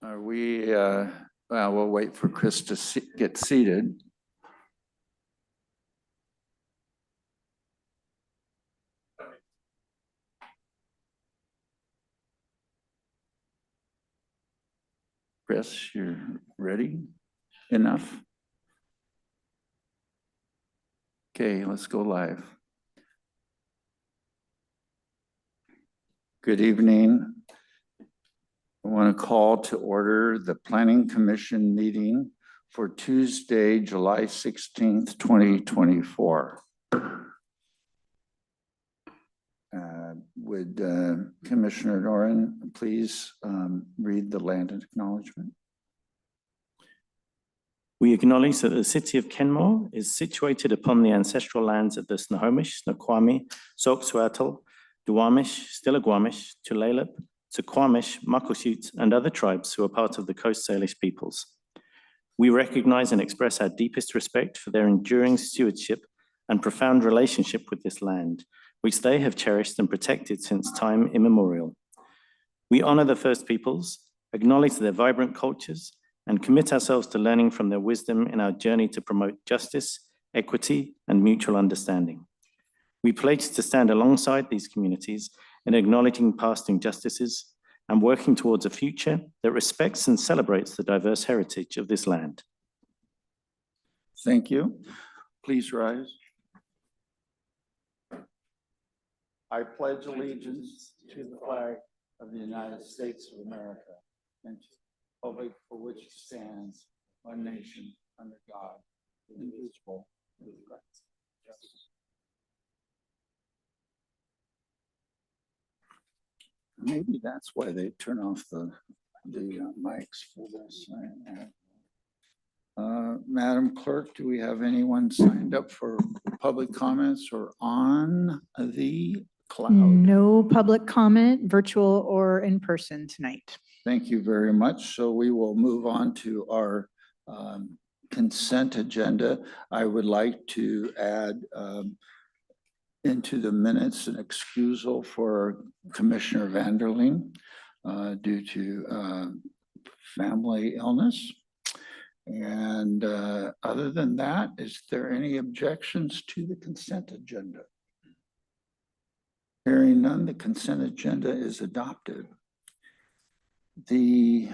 Are we, well, we'll wait for Chris to get seated. Chris, you're ready enough? Okay, let's go live. Good evening. I want to call to order the Planning Commission meeting for Tuesday, July 16th, 2024. Would Commissioner Doran please read the land acknowledgement? We acknowledge that the city of Kenmore is situated upon the ancestral lands of the Snohomish, Snoqualmie, Soxwattle, Duwamish, Stillaguamish, Tulalip, Suquamish, Muckleshoot, and other tribes who are part of the Coast Salish peoples. We recognize and express our deepest respect for their enduring stewardship and profound relationship with this land, which they have cherished and protected since time immemorial. We honor the First Peoples, acknowledge their vibrant cultures, and commit ourselves to learning from their wisdom in our journey to promote justice, equity, and mutual understanding. We pledge to stand alongside these communities in acknowledging past injustices and working towards a future that respects and celebrates the diverse heritage of this land. Thank you. Please rise. I pledge allegiance to the flag of the United States of America and to the republic for which it stands, one nation, under God, indivisible, with rights and justice. Maybe that's why they turn off the mics for this. Madam Clerk, do we have anyone signed up for public comments or on the cloud? No public comment, virtual or in person tonight. Thank you very much. So we will move on to our consent agenda. I would like to add into the minutes an excusal for Commissioner Vanderleen due to family illness. And other than that, is there any objections to the consent agenda? Hearing none, the consent agenda is adopted. The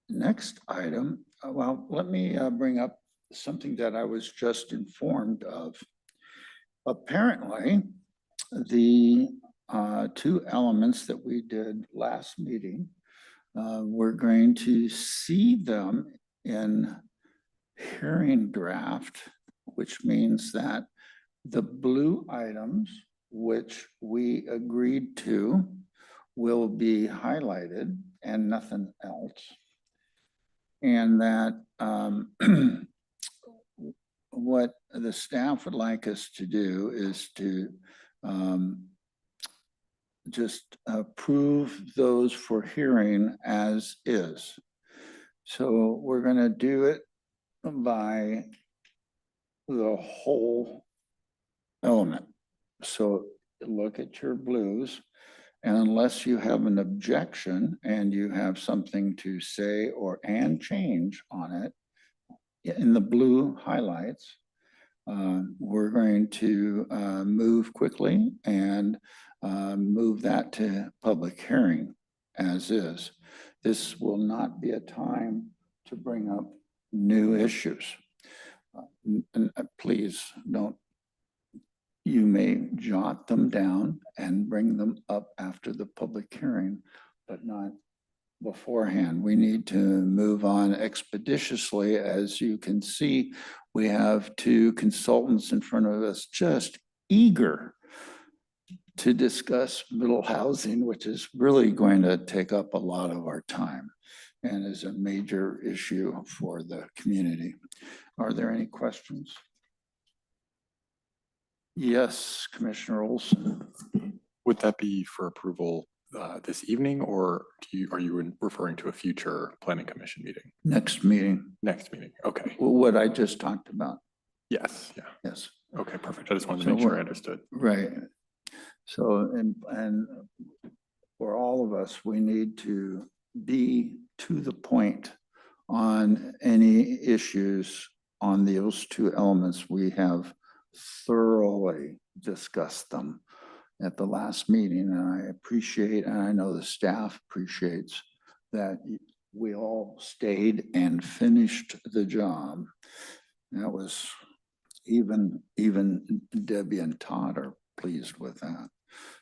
next item, well, let me bring up something that I was just informed of. Apparently, the two elements that we did last meeting, we're going to see them in hearing draft, which means that the blue items, which we agreed to, will be highlighted and nothing else. And that what the staff would like us to do is to just approve those for hearing as is. So we're going to do it by the whole element. So look at your blues, and unless you have an objection and you have something to say and change on it, in the blue highlights, we're going to move quickly and move that to public hearing as is. This will not be a time to bring up new issues. And please don't, you may jot them down and bring them up after the public hearing, but not beforehand. We need to move on expeditiously. As you can see, we have two consultants in front of us just eager to discuss middle housing, which is really going to take up a lot of our time and is a major issue for the community. Are there any questions? Yes, Commissioner Olson. Would that be for approval this evening, or are you referring to a future planning commission meeting? Next meeting. Next meeting, okay. What I just talked about. Yes, yeah. Yes. Okay, perfect. I just wanted to make sure I understood. Right. So, and for all of us, we need to be to the point on any issues on those two elements. We have thoroughly discussed them at the last meeting, and I appreciate, and I know the staff appreciates that we all stayed and finished the job. That was, even Debbie and Todd are pleased with that.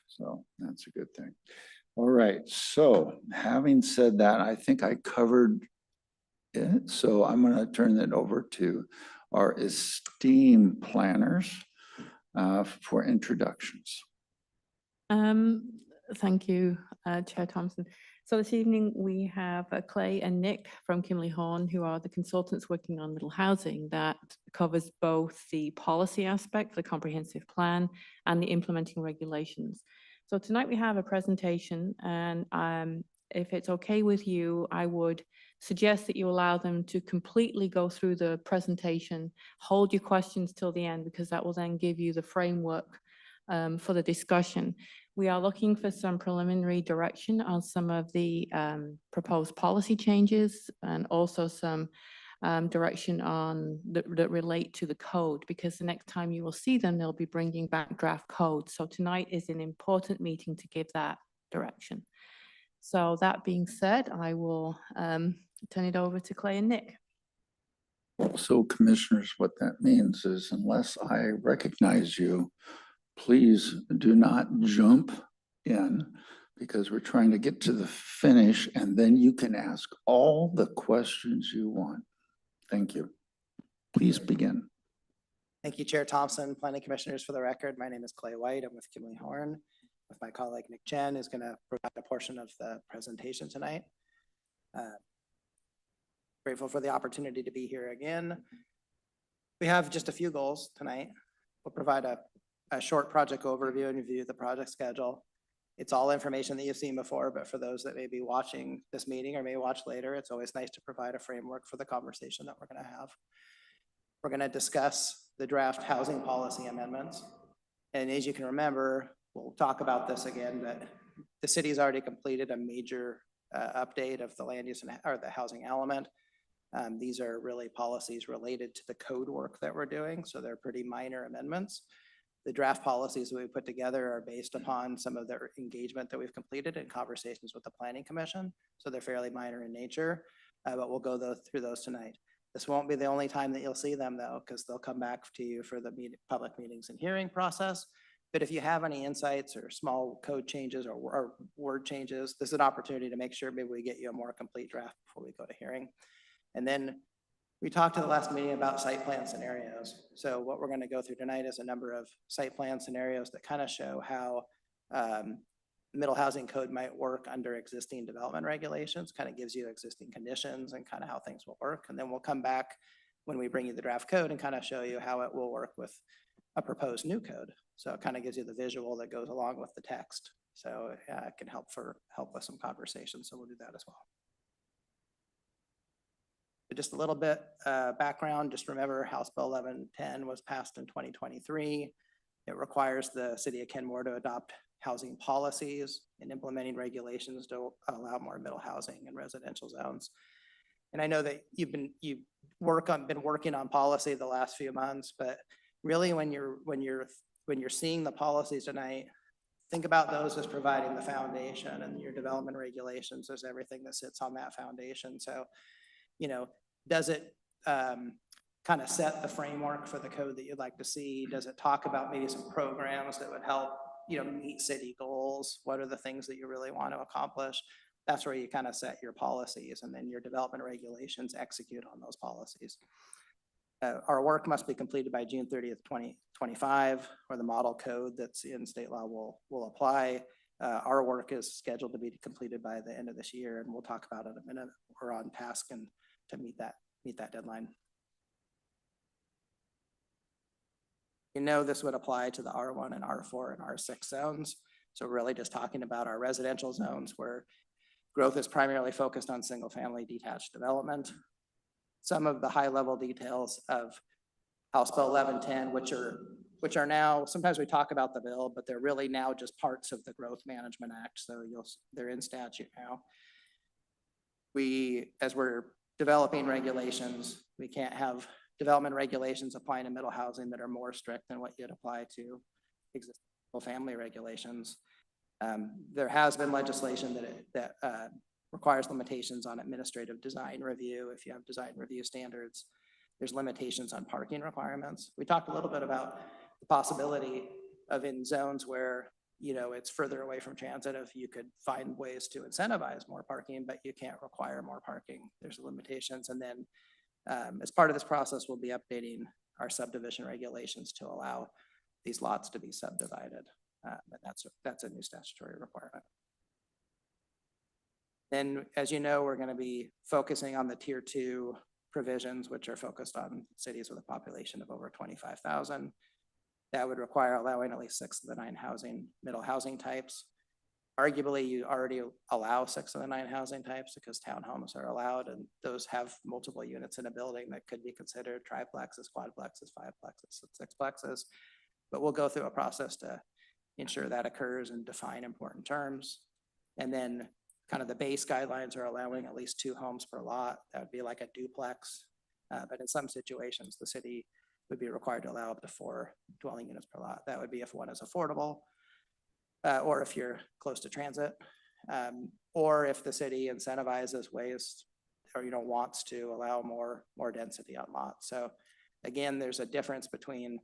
So that's a good thing. All right, so having said that, I think I covered it. So I'm going to turn it over to our esteemed planners for introductions. Thank you, Chair Thompson. So this evening we have Clay and Nick from Kimley Horn, who are the consultants working on middle housing that covers both the policy aspect, the comprehensive plan, and the implementing regulations. So tonight we have a presentation, and if it's okay with you, I would suggest that you allow them to completely go through the presentation, hold your questions till the end, because that will then give you the framework for the discussion. We are looking for some preliminary direction on some of the proposed policy changes, and also some direction on that relate to the code, because the next time you will see them, they'll be bringing back draft code. So tonight is an important meeting to give that direction. So that being said, I will turn it over to Clay and Nick. So commissioners, what that means is unless I recognize you, please do not jump in, because we're trying to get to the finish, and then you can ask all the questions you want. Thank you. Please begin. Thank you, Chair Thompson. Planning Commissioners, for the record, my name is Clay White. I'm with Kimley Horn. With my colleague Nick Jen, who's going to provide a portion of the presentation tonight. Grateful for the opportunity to be here again. We have just a few goals tonight. We'll provide a short project overview and review the project schedule. It's all information that you've seen before, but for those that may be watching this meeting or may watch later, it's always nice to provide a framework for the conversation that we're going to have. We're going to discuss the draft housing policy amendments. And as you can remember, we'll talk about this again, but the city's already completed a major update of the land use or the housing element. These are really policies related to the code work that we're doing, so they're pretty minor amendments. The draft policies that we put together are based upon some of the engagement that we've completed in conversations with the Planning Commission, so they're fairly minor in nature, but we'll go through those tonight. This won't be the only time that you'll see them, though, because they'll come back to you for the public meetings and hearing process. But if you have any insights or small code changes or word changes, this is an opportunity to make sure maybe we get you a more complete draft before we go to hearing. And then we talked to the last meeting about site plan scenarios. So what we're going to go through tonight is a number of site plan scenarios that kind of show how middle housing code might work under existing development regulations, kind of gives you existing conditions and kind of how things will work. And then we'll come back when we bring you the draft code and kind of show you how it will work with a proposed new code. So it kind of gives you the visual that goes along with the text. So it can help with some conversation. So we'll do that as well. But just a little bit background, just remember House Bill 1110 was passed in 2023. It requires the city of Kenmore to adopt housing policies and implementing regulations to allow more middle housing in residential zones. And I know that you've been working on policy the last few months, but really when you're seeing the policies tonight, think about those as providing the foundation, and your development regulations is everything that sits on that foundation. So, does it kind of set the framework for the code that you'd like to see? Does it talk about maybe some programs that would help, meet city goals? What are the things that you really want to accomplish? That's where you kind of set your policies, and then your development regulations execute on those policies. Our work must be completed by June 30th, 2025, or the model code that's in state law will apply. Our work is scheduled to be completed by the end of this year, and we'll talk about it in a minute. We're on task and to meet that deadline. This would apply to the R1 and R4 and R6 zones. So really just talking about our residential zones where growth is primarily focused on single family detached development. Some of the high level details of House Bill 1110, which are now, sometimes we talk about the bill, but they're really now just parts of the Growth Management Act. So they're in statute now. as we're developing regulations, we can't have development regulations applying to middle housing that are more strict than what you'd apply to existing family regulations. There has been legislation that requires limitations on administrative design review. If you have design review standards, there's limitations on parking requirements. We talked a little bit about the possibility of in zones where, you know, it's further away from transit, if you could find ways to incentivize more parking, but you can't require more parking. There's limitations. And then as part of this process, we'll be updating our subdivision regulations to allow these lots to be subdivided. And that's a new statutory requirement. Then, as you know, we're going to be focusing on the tier 2 provisions, which are focused on cities with a population of over 25,000. That would require allowing at least 6 of the 9 middle housing types. Arguably, you already allow 6 of the 9 housing types because townhomes are allowed, and those have multiple units in a building that could be considered triplexes, quadplexes, 5plexes, 6plexes. But we'll go through a process to ensure that occurs and define important terms. And then kind of the base guidelines are allowing at least 2 homes per lot. That would be like a duplex. But in some situations, the city would be required to allow up to 4 dwelling units per lot. That would be if one is affordable, or if you're close to transit, or if the city incentivizes ways or, you know, wants to allow more density on lots. So again, there's a difference between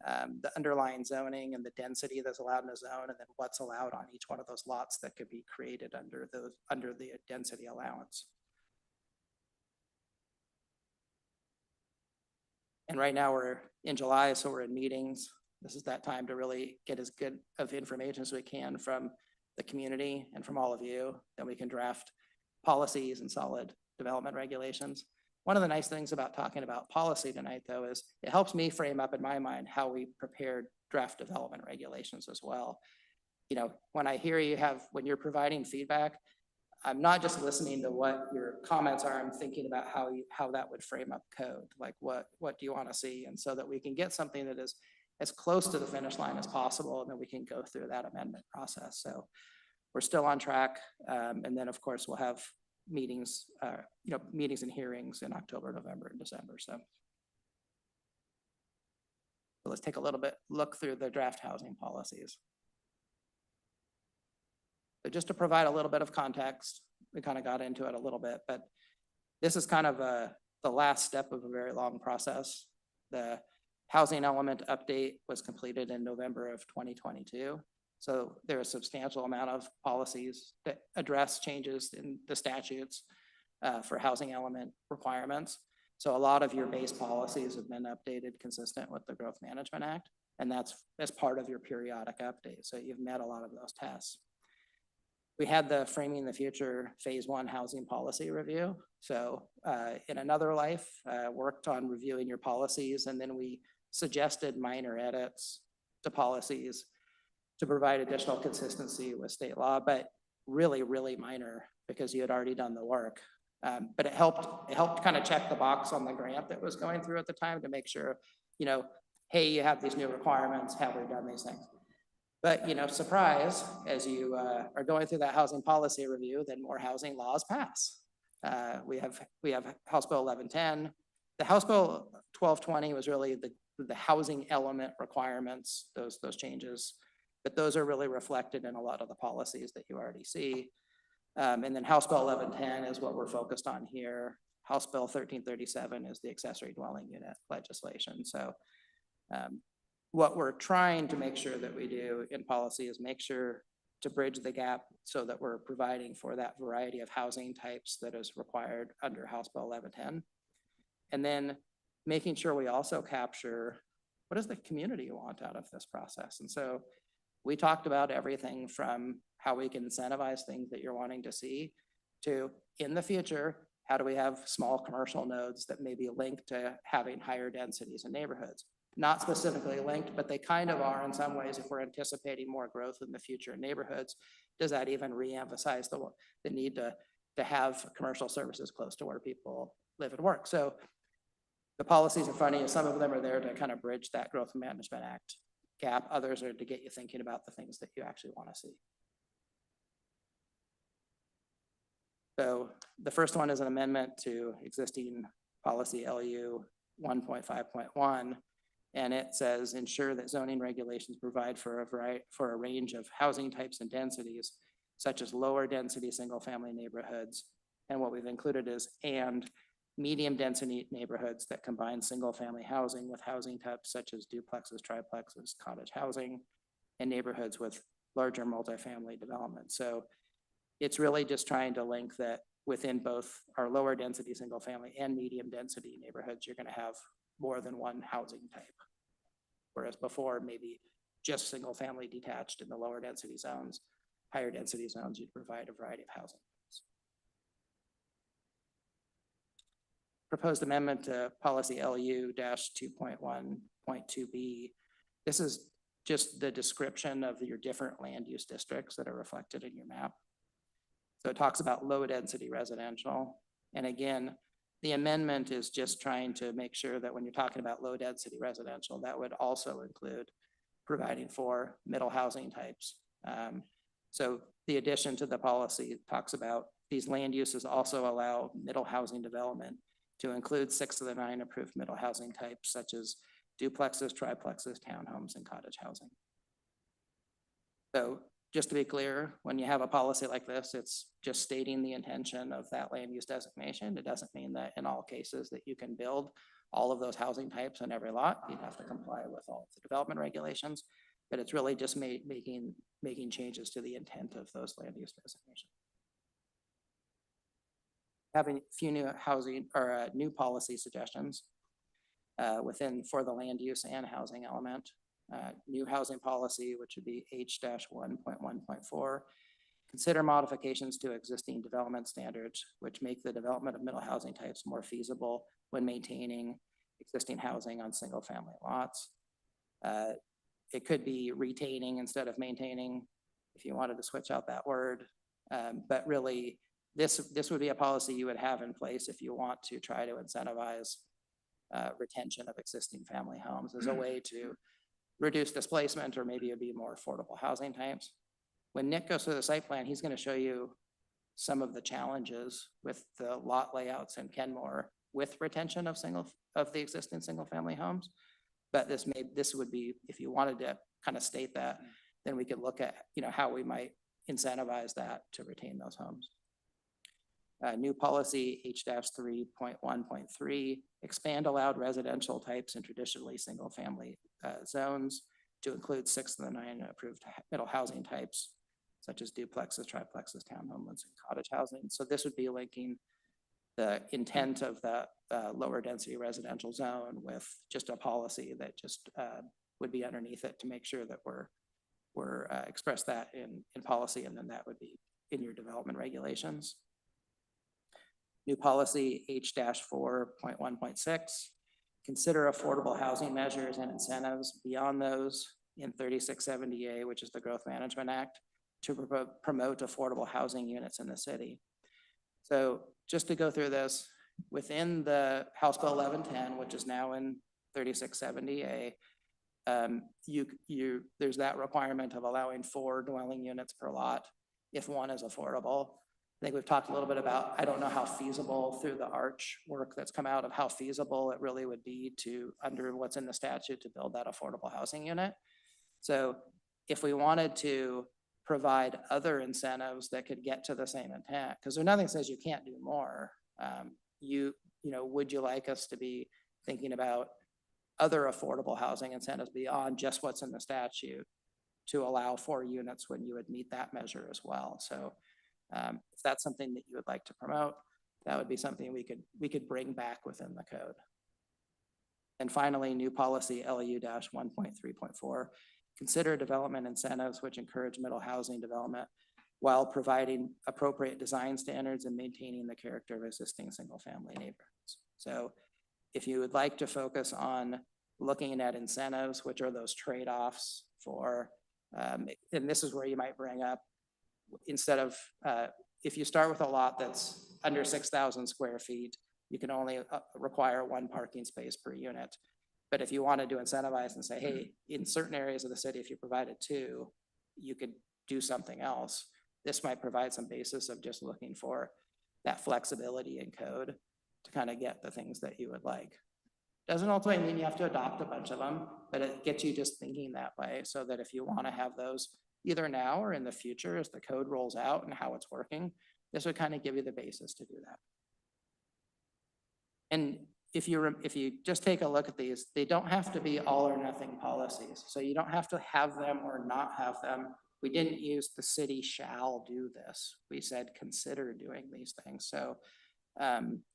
the underlying zoning and the density that's allowed in a zone, and then what's allowed on each one of those lots that could be created under the density allowance. And right now we're in July, so we're in meetings. This is that time to really get as good of information as we can from the community and from all of you. Then we can draft policies and solid development regulations. One of the nice things about talking about policy tonight, though, is it helps me frame up in my mind how we prepared draft development regulations as well. You know, when I hear when you're providing feedback, I'm not just listening to what your comments are, I'm thinking about how that would frame up code. Like what do you want to see? And so that we can get something that is as close to the finish line as possible, and then we can go through that amendment process. So we're still on track. And then of course we'll have meetings, meetings and hearings in October, November, and December. So let's take a look through the draft housing policies. So just to provide a little bit of context, we kind of got into it a little bit, but this is kind of the last step of a very long process. The housing element update was completed in November of 2022. So there is a substantial amount of policies that address changes in the statutes for housing element requirements. So a lot of your base policies have been updated consistent with the Growth Management Act, and that's as part of your periodic update. So you've met a lot of those tests. We had the Framing the Future Phase 1 Housing Policy Review. So in another life, worked on reviewing your policies, and then we suggested minor edits to policies to provide additional consistency with state law, but really, really minor because you had already done the work. But it helped kind of check the box on the grant that was going through at the time to make sure, you know, hey, you have these new requirements, have we done these things? But, you know, surprise, as you are going through that housing policy review, then more housing laws pass. We have House Bill 1110. The House Bill 1220 was really the housing element requirements, those changes, but those are really reflected in a lot of the policies that you already see. And then House Bill 1110 is what we're focused on here. House Bill 1337 is the accessory dwelling unit legislation. So what we're trying to make sure that we do in policy is make sure to bridge the gap so that we're providing for that variety of housing types that is required under House Bill 1110. And then making sure we also capture what does the community want out of this process. And so we talked about everything from how we can incentivize things that you're wanting to see to, in the future, how do we have small commercial nodes that may be linked to having higher densities in neighborhoods? Not specifically linked, but they kind of are in some ways. If we're anticipating more growth in the future in neighborhoods, does that even re-emphasize the need to have commercial services close to where people live and work? So the policies in front of you, some of them are there to kind of bridge that Growth Management Act gap. Others are to get you thinking about the things that you actually want to see. So the first one is an amendment to existing policy LU 1.5.1. And it says, ensure that zoning regulations provide for a range of housing types and densities, such as lower density, single-family neighborhoods. And what we've included is, and medium density neighborhoods that combine single-family housing with housing types such as duplexes, triplexes, cottage housing, and neighborhoods with larger multifamily development. So it's really just trying to link that within both our lower density single family and medium density neighborhoods, you're going to have more than one housing type. Whereas before, maybe just single family detached in the lower density zones, higher density zones, you'd provide a variety of housing. Proposed amendment to policy LU 2.1.2B. This is just the description of your different land use districts that are reflected in your map. So it talks about low density residential. And again, the amendment is just trying to make sure that when you're talking about low density residential, that would also include providing for middle housing types. So the addition to the policy talks about these land uses also allow middle housing development to include 6 of the 9 approved middle housing types, such as duplexes, triplexes, townhomes, and cottage housing. So just to be clear, when you have a policy like this, it's just stating the intention of that land use designation. It doesn't mean that in all cases that you can build all of those housing types on every lot. You'd have to comply with all of the development regulations, but it's really just making changes to the intent of those land use designations. Having a few new housing or new policy suggestions for the land use and housing element. New housing policy, which would be H-1.1.4. Consider modifications to existing development standards, which make the development of middle housing types more feasible when maintaining existing housing on single family lots. It could be retaining instead of maintaining, if you wanted to switch out that word. But really, this would be a policy you would have in place if you want to try to incentivize retention of existing family homes as a way to reduce displacement, or maybe it'd be more affordable housing types. When Nick goes through the site plan, he's going to show you some of the challenges with the lot layouts in Kenmore with retention of the existing single family homes. But this would be, if you wanted to kind of state that, then we could look at how we might incentivize that to retain those homes. New policy H-3.1.3, expand allowed residential types in traditionally single family zones to include 6 of the 9 approved middle housing types, such as duplexes, triplexes, townhomes, and cottage housing. So this would be linking the intent of the lower density residential zone with just a policy that just would be underneath it to make sure that we're express that in policy, and then that would be in your development regulations. New policy H-4.1.6, consider affordable housing measures and incentives beyond those in 3670A, which is the Growth Management Act, to promote affordable housing units in the city. So just to go through this, within the House Bill 1110, which is now in 3670A, there's that requirement of allowing 4 dwelling units per lot if one is affordable. I think we've talked a little bit about, I don't know how feasible through the ARCH work that's come out of how feasible it really would be to, under what's in the statute, to build that affordable housing unit. So if we wanted to provide other incentives that could get to the same intent, because there's nothing that says you can't do more. Would you like us to be thinking about other affordable housing incentives beyond just what's in the statute to allow 4 units when you would meet that measure as well? So if that's something that you would like to promote, that would be something we could bring back within the code. And finally, new policy LU-1.3.4, consider development incentives which encourage middle housing development while providing appropriate design standards and maintaining the character of existing single family neighborhoods. So if you would like to focus on looking at incentives, which are those trade-offs for, and this is where you might bring up, instead of, if you start with a lot that's under 6,000 square feet, you can only require 1 parking space per unit. But if you wanted to incentivize and say, hey, in certain areas of the city, if you provided 2, you could do something else. This might provide some basis of just looking for that flexibility in code to kind of get the things that you would like. Doesn't ultimately mean you have to adopt a bunch of them, but it gets you just thinking that way so that if you want to have those either now or in the future as the code rolls out and how it's working, this would kind of give you the basis to do that. And if you just take a look at these, they don't have to be all or nothing policies. So you don't have to have them or not have them. We didn't use the city shall do this. We said consider doing these things. So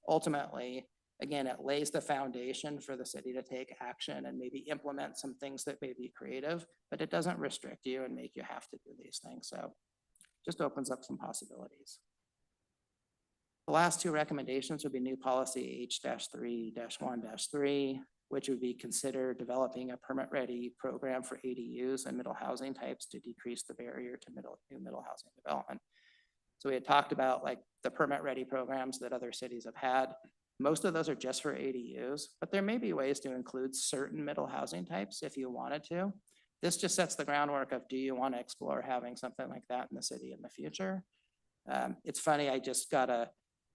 ultimately, again, it lays the foundation for the city to take action and maybe implement some things that may be creative, but it doesn't restrict you and make you have to do these things. So just opens up some possibilities. The last two recommendations would be new policy H-3-1-3, which would be consider developing a permit-ready program for ADUs and middle housing types to decrease the barrier to new middle housing development. So we had talked about like the permit-ready programs that other cities have had. Most of those are just for ADUs, but there may be ways to include certain middle housing types if you wanted to. This just sets the groundwork of, do you want to explore having something like that in the city in the future? It's funny, I just got a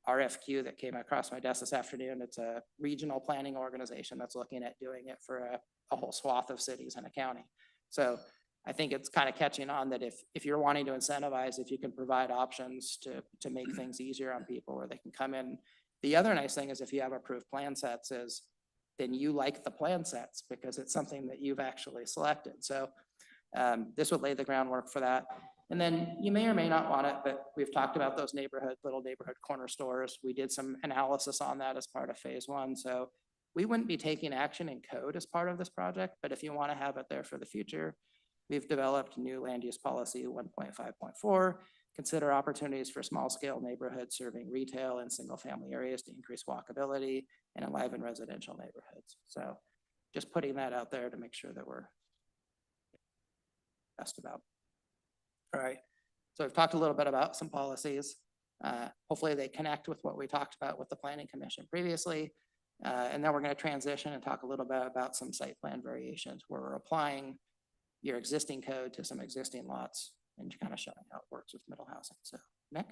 RFQ that came across my desk this afternoon. It's a regional planning organization that's looking at doing it for a whole swath of cities in a county. So I think it's kind of catching on that if you're wanting to incentivize, if you can provide options to make things easier on people where they can come in. The other nice thing is if you have approved plan sets is then you like the plan sets because it's something that you've actually selected. So this would lay the groundwork for that. And then you may or may not want it, but we've talked about those little neighborhood corner stores. We did some analysis on that as part of phase 1. So we wouldn't be taking action in code as part of this project, but if you want to have it there for the future, we've developed new land use policy 1.5.4, consider opportunities for small scale neighborhoods serving retail and single family areas to increase walkability and enliven residential neighborhoods. So just putting that out there to make sure that we're best about. All right, so we've talked a little bit about some policies. Hopefully they connect with what we talked about with the Planning Commission previously. And then we're going to transition and talk a little bit about some site plan variations where we're applying your existing code to some existing lots and kind of showing how it works with middle housing. So Nick?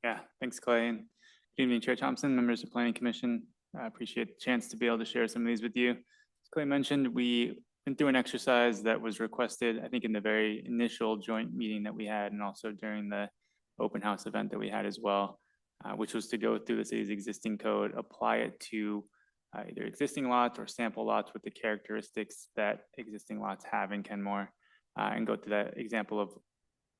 Yeah, thanks, Clay. And good evening, Chair Thompson, members of Planning Commission. I appreciate the chance to be able to share some of these with you. As Clay mentioned, we went through an exercise that was requested, I think, in the very initial joint meeting that we had and also during the open house event that we had as well, which was to go through the city's existing code, apply it to either existing lots or sample lots with the characteristics that existing lots have in Kenmore, and go through that example of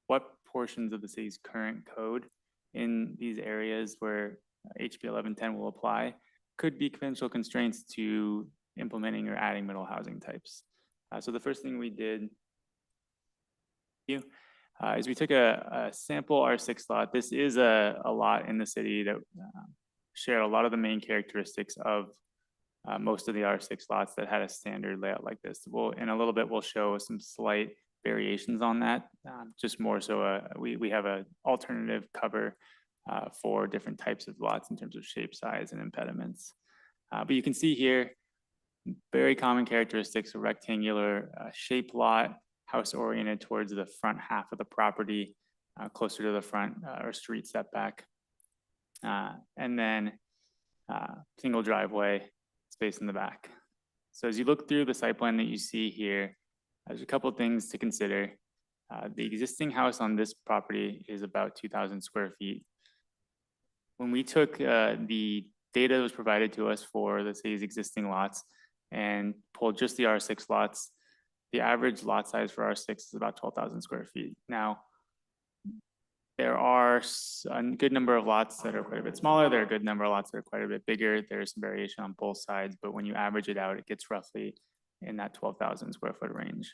what portions of the city's current code in these areas where HB 1110 will apply could be potential constraints to implementing or adding middle housing types. So the first thing we did is we took a sample R6 lot. This is a lot in the city that shared a lot of the main characteristics of most of the R6 lots that had a standard layout like this. In a little bit, we'll show some slight variations on that, just more so we have an alternative cover for different types of lots in terms of shape, size, and impediments. But you can see here, very common characteristics: a rectangular shaped lot, house oriented towards the front half of the property, closer to the front or street setback, and then single driveway space in the back. So as you look through the site plan that you see here, there's a couple of things to consider. The existing house on this property is about 2,000 square feet. When we took the data that was provided to us for the city's existing lots and pulled just the R6 lots, the average lot size for R6 is about 12,000 square feet. Now, there are a good number of lots that are quite a bit smaller. There are a good number of lots that are quite a bit bigger. There's some variation on both sides, but when you average it out, it gets roughly in that 12,000 square foot range.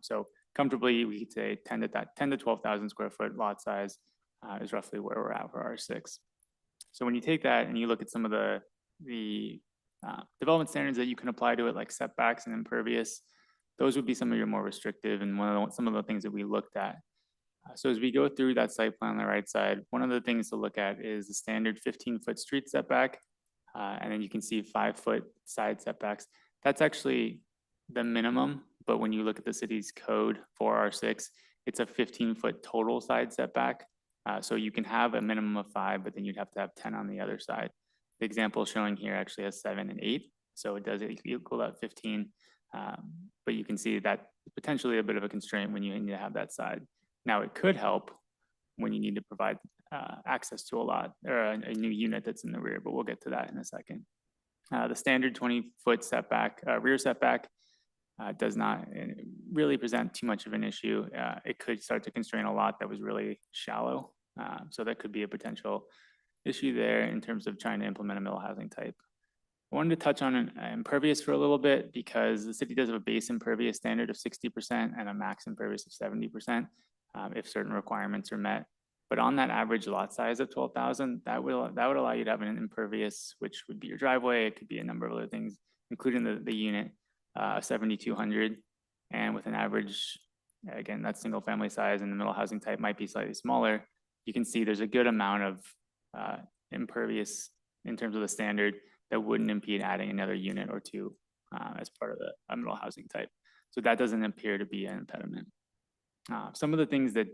So comfortably, we could say 10 to 12,000 square foot lot size is roughly where we're at for R6. So when you take that and you look at some of the development standards that you can apply to it, like setbacks and impervious, those would be some of your more restrictive and some of the things that we looked at. So as we go through that site plan on the right side, one of the things to look at is the standard 15-foot street setback, and then you can see 5-foot side setbacks. That's actually the minimum, but when you look at the city's code for R6, it's a 15-foot total side setback. So you can have a minimum of 5, but then you'd have to have 10 on the other side. The example showing here actually has 7 and 8, so it does equal that 15. But you can see that potentially a bit of a constraint when you need to have that side. Now it could help when you need to provide access to a lot or a new unit that's in the rear, but we'll get to that in a second. The standard 20-foot setback, rear setback, does not really present too much of an issue. It could start to constrain a lot that was really shallow. So that could be a potential issue there in terms of trying to implement a middle housing type. I wanted to touch on impervious for a little bit because the city does have a base impervious standard of 60% and a max impervious of 70% if certain requirements are met. But on that average lot size of 12,000, that would allow you to have an impervious, which would be your driveway. It could be a number of other things, including the unit, 7,200. And with an average, again, that single family size and the middle housing type might be slightly smaller. You can see there's a good amount of impervious in terms of the standard that wouldn't impede adding another unit or two as part of the middle housing type. So that doesn't appear to be an impediment. Some of the things that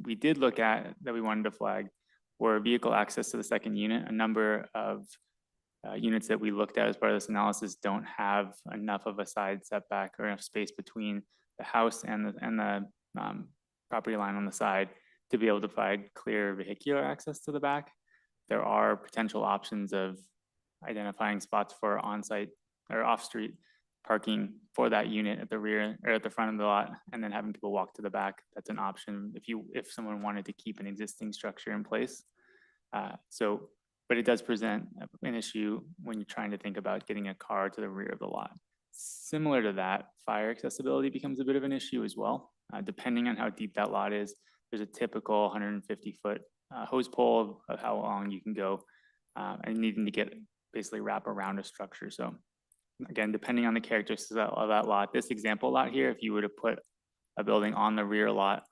we did look at that we wanted to flag were vehicle access to the second unit. A number of units that we looked at as part of this analysis don't have enough of a side setback or enough space between the house and the property line on the side to be able to provide clear vehicular access to the back. There are potential options of identifying spots for on-site or off-street parking for that unit at the rear or at the front of the lot, and then having people walk to the back. That's an option if someone wanted to keep an existing structure in place. But it does present an issue when you're trying to think about getting a car to the rear of the lot. Similar to that, fire accessibility becomes a bit of an issue as well. Depending on how deep that lot is, there's a typical 150-foot hose pole of how long you can go and needing to basically wrap around a structure. So again, depending on the characteristics of that lot, this example lot here, if you were to put a building on the rear lot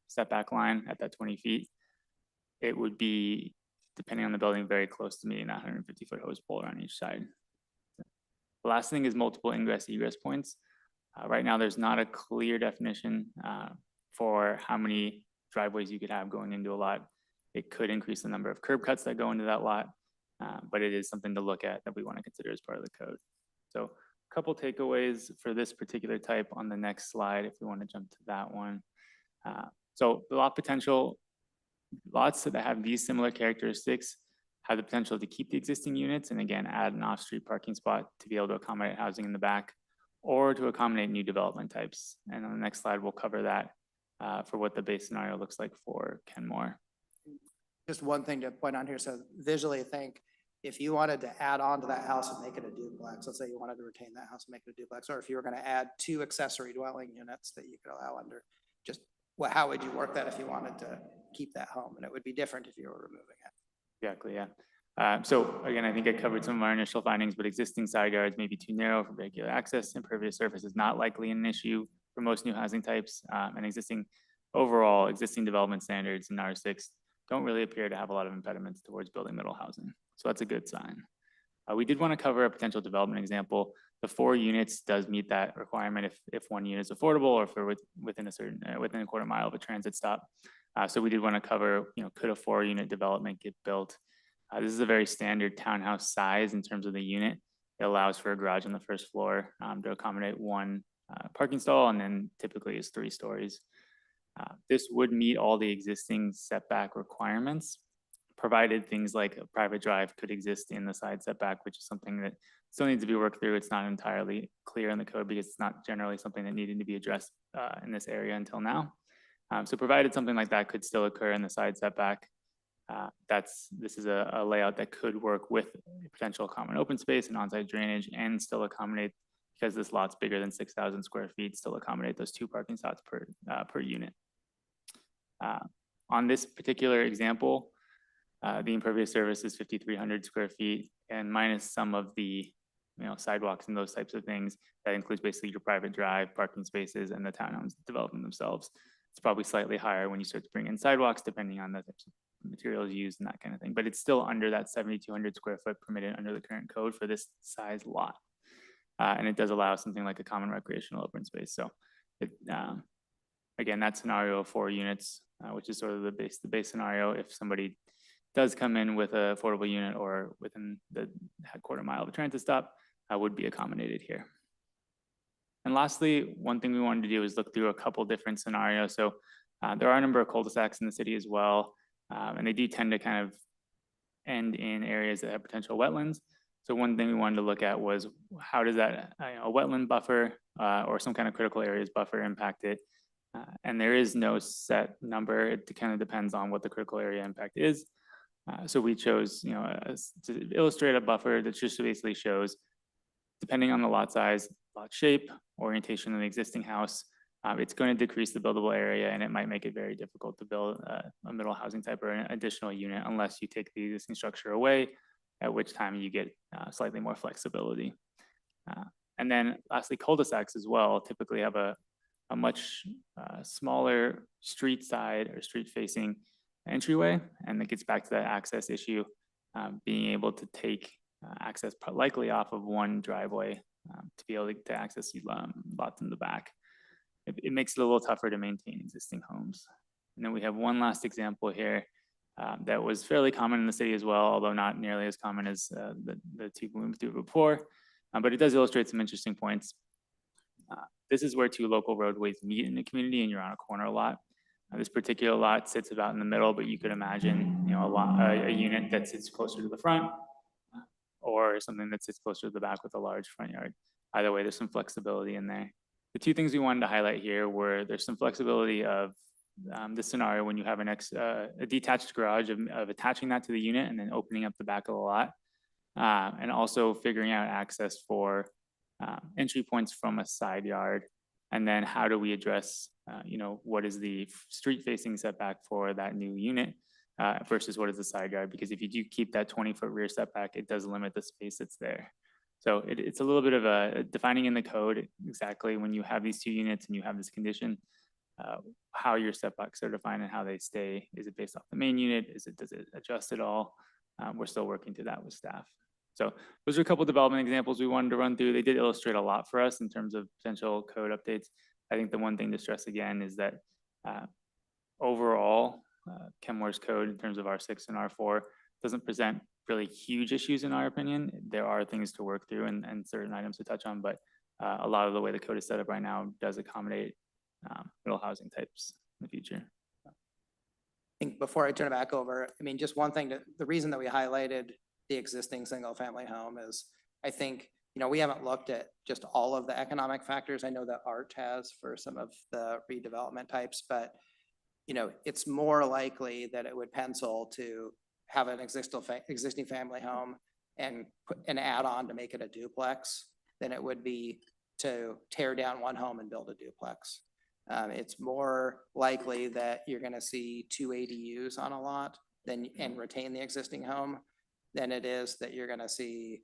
setback line at that 20 feet, it would be, depending on the building, very close to meeting that 150-foot hose pole on each side. The last thing is multiple ingress egress points. Right now, there's not a clear definition for how many driveways you could have going into a lot. It could increase the number of curb cuts that go into that lot, but it is something to look at that we want to consider as part of the code. So a couple takeaways for this particular type on the next slide, if we want to jump to that one. So the lot potential, lots that have these similar characteristics have the potential to keep the existing units and again, add an off-street parking spot to be able to accommodate housing in the back or to accommodate new development types. And on the next slide, we'll cover that for what the base scenario looks like for Kenmore. Just one thing to point on here. So visually think, if you wanted to add on to that house and make it a duplex, let's say you wanted to retain that house and make it a duplex, or if you were going to add 2 accessory dwelling units that you could allow under, just how would you work that if you wanted to keep that home? And it would be different if you were removing it. Exactly, yeah. So again, I think I covered some of our initial findings, but existing side yards may be too narrow for vehicular access. Impervious surface is not likely an issue for most new housing types, and existing development standards in R6 don't really appear to have a lot of impediments towards building middle housing. So that's a good sign. We did want to cover a potential development example. The 4 units does meet that requirement if one unit is affordable or if we're within a quarter mile of a transit stop. So we did want to cover, could a 4-unit development get built? This is a very standard townhouse size in terms of the unit. It allows for a garage on the first floor to accommodate 1 parking stall, and then typically is 3 stories. This would meet all the existing setback requirements, provided things like a private drive could exist in the side setback, which is something that still needs to be worked through. It's not entirely clear in the code because it's not generally something that needed to be addressed in this area until now. So provided something like that could still occur in the side setback, this is a layout that could work with potential common open space and on-site drainage and still accommodate, because this lot's bigger than 6,000 square feet, still accommodate those 2 parking spots per unit. On this particular example, the impervious surface is 5,300 square feet, and minus some of the sidewalks and those types of things, that includes basically your private drive, parking spaces, and the townhomes development themselves. It's probably slightly higher when you start to bring in sidewalks, depending on the types of materials used and that kind of thing. But it's still under that 7,200 square foot permitted under the current code for this size lot. And it does allow something like a common recreational open space. So again, that scenario of 4 units which is sort of the base scenario if somebody does come in with an affordable unit or within the quarter mile of the transit stop, would be accommodated here. And lastly, one thing we wanted to do is look through a couple different scenarios. So there are a number of cul-de-sacs in the city as well, and they do tend to kind of end in areas that have potential wetlands. So one thing we wanted to look at was how does that a wetland buffer or some kind of critical areas buffer impact it? And there is no set number. It kind of depends on what the critical area impact is. So we chose, to illustrate a buffer that just basically shows, depending on the lot size, lot shape, orientation of the existing house, it's going to decrease the buildable area, and it might make it very difficult to build a middle housing type or an additional unit unless you take the existing structure away, at which time you get slightly more flexibility. And then lastly, cul-de-sacs as well typically have a much smaller street side or street facing entryway, and it gets back to that access issue, being able to take access likely off of one driveway to be able to access lots in the back. It makes it a little tougher to maintain existing homes. And then we have one last example here that was fairly common in the city as well, although not nearly as common as the two we went through before, but it does illustrate some interesting points. This is where two local roadways meet in the community, and you're on a corner lot. This particular lot sits about in the middle, but you could imagine, a unit that sits closer to the front, or something that sits closer to the back with a large front yard. Either way, there's some flexibility in there. The two things we wanted to highlight here were there's some flexibility of this scenario when you have a detached garage of attaching that to the unit and then opening up the back of the lot, and also figuring out access for entry points from a side yard. And then how do we address, what is the street facing setback for that new unit versus what is the side yard? Because if you do keep that 20-foot rear setback, it does limit the space that's there. So it's a little bit of a defining in the code exactly when you have these two units and you have this condition, how your setbacks are defined and how they stay. Is it based off the main unit? Does it adjust at all? We're still working through that with staff. So those are a couple of development examples we wanted to run through. They did illustrate a lot for us in terms of potential code updates. I think the one thing to stress again is that overall, Kenmore's code in terms of R6 and R4 doesn't present really huge issues in our opinion. There are things to work through and certain items to touch on, but a lot of the way the code is set up right now does accommodate middle housing types in the future. I think before I turn it back over, just one thing, the reason that we highlighted the existing single family home is, I think, we haven't looked at just all of the economic factors. I know that ART has for some of the redevelopment types, but it's more likely that it would pencil to have an existing family home and put an add-on to make it a duplex than it would be to tear down one home and build a duplex. It's more likely that you're going to see 2 ADUs on a lot and retain the existing home than it is that you're going to see,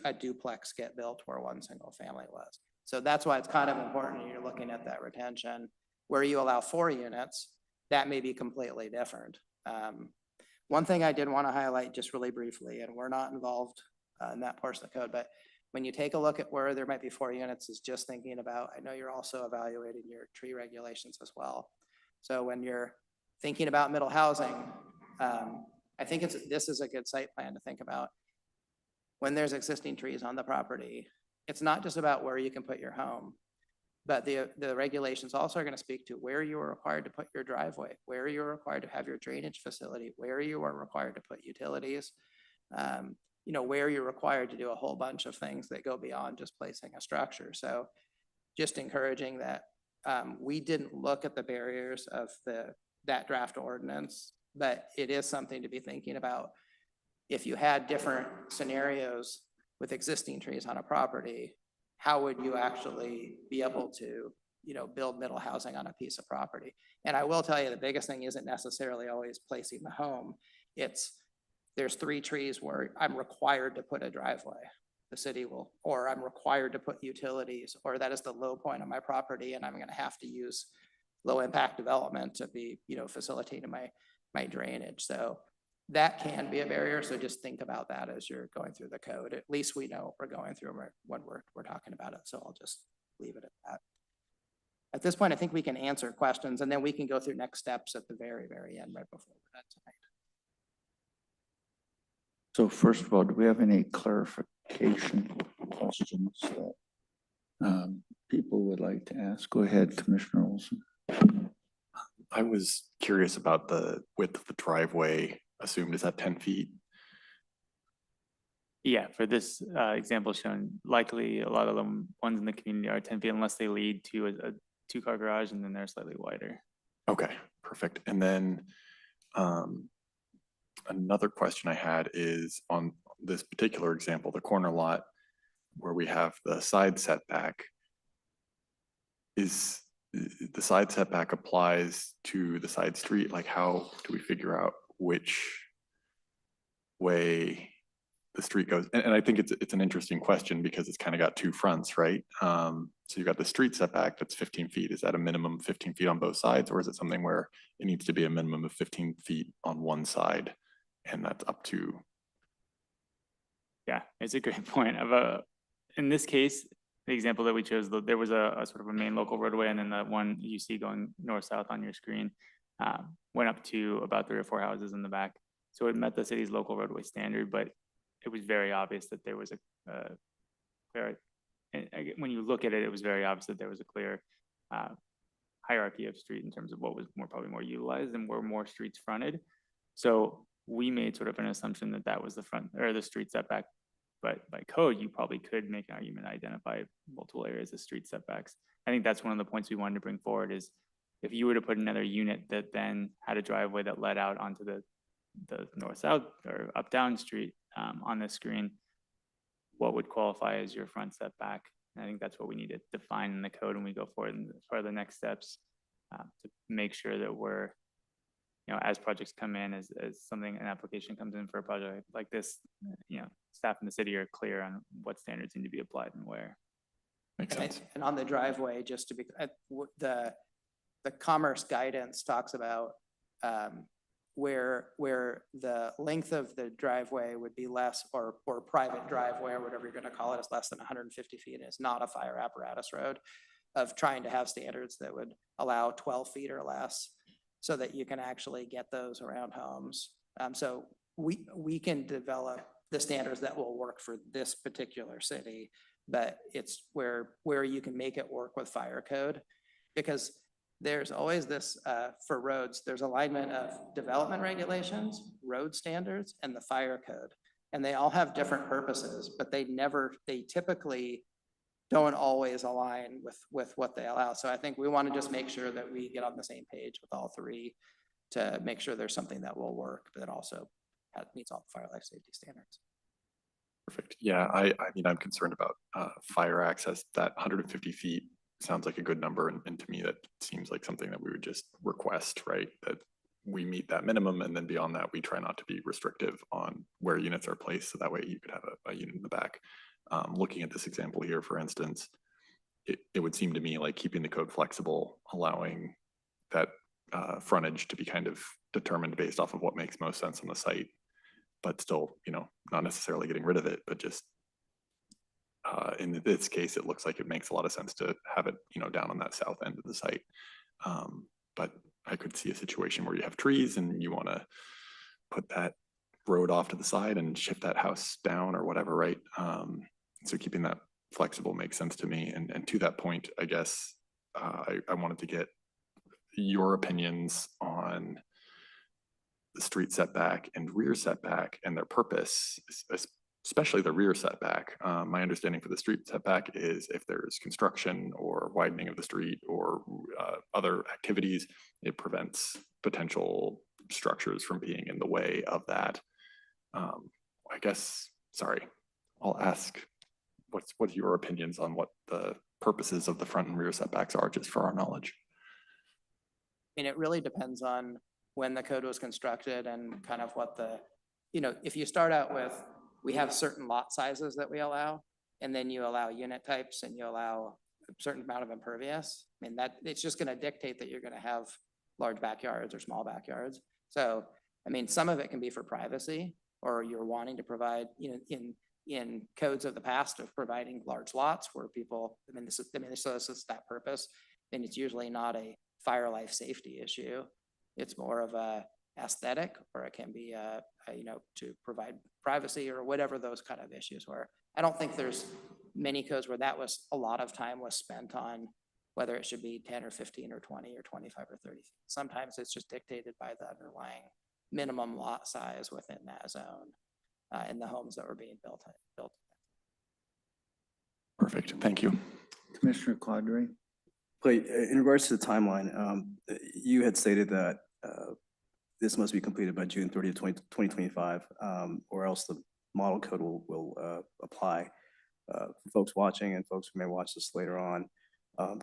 a duplex get built where one single family was. So that's why it's kind of important you're looking at that retention. Where you allow 4 units, that may be completely different. One thing I did want to highlight just really briefly, and we're not involved in that portion of the code, but when you take a look at where there might be 4 units, is just thinking about, I know you're also evaluating your tree regulations as well. So when you're thinking about middle housing, I think this is a good site plan to think about. When there's existing trees on the property, it's not just about where you can put your home, but the regulations also are going to speak to where you are required to put your driveway, where you're required to have your drainage facility, where you are required to put utilities, where you're required to do a whole bunch of things that go beyond just placing a structure. So just encouraging that we didn't look at the barriers of that draft ordinance, but it is something to be thinking about. If you had different scenarios with existing trees on a property, how would you actually be able to, build middle housing on a piece of property? And I will tell you, the biggest thing isn't necessarily always placing the home. There's 3 trees where I'm required to put a driveway. The city will, or I'm required to put utilities, or that is the low point on my property, and I'm going to have to use low impact development to be, facilitating my drainage. So that can be a barrier. So just think about that as you're going through the code. At least we know we're going through when we're talking about it. So I'll just leave it at that. At this point, I think we can answer questions and then we can go through next steps at the very, very end, right before we're done tonight. So first of all, do we have any clarification questions that people would like to ask? Go ahead, Commissioner Olson. I was curious about the width of the driveway assumed. Is that 10 feet? Yeah, for this example shown, likely a lot of the ones in the community are 10 feet unless they lead to a two-car garage and then they're slightly wider. Okay, perfect. And then another question I had is on this particular example, the corner lot where we have the side setback. Is the side setback applies to the side street? Like how do we figure out which way the street goes? And I think it's an interesting question because it's kind of got two fronts, right? So you've got the street setback that's 15 feet. Is that a minimum 15 feet on both sides, or is it something where it needs to be a minimum of 15 feet on one side and that's up to? Yeah, it's a great point. In this case, the example that we chose, there was a sort of a main local roadway, and then the one you see going north-south on your screen went up to about 3 or 4 houses in the back. So it met the city's local roadway standard, but it was very obvious that there was when you look at it, it was very obvious that there was a clear hierarchy of street in terms of what was probably more utilized and where more streets fronted. So we made sort of an assumption that that was the front or the street setback. But by code, you probably could make an argument, identify multiple areas of street setbacks. I think that's one of the points we wanted to bring forward is if you were to put another unit that then had a driveway that led out onto the north-south or up-down street on this screen, what would qualify as your front setback? And I think that's what we need to define in the code when we go forward and for the next steps to make sure that we're, as projects come in, as an application comes in for a project like this, staff in the city are clear on what standards need to be applied and where. Makes sense. And on the driveway, just to be, the commerce guidance talks about where the length of the driveway would be less, or private driveway, or whatever you're gonna call it, is less than 150 feet, and is not a fire apparatus road, of trying to have standards that would allow 12 feet or less, so that you can actually get those around homes. So we can develop the standards that will work for this particular city, but it's where you can make it work with fire code, because there's always this, for roads, there's alignment of development regulations, road standards, and the fire code. And they all have different purposes, but they typically don't always align with what they allow. So I think we want to just make sure that we get on the same page with all three to make sure there's something that will work, but that also meets all the fire life safety standards. Perfect. Yeah, I mean, I'm concerned about fire access. That 150 feet sounds like a good number. And to me, that seems like something that we would just request, right? That we meet that minimum, and then beyond that, we try not to be restrictive on where units are placed. So that way you could have a unit in the back. Looking at this example here, for instance, it would seem to me like keeping the code flexible, allowing that frontage to be kind of determined based off of what makes most sense on the site, but still, not necessarily getting rid of it, but just in this case, it looks like it makes a lot of sense to have it, down on that south end of the site. But I could see a situation where you have trees and you want to put that road off to the side and shift that house down or whatever, right? So keeping that flexible makes sense to me. And to that point, I guess I wanted to get your opinions on the street setback and rear setback and their purpose, especially the rear setback. My understanding for the street setback is if there's construction or widening of the street or other activities, it prevents potential structures from being in the way of that. I guess, sorry, I'll ask, what's your opinions on what the purposes of the front and rear setbacks are, just for our knowledge? I mean, it really depends on when the code was constructed and kind of what if you start out with, we have certain lot sizes that we allow, and then you allow unit types and you allow a certain amount of impervious. I mean, it's just going to dictate that you're going to have large backyards or small backyards. So, I mean, some of it can be for privacy, or you're wanting to provide, in codes of the past of providing large lots where people, so this is that purpose. then it's usually not a fire life safety issue. It's more of a aesthetic, or it can be you know, to provide privacy or whatever those kind of issues were. I don't think there's many codes where that was a lot of time was spent on whether it should be 10 or 15 or 20 or 25 or 30. Sometimes it's just dictated by the underlying minimum lot size within that zone in the homes that were being built. Perfect, thank you. Commissioner Quadri? But in regards to the timeline, you had stated that this must be completed by June 30th, 2025, or else the model code will apply. For folks watching and folks who may watch this later on,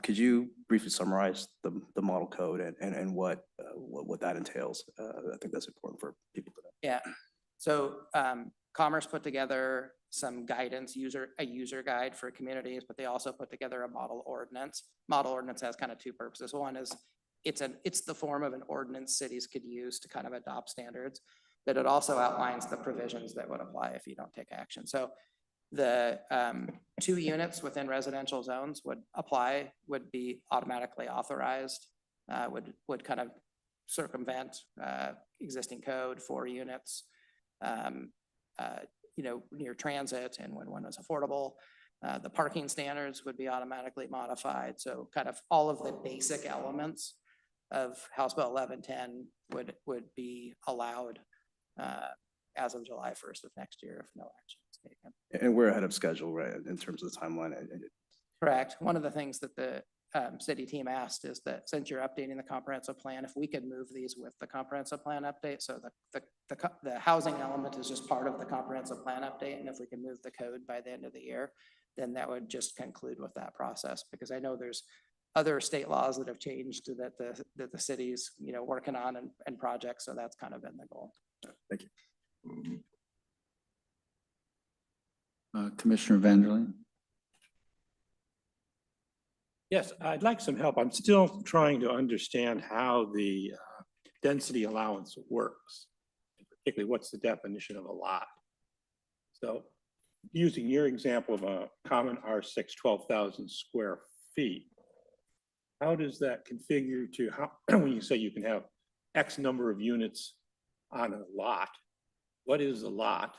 could you briefly summarize the model code and what that entails? I think that's important for people to know. Yeah, so Commerce put together some guidance, a user guide for communities, but they also put together a model ordinance. Model ordinance has kind of two purposes. One is it's the form of an ordinance cities could use to kind of adopt standards, but it also outlines the provisions that would apply if you don't take action. So the 2 units within residential zones would be automatically authorized, would kind of circumvent existing code. 4 units, you know, near transit and when one was affordable. The parking standards would be automatically modified. So kind of all of the basic elements of House Bill 1110 would be allowed as of July 1st of next year if no action is taken. And we're ahead of schedule, right, in terms of the timeline. Correct. One of the things that the city team asked is that since you're updating the comprehensive plan, if we could move these with the comprehensive plan update, so the housing element is just part of the comprehensive plan update, and if we can move the code by the end of the year, then that would just conclude with that process. Because I know there's other state laws that have changed that the city's, you know, working on and projects, so that's kind of been the goal. Thank you. Commissioner Evangeline? Yes, I'd like some help. I'm still trying to understand how the density allowance works. Particularly, what's the definition of a lot? So using your example of a common R6, 12,000 square feet, how does that configure to how, when you say you can have X number of units on a lot, what is a lot?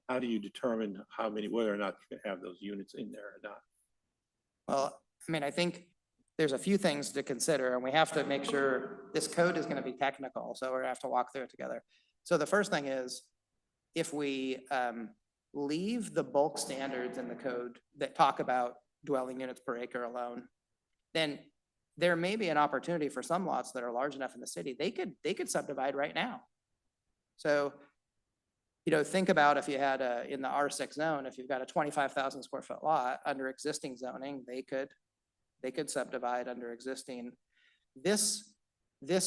How do you determine how many, whether or not you can have those units in there or not? Well, I mean, I think there's a few things to consider, and we have to make sure this code is going to be technical, so we're going to have to walk through it together. So the first thing is, if we leave the bulk standards in the code that talk about dwelling units per acre alone, then there may be an opportunity for some lots that are large enough in the city, they could subdivide right now. So, you know, think about if you had in the R6 zone, if you've got a 25,000 square foot lot under existing zoning, they could subdivide under existing. This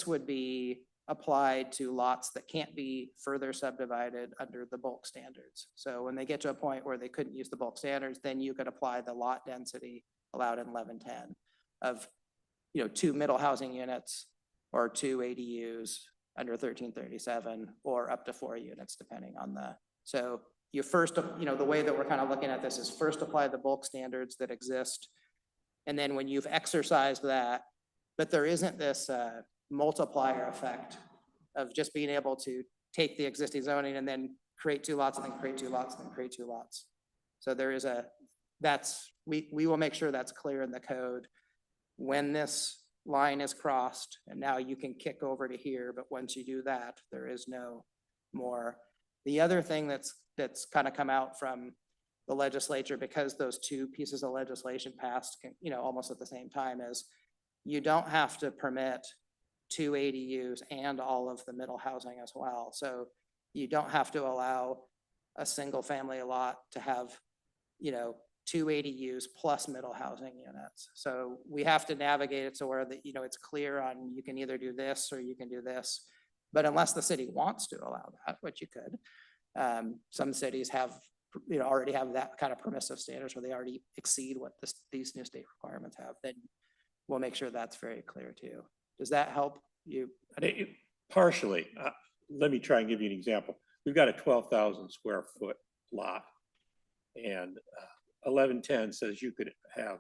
would be applied to lots that can't be further subdivided under the bulk standards. So when they get to a point where they couldn't use the bulk standards, then you could apply the lot density allowed in 1110 of, you know, 2 middle housing units or 2 ADUs under 1337 or up to 4 units depending on the, so you first, you know, the way that we're kind of looking at this is first apply the bulk standards that exist. And then when you've exercised that, but there isn't this multiplier effect of just being able to take the existing zoning and then create 2 lots and then create 2 lots and then create 2 lots. So there is we will make sure that's clear in the code when this line is crossed and now you can kick over to here, but once you do that, there is no more. The other thing that's kind of come out from the legislature, because those 2 pieces of legislation passed, you know, almost at the same time, is you don't have to permit 2 ADUs and all of the middle housing as well. So you don't have to allow a single family lot to have, you know, 2 ADUs plus middle housing units. So we have to navigate it so where you know, it's clear on you can either do this or you can do this. But unless the city wants to allow that, which you could, some cities have, you know, already have that kind of permissive standards where they already exceed what these new state requirements have, then we'll make sure that's very clear too. Does that help you? Partially. Let me try and give you an example. We've got a 12,000 square foot lot, and 1110 says you could have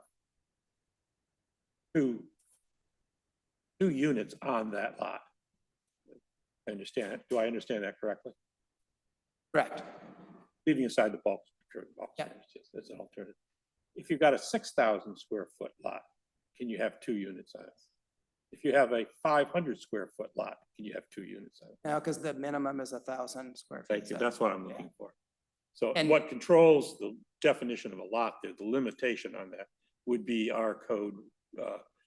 two units on that lot. I understand it. Do I understand that correctly? Correct. Leaving aside the bulk. Yeah. That's an alternative. If you've got a 6,000 square foot lot, can you have 2 units on it? If you have a 500 square foot lot, can you have 2 units on it? No, because the minimum is 1,000 square feet. Thank you. so- That's what I'm looking for. So And- what controls the definition of a lot there, the limitation on that would be our code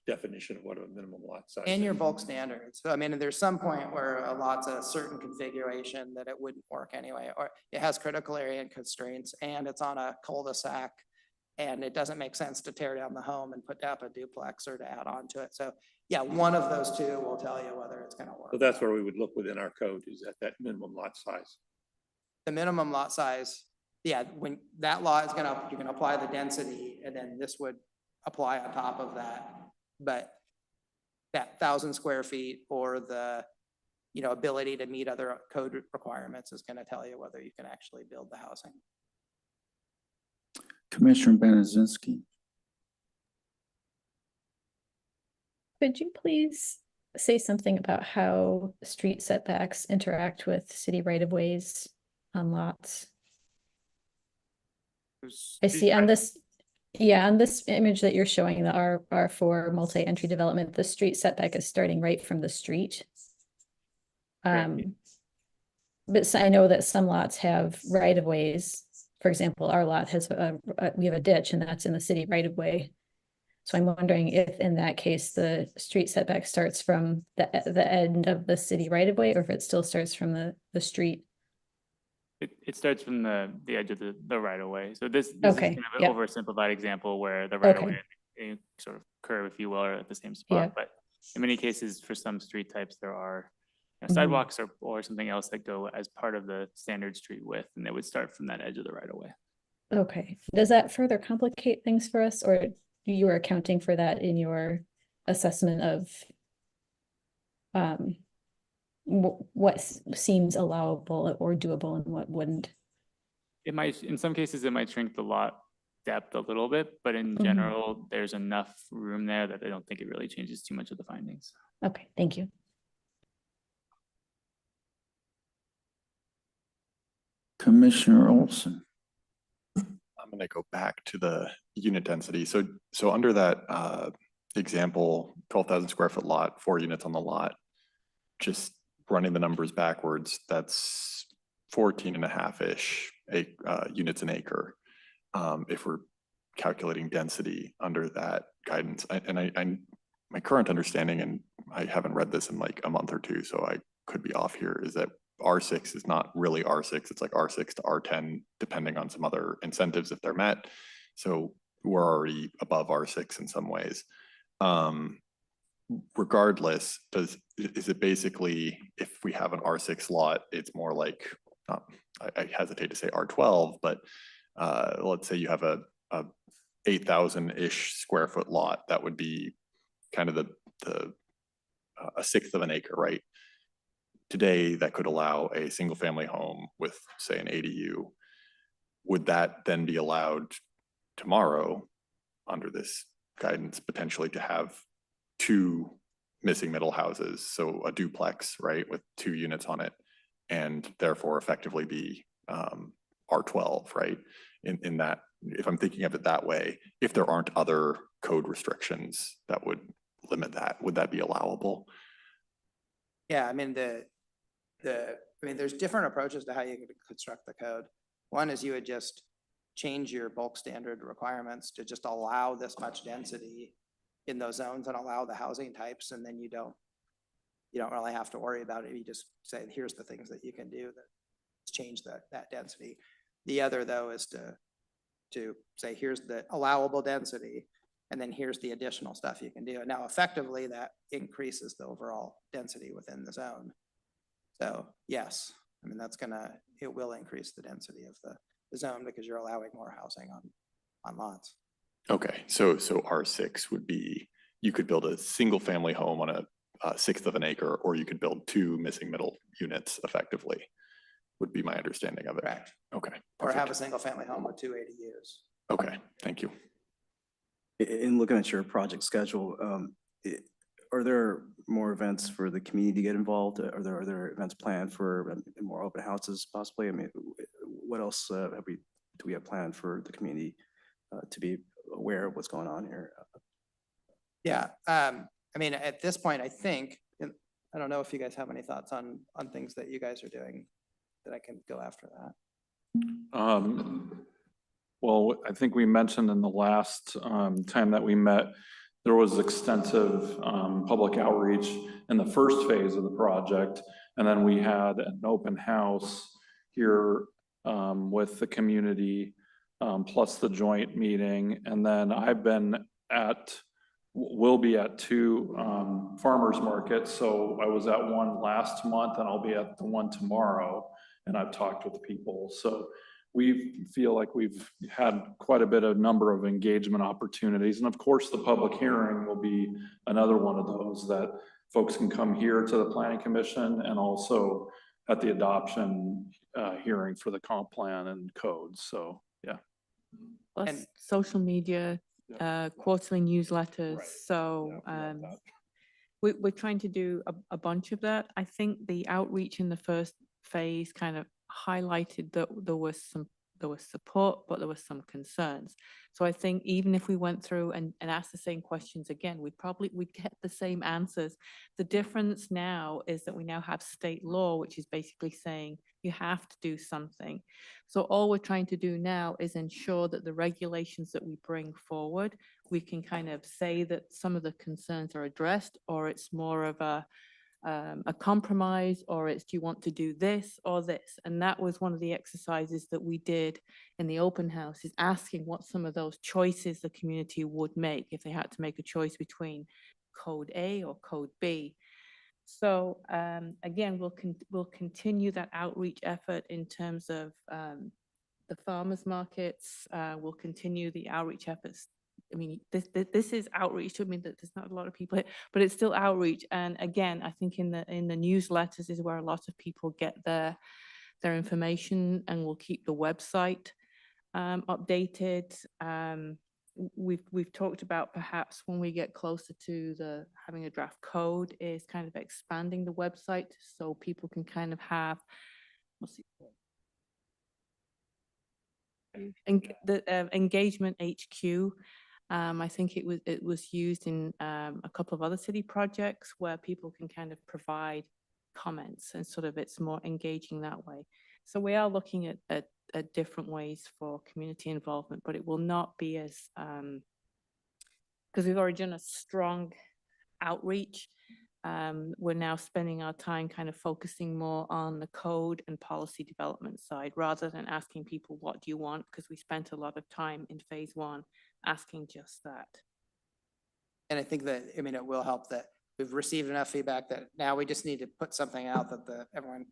definition of what a minimum lot size is. And your bulk standards. So I mean, there's some point where a lot's a certain configuration that it wouldn't work anyway, or it has critical area and constraints, and it's on a cul-de-sac. And it doesn't make sense to tear down the home and put up a duplex or to add on to it. So yeah, one of those two will tell you whether it's gonna work. So that's where we would look within our code, is at that minimum lot size. The minimum lot size, yeah, when that lot is gonna, you can apply the density, and then this would apply on top of that. But that 1,000 square feet or the, ability to meet other code requirements is gonna tell you whether you can actually build the housing. Commissioner Benazinski. Could you please say something about how street setbacks interact with city right-of-ways on lots? I see on this, on this image that you're showing, the R4 multi-entry development, the street setback is starting right from the street. But I know that some lots have right-of-ways. For example, our lot has, we have a ditch, and that's in the city right-of-way. So I'm wondering if in that case, the street setback starts from the end of the city right-of-way, or if it still starts from the street. It starts from the edge of the right of way. So this is Okay, kind of yep. an oversimplified example where the right of Okay. way and sort of curve, if you will, are at the same Yeah. spot. But in many cases, for some street types, there are Mhm. sidewalks or something else that go as part of the standard street width, and they would start from that edge of the right of way. Okay, does that further complicate things for us, or you are accounting for that in your assessment of what seems allowable or doable and what wouldn't? It might, in some cases, it might shrink the lot depth a little bit, but in Mhm. general, there's enough room there that I don't think it really changes too much of the findings. Okay, thank you. Commissioner Olson. I'm gonna go back to the unit density. So under that example, 12,000 square foot lot, 4 units on the lot, just running the numbers backwards, that's 14 and a half-ish units an acre. If we're calculating density under that guidance, my current understanding, and I haven't read this in like a month or two, so I could be off here, is that R6 is not really R6. It's like R6 to R10, depending on some other incentives if they're met. So we're already above R6 in some ways. Regardless, is it basically, if we have an R6 lot, it's more like, I hesitate to say R12, but let's say you have a 8,000-ish square foot lot, that would be kind of a sixth of an acre, right? Today, that could allow a single family home with, say, an ADU. Would that then be allowed tomorrow under this guidance potentially to have 2 missing middle houses? So a duplex, right, with 2 units on it, and therefore effectively be R12, right? In that, if I'm thinking of it that way, if there aren't other code restrictions that would limit that, would that be allowable? Yeah, I mean, there's different approaches to how you could construct the code. One is you would just change your bulk standard requirements to just allow this much density in those zones and allow the housing types, and then you don't really have to worry about it. You just say, here's the things that you can do that change that density. The other, though, is to say, here's the allowable density, and then here's the additional stuff you can do. And now effectively that increases the overall density within the zone. So yes, I mean, it will increase the density of the zone because you're allowing more housing on lots. Okay, so R6 would be, you could build a single family home on a sixth of an acre, or you could build 2 missing middle units effectively, would be my understanding of it. Correct. Okay. Or have a perfect. single family home with 2 ADUs. Okay, thank you. In looking at your project schedule, are there more events for the community to get involved? Are there events planned for more open houses possibly? I mean, what else do we have planned for the community to be aware of what's going on here? Yeah, I mean, at this point, I think, and I don't know if you guys have any thoughts on things that you guys are doing that I can go after that. Well, I think we mentioned in the last time that we met, there was extensive public outreach in the first phase of the project. And then we had an open house here with the community, plus the joint meeting. And then will be at two farmers markets. So I was at one last month and I'll be at the one tomorrow. And I've talked with people. So we feel like we've had quite a bit of number of engagement opportunities. And of course, the public hearing will be another one of those that folks can come here to the Planning Commission and also at the adoption hearing for the comp plan and codes. So, yeah. Plus And- social media, quarterly newsletters. Right. So Yeah, we love that. we're trying to do a bunch of that. I think the outreach in the first phase kind of highlighted that there was support, but there were some concerns. So I think even if we went through and asked the same questions again, we'd get the same answers. The difference now is that we now have state law, which is basically saying you have to do something. So all we're trying to do now is ensure that the regulations that we bring forward, we can kind of say that some of the concerns are addressed, or it's more of a compromise, or it's, do you want to do this or this? And that was one of the exercises that we did in the open house, is asking what some of those choices the community would make if they had to make a choice between code A or code B. So again, we'll continue that outreach effort in terms of the farmers markets. We'll continue the outreach efforts. I mean, this is outreach. I mean, there's not a lot of people here, but it's still outreach. And again, I think in the newsletters is where a lot of people get their information, and we'll keep the website updated. We've talked about perhaps when we get closer to having a draft code, is kind of expanding the website so people can kind of have, the engagement HQ. I think it was used in a couple of other city projects where people can kind of provide comments, and sort of it's more engaging that way. So we are looking at different ways for community involvement, but it will not be as, because we've already done a strong outreach. We're now spending our time kind of focusing more on the code and policy development side, rather than asking people, what do you want? Because we spent a lot of time in phase one asking just that. And I think that, I mean, it will help that we've received enough feedback that now we just need to put something out that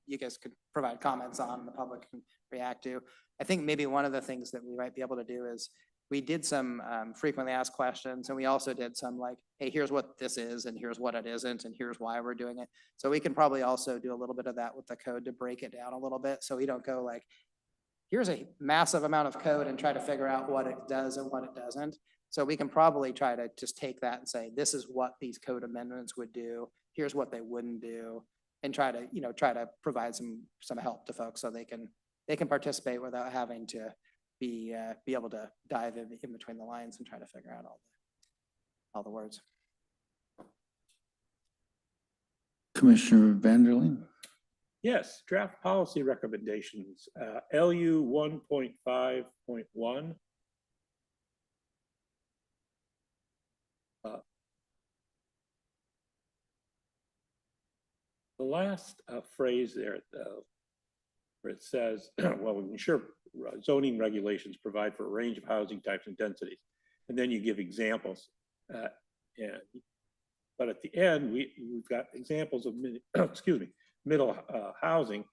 you guys could provide comments on and the public can react to. I think maybe one of the things that we might be able to do is, we did some frequently asked questions, and we also did some like, hey, here's what this is, and here's what it isn't, and here's why we're doing it. So we can probably also do a little bit of that with the code to break it down a little bit, so we don't go like, here's a massive amount of code and try to figure out what it does and what it doesn't. So we can probably try to just take that and say, this is what these code amendments would do, here's what they wouldn't do, and try to provide some help to folks so they can participate without having to be able to dive in between the lines and try to figure out all the words. Commissioner Vanderleen? Yes, draft policy recommendations, LU 1.5.1. The last phrase there, where it says, well, we ensure zoning regulations provide for a range of housing types and densities. And then you give examples. But at the end, we've got examples of middle housing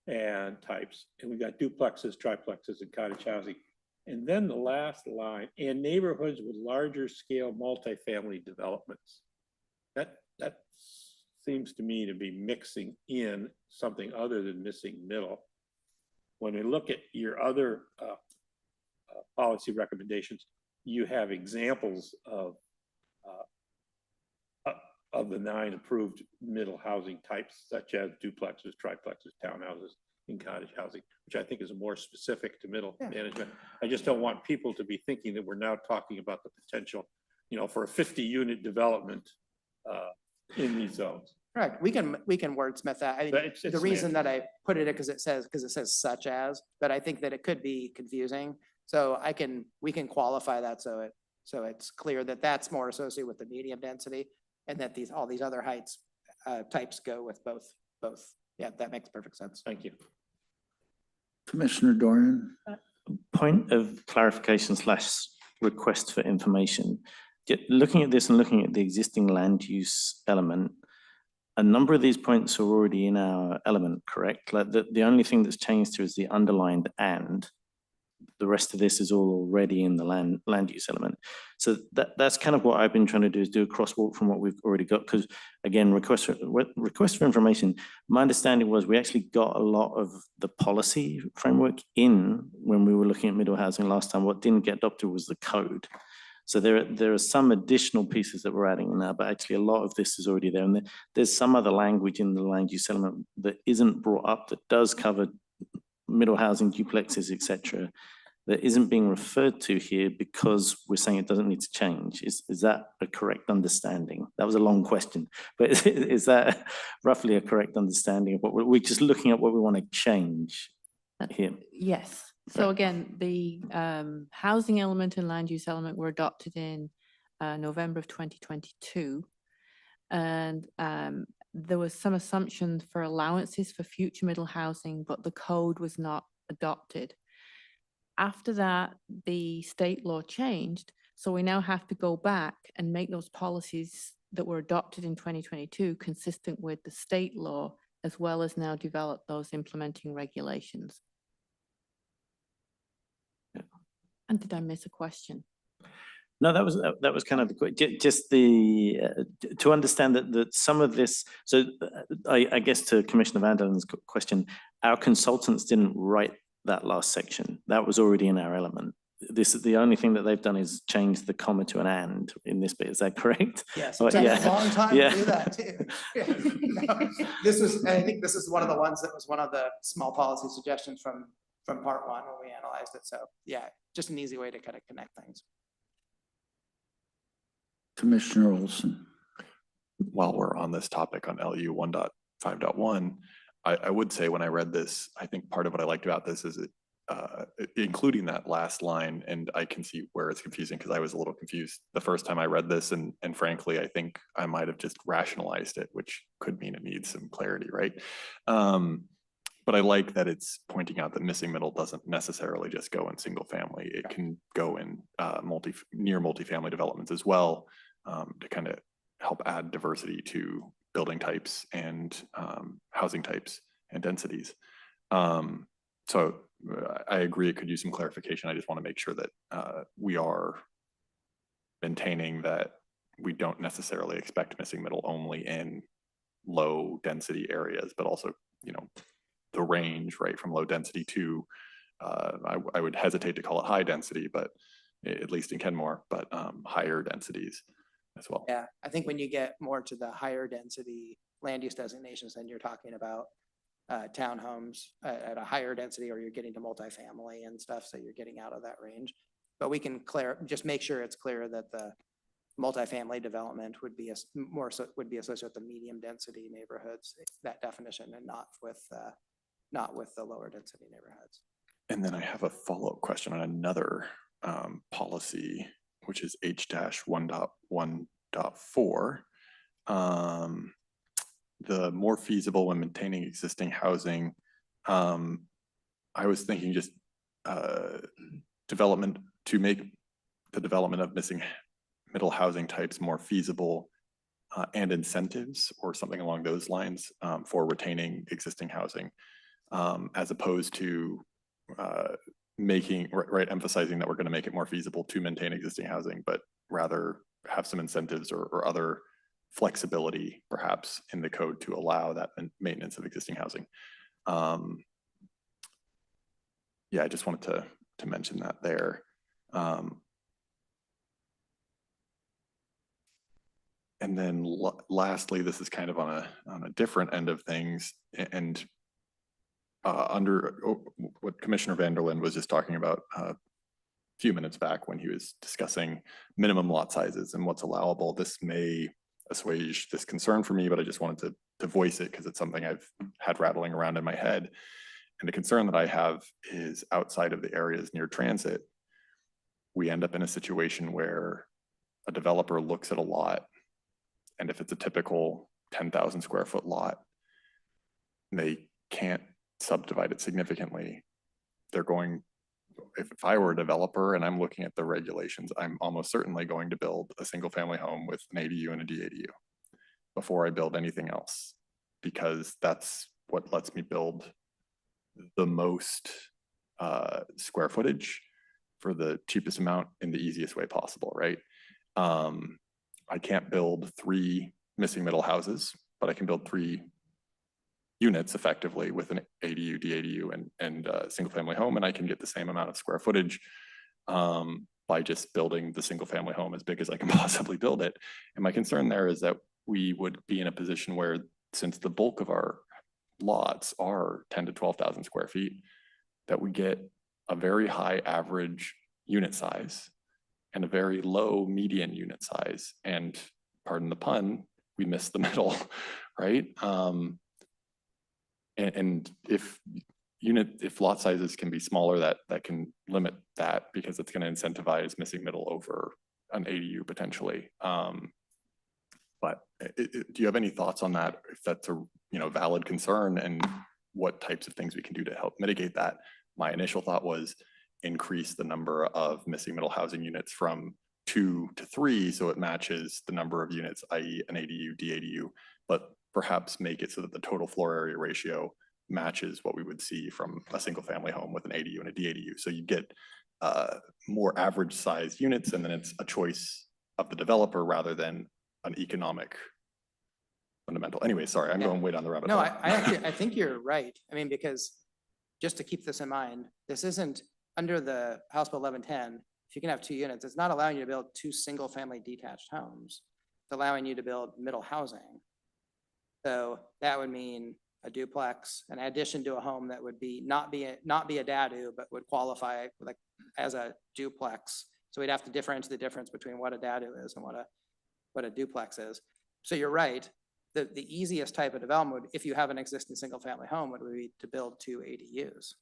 and types. And we've got duplexes, triplexes, and cottage housing. And then the last line, and neighborhoods with larger scale multifamily developments. That seems to me to be mixing in something other than missing middle. When we look at your other policy recommendations, you have examples of the 9 approved middle housing types, such as duplexes, triplexes, townhouses, and cottage housing, which I think is more specific to middle management. I just don't want people to be thinking that we're now talking about the potential, for a 50-unit development in these zones. Correct. We can wordsmith that. I mean, But it's the reason that semantics. I put it because it says such as, but I think that it could be confusing. So we can qualify that so it's clear that that's more associated with the medium density and that all these other heights, types go with both. Yeah, that makes perfect sense. Thank you. Commissioner Dorian? Point of clarification / request for information. Looking at this and looking at the existing land use element, a number of these points are already in our element, correct? Like the only thing that's changed here is the underlined and. The rest of this is all already in the land use element. So that's kind of what I've been trying to do, is do a crosswalk from what we've already got. Because again, request for information, my understanding was we actually got a lot of the policy framework in when we were looking at middle housing last time. What didn't get adopted was the code. So there are some additional pieces that we're adding in there, but actually a lot of this is already there. And there's some other language in the land use element that isn't brought up that does cover middle housing, duplexes, etc., that isn't being referred to here because we're saying it doesn't need to change. Is that a correct understanding? That was a long question, but is that roughly a correct understanding of what we're just looking at what we want to change here? Yes. So again, the housing element and land use element were adopted in November of 2022. And there was some assumptions for allowances for future middle housing, but the code was not adopted. After that, the state law changed. So we now have to go back and make those policies that were adopted in 2022 consistent with the state law, as well as now develop those implementing regulations. And did I miss a question? No, that was kind of the just to understand that some of this. So I guess to Commissioner Vanderland's question, our consultants didn't write that last section. That was already in our element. This is the only thing that they've done is change the comma to an and in this bit. Is that correct? Yes, it took a long time to do that too. I think this is one of the ones that was one of the small policy suggestions from part 1 when we analyzed it. So yeah, just an easy way to kind of connect things. Commissioner Olson? While we're on this topic on LU 1.5.1, I would say when I read this, I think part of what I liked about this is including that last line, and I can see where it's confusing because I was a little confused the first time I read this, and frankly, I think I might have just rationalized it, which could mean it needs some clarity, right? But I like that it's pointing out that missing middle doesn't necessarily just go in single family. It can go in near multifamily developments as well, to kind of help add diversity to building types and housing types and densities. So I agree it could use some clarification. I just want to make sure that we are maintaining that we don't necessarily expect missing middle only in low density areas, but also, the range, right, from low density to, I would hesitate to call it high density, but at least in Kenmore, but higher densities as well. Yeah, I think when you get more to the higher density land use designations, then you're talking about townhomes at a higher density, or you're getting to multifamily and stuff. So you're getting out of that range. But we can just make sure it's clear that the multifamily development would be associated with the medium density neighborhoods, that definition, and not with the lower density neighborhoods. And then I have a follow-up question on another policy, which is H-1.1.4. The more feasible when maintaining existing housing. I was thinking just development to make the development of missing middle housing types more feasible, and incentives or something along those lines for retaining existing housing, as opposed to emphasizing that we're going to make it more feasible to maintain existing housing, but rather have some incentives or other flexibility perhaps in the code to allow that maintenance of existing housing. Yeah, I just wanted to mention that there. And then lastly, this is kind of on a different end of things, and under what Commissioner Vanderlyn was just talking about a few minutes back when he was discussing minimum lot sizes and what's allowable. This may assuage this concern for me, but I just wanted to voice it because it's something I've had rattling around in my head. And the concern that I have is outside of the areas near transit, we end up in a situation where a developer looks at a lot, and if it's a typical 10,000 square foot lot, they can't subdivide it significantly. They're going, if I were a developer and I'm looking at the regulations, I'm almost certainly going to build a single family home with an ADU and a DADU before I build anything else, because that's what lets me build the most square footage for the cheapest amount in the easiest way possible, right? I can't build 3 missing middle houses, but I can build 3 units effectively with an ADU, DADU, and a single family home, and I can get the same amount of square footage by just building the single family home as big as I can possibly build it. And my concern there is that we would be in a position where, since the bulk of our lots are 10 to 12,000 square feet, that we get a very high average unit size and a very low median unit size. And pardon the pun, we miss the middle, right? And if lot sizes can be smaller, that can limit that, because it's going to incentivize missing middle over an ADU potentially. But do you have any thoughts on that? If that's a valid concern, and what types of things we can do to help mitigate that? My initial thought was increase the number of missing middle housing units from 2 to 3, so it matches the number of units, i.e. an ADU, DADU, but perhaps make it so that the total floor area ratio matches what we would see from a single family home with an ADU and a DADU. So you get more average sized units, and then it's a choice of the developer rather than an economic fundamental. Anyway, sorry, I'm going way down the rabbit hole. No, I think you're right. I mean, because just to keep this in mind, this isn't under the House Bill 1110. If you can have 2 units, it's not allowing you to build 2 single family detached homes. It's allowing you to build middle housing. So that would mean a duplex, an addition to a home that would be not be a DADU, but would qualify like as a duplex. So we'd have to differentiate the difference between what a DADU is and what a duplex is. So you're right. The easiest type of development would, if you have an existing single family home, would be to build 2 ADUs.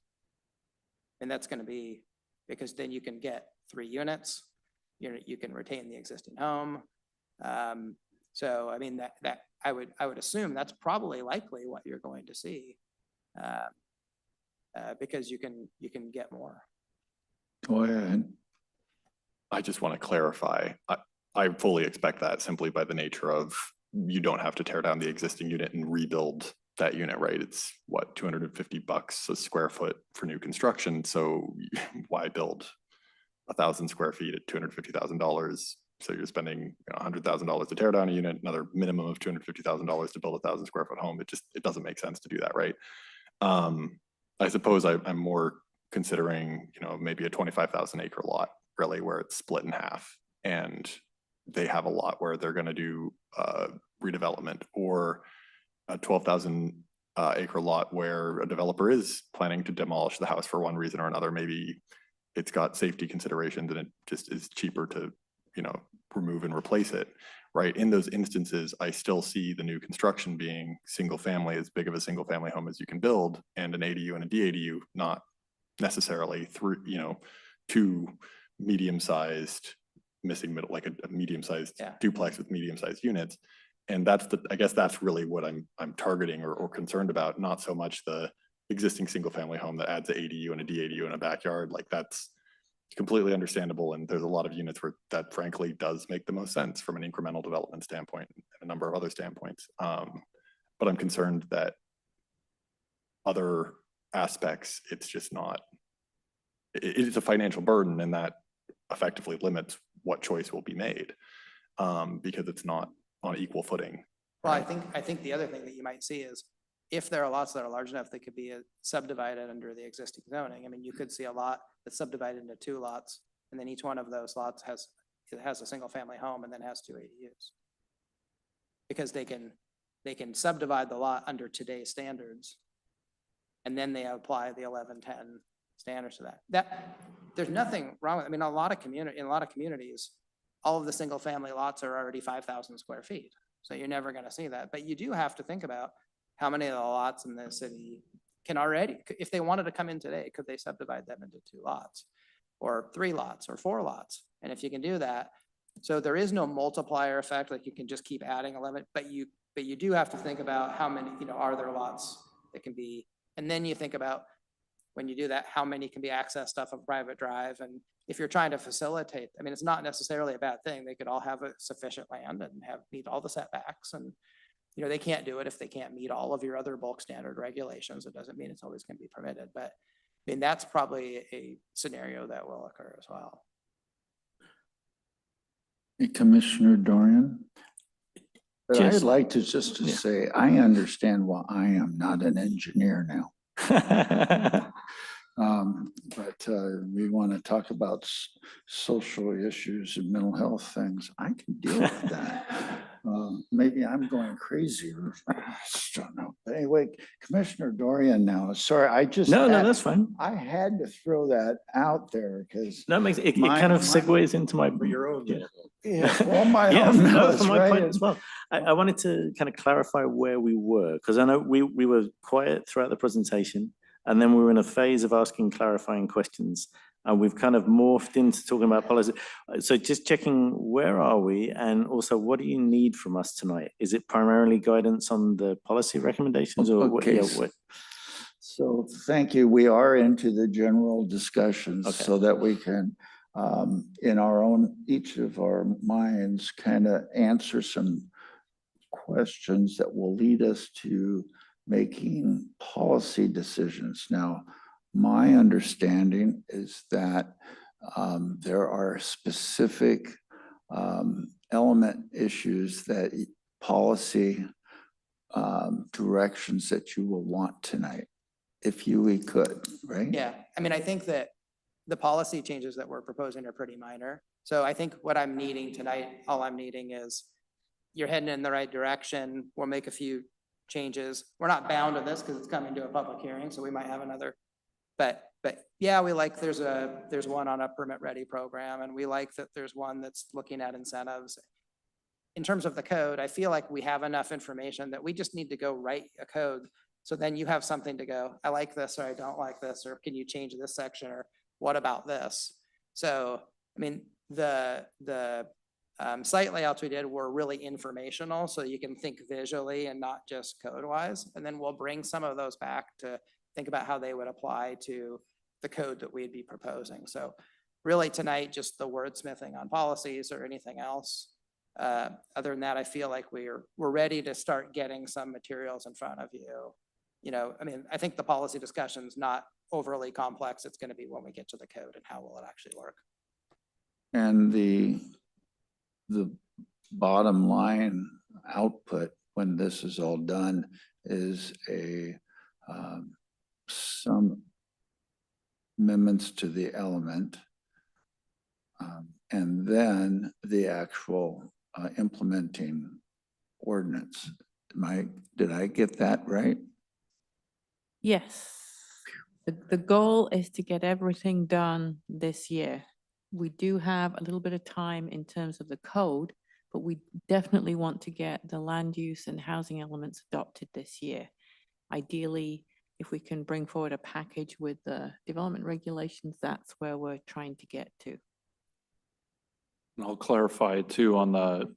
And that's going to be, because then you can get 3 units, you can retain the existing home. So I mean, that I would assume that's probably likely what you're going to see, because you can get more. Go ahead. I just want to clarify. I fully expect that, simply by the nature of, you don't have to tear down the existing unit and rebuild that unit, right? It's what, $250 a square foot for new construction. So why build 1,000 square feet at $250,000? So you're spending $100,000 to tear down a unit, another minimum of $250,000 to build 1,000 square foot home. It doesn't make sense to do that, right? I suppose I'm more considering, maybe a 25,000 acre lot, really, where it's split in half, and they have a lot where they're going to do redevelopment, or a 12,000 acre lot where a developer is planning to demolish the house for one reason or another. Maybe it's got safety considerations and it just is cheaper to, remove and replace it, right? In those instances, I still see the new construction being single family, as big of a single family home as you can build, and an ADU and a DADU, not necessarily 2 medium-sized missing middle, like a medium-sized duplex with medium-sized units. And I guess that's really what I'm targeting or concerned about, not so much the existing single family home that adds an ADU and a DADU in a backyard. Like, that's completely understandable. And there's a lot of units where that frankly does make the most sense from an incremental development standpoint and a number of other standpoints. But I'm concerned that other aspects, it's just not, it's a financial burden, and that effectively limits what choice will be made, because it's not on equal footing. Well, I think the other thing that you might see is, if there are lots that are large enough, they could be subdivided under the existing zoning. I mean, you could see a lot that's subdivided into 2 lots, and then each one of those lots has a single family home and then has 2 ADUs. Because they can subdivide the lot under today's standards. And then they apply the 1110 standards to that. There's nothing wrong with, I mean, in a lot of communities, all of the single family lots are already 5,000 square feet. So you're never gonna see that, but you do have to think about how many of the lots in the city can already, if they wanted to come in today, could they subdivide them into 2 lots? Or 3 lots, or 4 lots? And if you can do that, so there is no multiplier effect, like you can just keep adding 11, but you do have to think about how many, are there lots that can be, and then you think about, when you do that, how many can be accessed off of private drive, and if you're trying to facilitate, I mean, it's not necessarily a bad thing, they could all have a sufficient land and meet all the setbacks, and they can't do it if they can't meet all of your other bulk standard regulations. It doesn't mean it's always gonna be permitted, but I mean, that's probably a scenario that will occur as well. Hey, Commissioner Dorian? But I'd Just- like to just Yeah. say, I understand why I am not an engineer now. But we want to talk about social issues and mental health things. I can deal with that. Maybe I'm going crazy or I just don't know. But anyway, Commissioner Dorian now, sorry, I just. No, had- that's fine. I had to throw that out there because. That makes, it My- kind of my- segues into my. For your own. Yeah. Yeah, well, my Yeah, own no, notes, for my right? point as well. I wanted to kind of clarify where we were, because I know we were quiet throughout the presentation, and then we were in a phase of asking clarifying questions, and we've kind of morphed into talking about policy. So just checking, where are we? And also, what do you need from us tonight? Is it primarily guidance on the policy recommendations or what? Okay, Yeah, what? So thank you. We are into the general discussions Okay. so that we can, in our own, each of our minds, kind of answer some questions that will lead us to making policy decisions. Now, my understanding is that there are specific element issues that policy directions that you will want tonight, if we could, right? Yeah, I mean, I think that the policy changes that we're proposing are pretty minor. So I think what I'm needing tonight, all I'm needing is you're heading in the right direction. We'll make a few changes. We're not bound to this because it's coming to a public hearing, so we might have another. But yeah, we like, there's one on a permit ready program, and we like that there's one that's looking at incentives. In terms of the code, I feel like we have enough information that we just need to go write a code. So then you have something to go, I like this, or I don't like this, or can you change this section, or what about this? So, I mean, the site layouts we did were really informational, so you can think visually and not just code-wise. And then we'll bring some of those back to think about how they would apply to the code that we'd be proposing. So really tonight, just the wordsmithing on policies or anything else. Other than that, I feel like we're ready to start getting some materials in front of you. I mean, I think the policy discussion's not overly complex. It's going to be when we get to the code and how will it actually work. And the bottom line output when this is all done is some amendments to the element, and then the actual implementing ordinance. Did I get that right? Yes. The goal is to get everything done this year. We do have a little bit of time in terms of the code, but we definitely want to get the land use and housing elements adopted this year. Ideally, if we can bring forward a package with the development regulations, that's where we're trying to get to. And I'll clarify too on the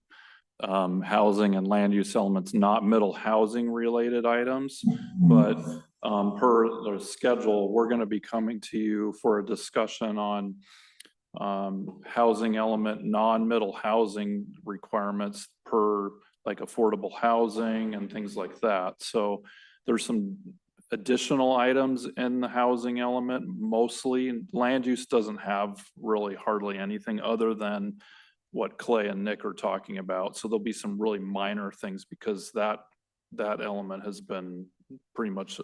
housing and land use elements, not middle housing related items, but per the schedule, we're going to be coming to you for a discussion on housing element, non-middle housing requirements per like affordable housing and things like that. So there's some additional items in the housing element. Mostly land use doesn't have really hardly anything other than what Clay and Nick are talking about. So there'll be some really minor things because that element has been pretty much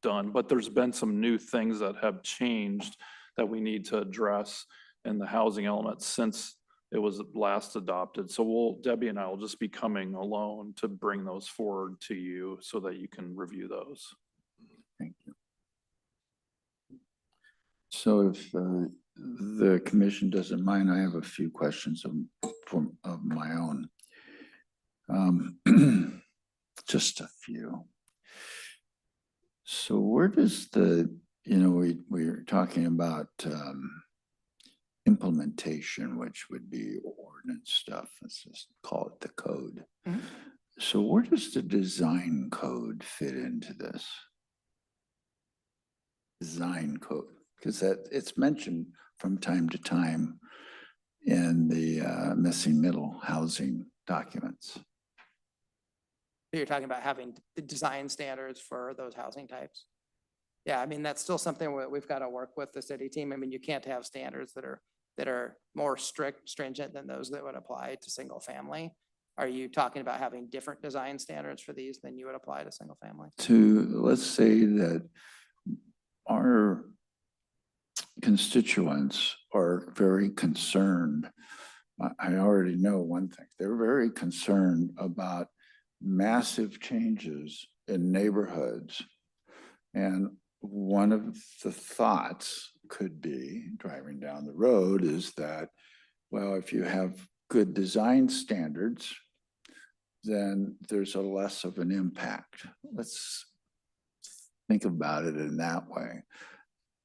done, but there's been some new things that have changed that we need to address in the housing element since it was last adopted. So Debbie and I will just be coming alone to bring those forward to you so that you can review those. Thank you. So if the commission doesn't mind, I have a few questions of my own. Just a few. So where does we were talking about implementation, which would be ordinance stuff. Let's just call it the code. Mhm. So where does the design code fit into this? Design code, because it's mentioned from time to time in the missing middle housing documents. You're talking about having the design standards for those housing types. Yeah, I mean, that's still something we've got to work with the city team. I mean, you can't have standards that are more stringent than those that would apply to single family. Are you talking about having different design standards for these than you would apply to single family? Let's say that our constituents are very concerned. I already know one thing. They're very concerned about massive changes in neighborhoods. And one of the thoughts could be, driving down the road, is that, well, if you have good design standards, then there's a less of an impact. Let's think about it in that way.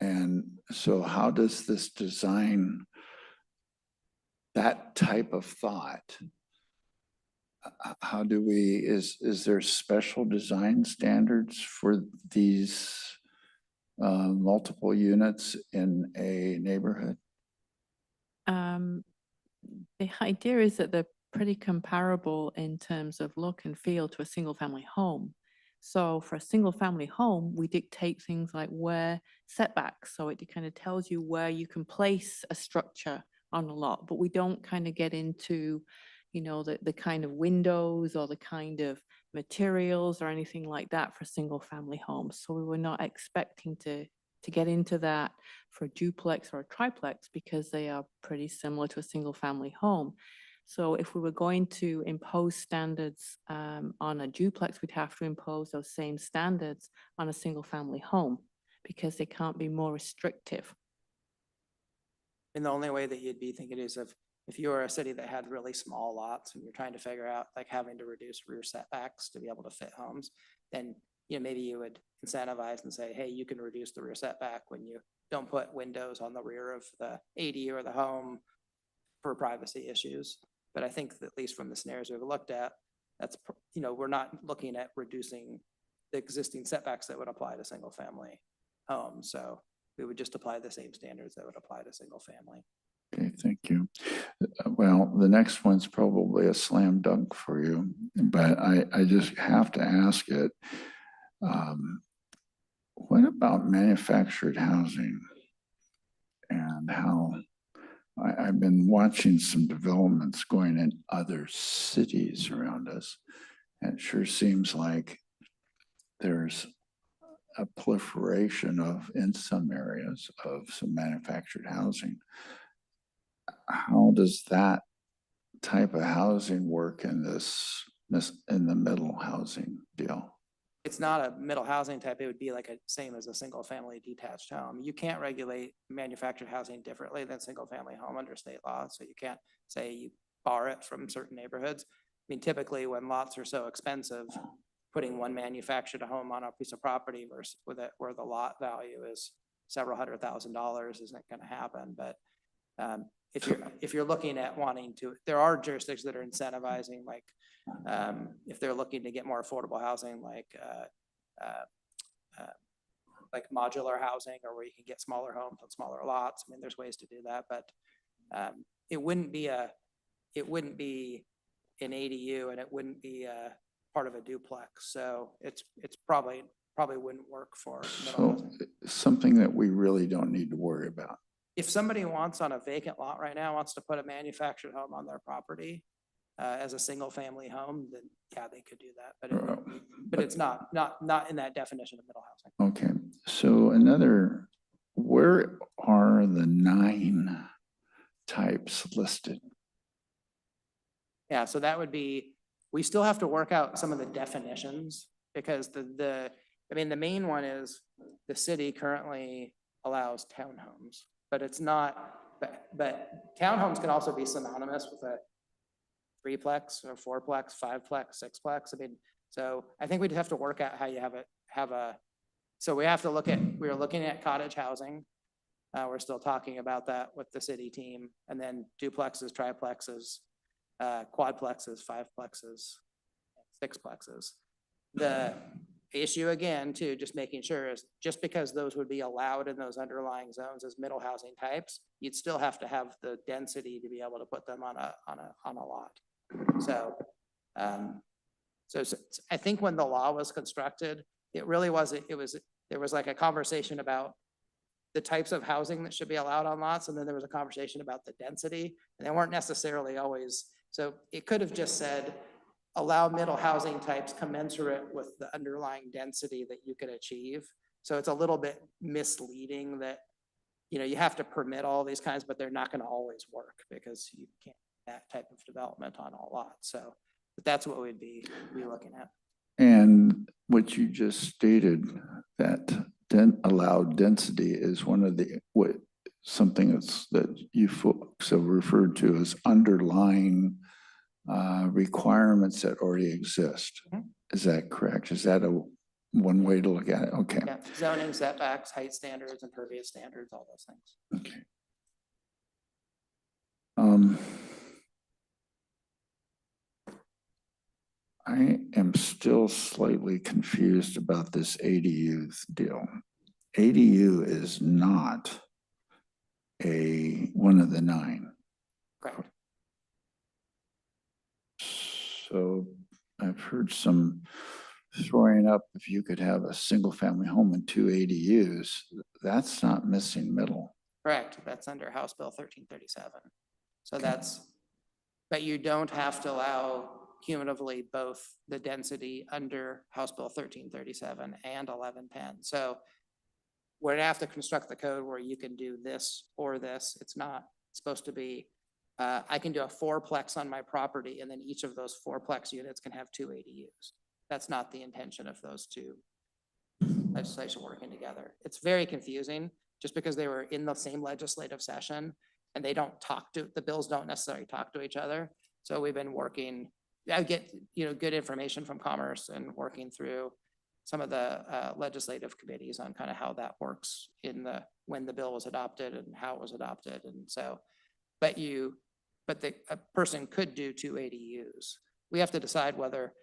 And so how does this design, that type of thought, how do we, is there special design standards for these multiple units in a neighborhood? The idea is that they're pretty comparable in terms of look and feel to a single family home. So for a single family home, we dictate things like where setbacks. So it kind of tells you where you can place a structure on a lot, but we don't kind of get into, the kind of windows or the kind of materials or anything like that for single family homes. So we were not expecting to get into that for a duplex or a triplex because they are pretty similar to a single family home. So if we were going to impose standards on a duplex, we'd have to impose those same standards on a single family home because they can't be more restrictive. And the only way that you'd be thinking is if you were a city that had really small lots and you're trying to figure out like having to reduce rear setbacks to be able to fit homes, then maybe you would incentivize and say, hey, you can reduce the rear setback when you don't put windows on the rear of the AD or the home for privacy issues. But I think that at least from the scenarios we've looked at, that's, we're not looking at reducing the existing setbacks that would apply to single family homes. So we would just apply the same standards that would apply to single family. Okay, thank you. Well, the next one's probably a slam dunk for you, but I just have to ask it. What about manufactured housing and how I've been watching some developments going in other cities around us, and it sure seems like there's a proliferation in some areas of some manufactured housing. How does that type of housing work in in the middle housing deal? It's not a middle housing type. It would be like same as a single family detached home. You can't regulate manufactured housing differently than single family home under state law. So you can't say you bar it from certain neighborhoods. I mean, typically when lots are so expensive, putting one manufactured home on a piece of property versus where the lot value is several $100,000 isn't going to happen. But if you're looking at wanting to, there are jurisdictions that are incentivizing, like if they're looking to get more affordable housing, like modular housing, or where you can get smaller homes on smaller lots. I mean, there's ways to do that, but it wouldn't be an ADU, and it wouldn't be part of a duplex. So it's probably wouldn't work for middle housing. Something that we really don't need to worry about. If somebody wants on a vacant lot right now, wants to put a manufactured home on their property as a single family home, then yeah, they could do that. But it's not in that definition of middle housing. Okay, so where are the 9 types listed? Yeah, so that would be, we still have to work out some of the definitions because I mean, the main one is the city currently allows townhomes, but it's not, but townhomes can also be synonymous with a threeplex or fourplex, fiveplex, sixplex. I mean, so I think we'd have to work out how you so we have to we're looking at cottage housing. We're still talking about that with the city team, and then duplexes, triplexes, quadplexes, fiveplexes, sixplexes. The issue again, too, just making sure is just because those would be allowed in those underlying zones as middle housing types, you'd still have to have the density to be able to put them on a lot. So, so I think when the law was constructed, it really wasn't, there was like a conversation about the types of housing that should be allowed on lots, and then there was a conversation about the density, and they weren't necessarily always, so it could have just said, allow middle housing types commensurate with the underlying density that you could achieve. So it's a little bit misleading that, you know, you have to permit all these kinds, but they're not gonna always work because you can't that type of development on all lots. So but that's what we'd be looking at. And what you just stated, that allowed density is one of the, something that you folks have referred to as underlying requirements that already exist. Mhm. Is that correct? Is that one way to look at it? Okay. Yeah, zoning, setbacks, height standards, impervious standards, all those things. Okay. I am still slightly confused about this ADU deal. ADU is not one of the 9. Correct. So I've heard some throwing up, if you could have a single family home and 2 ADUs, that's not missing middle. Correct. That's under House Bill 1337. So Okay. But you don't have to allow cumulatively both the density under House Bill 1337 and 1110. So we're gonna have to construct the code where you can do this or this. It's not supposed to be, I can do a 4-plex on my property and then each of those 4-plex units can have 2 ADUs. That's not the intention of those two legislation working together. It's very confusing just because they were in the same legislative session and they don't the bills don't necessarily talk to each other. So we've been working, I get, good information from Commerce and working through some of the legislative committees on kind of how that works when the bill was adopted and how it was adopted. And so, but a person could do 2 ADUs. We have to decide whether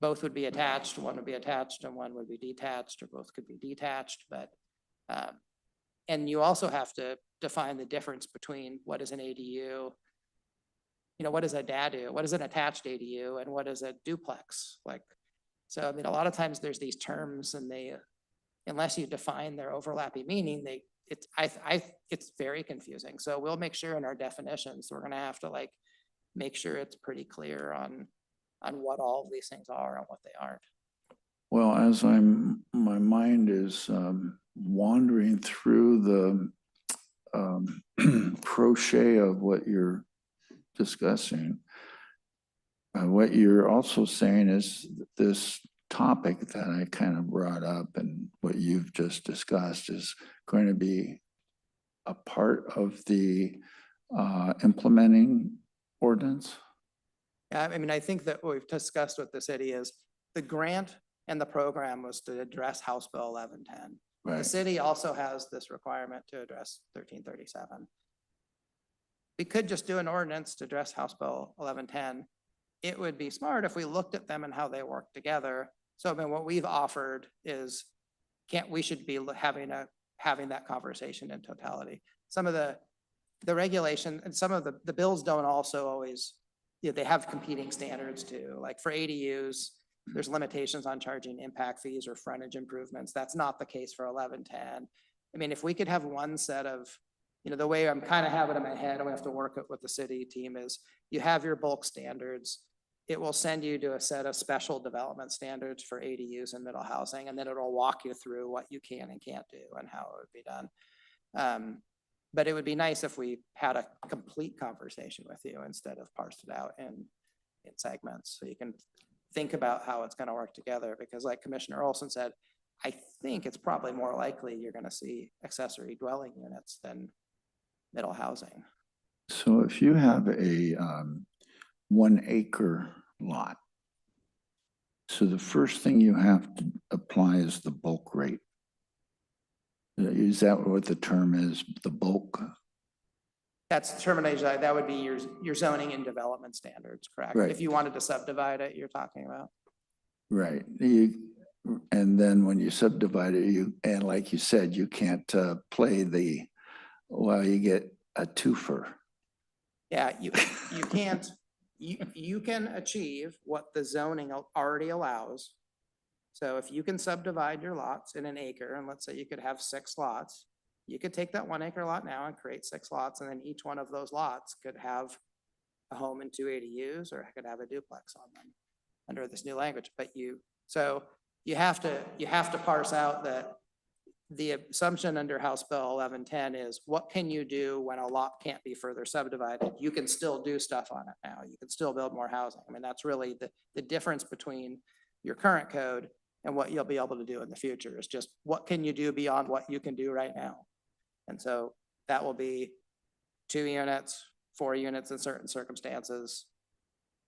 both would be attached, one would be attached and one would be detached, or both could be detached, but, and you also have to define the difference between what is an ADU, what is a DADU, what is an attached ADU, and what is a duplex, so, I mean, a lot of times there's these terms and unless you define their overlapping meaning, it's very confusing. So we'll make sure in our definitions, we're gonna have to make sure it's pretty clear on what all of these things are and what they aren't. Well, as my mind is wandering through the crochet of what you're discussing, what you're also saying is this topic that I kind of brought up and what you've just discussed is going to be a part of the implementing ordinance? Yeah, I mean, I think that what we've discussed with the city is the grant and the program was to address House Bill 1110. The Right. city also has this requirement to address 1337. We could just do an ordinance to address House Bill 1110. It would be smart if we looked at them and how they work together. So I mean, what we've offered is we should be having that conversation in totality. Some of the regulation and some of the bills don't also always, they have competing standards too. Like for ADUs, there's limitations on charging impact fees or frontage improvements. That's not the case for 1110. I mean, if we could have one set of, the way I'm kind of having it in my head, and we have to work it with the city team is you have your bulk standards. It will send you to a set of special development standards for ADUs and middle housing, and then it'll walk you through what you can and can't do and how it would be done. But it would be nice if we had a complete conversation with you instead of parsed it out in segments. So you can think about how it's gonna work together, because like Commissioner Olson said, I think it's probably more likely you're gonna see accessory dwelling units than middle housing. So if you have a 1 acre lot, so the first thing you have to apply is the bulk rate. Is that what the term is, the bulk? That's terminology, that would be your zoning and development standards, correct? Right. If you wanted to subdivide it, you're talking about. Right. And then when you subdivide it, and like you said, you can't play you get a twofer. Yeah, you can't, you can achieve what the zoning already allows. So if you can subdivide your lots in an acre, and let's say you could have 6 lots, you could take that 1 acre lot now and create 6 lots, and then each one of those lots could have a home and 2 ADUs, or it could have a duplex on them under this new language. But you have to parse out that the assumption under House Bill 1110 is, what can you do when a lot can't be further subdivided? You can still do stuff on it now. You can still build more housing. I mean, that's really the difference between your current code and what you'll be able to do in the future, is just what can you do beyond what you can do right now? And so that will be 2 units, 4 units in certain circumstances,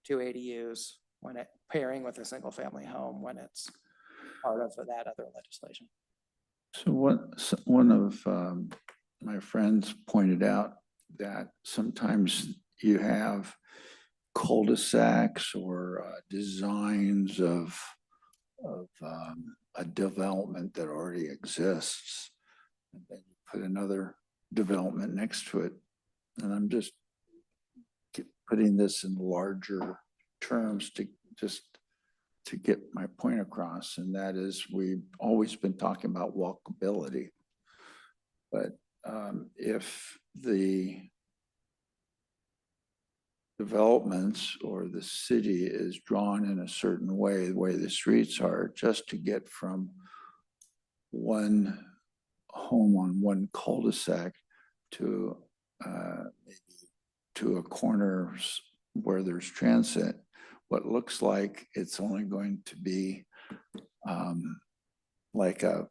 2 ADUs when it pairing with a single family home when it's part of that other legislation. So one of my friends pointed out that sometimes you have cul-de-sacs or designs of a development that already exists, and then you put another development next to it. And I'm just putting this in larger terms to get my point across, and that is, we've always been talking about walkability. But if the developments or the city is drawn in a certain way, the way the streets are, just to get from one home on one cul-de-sac to maybe to a corner where there's transit, what looks like it's only going to be like a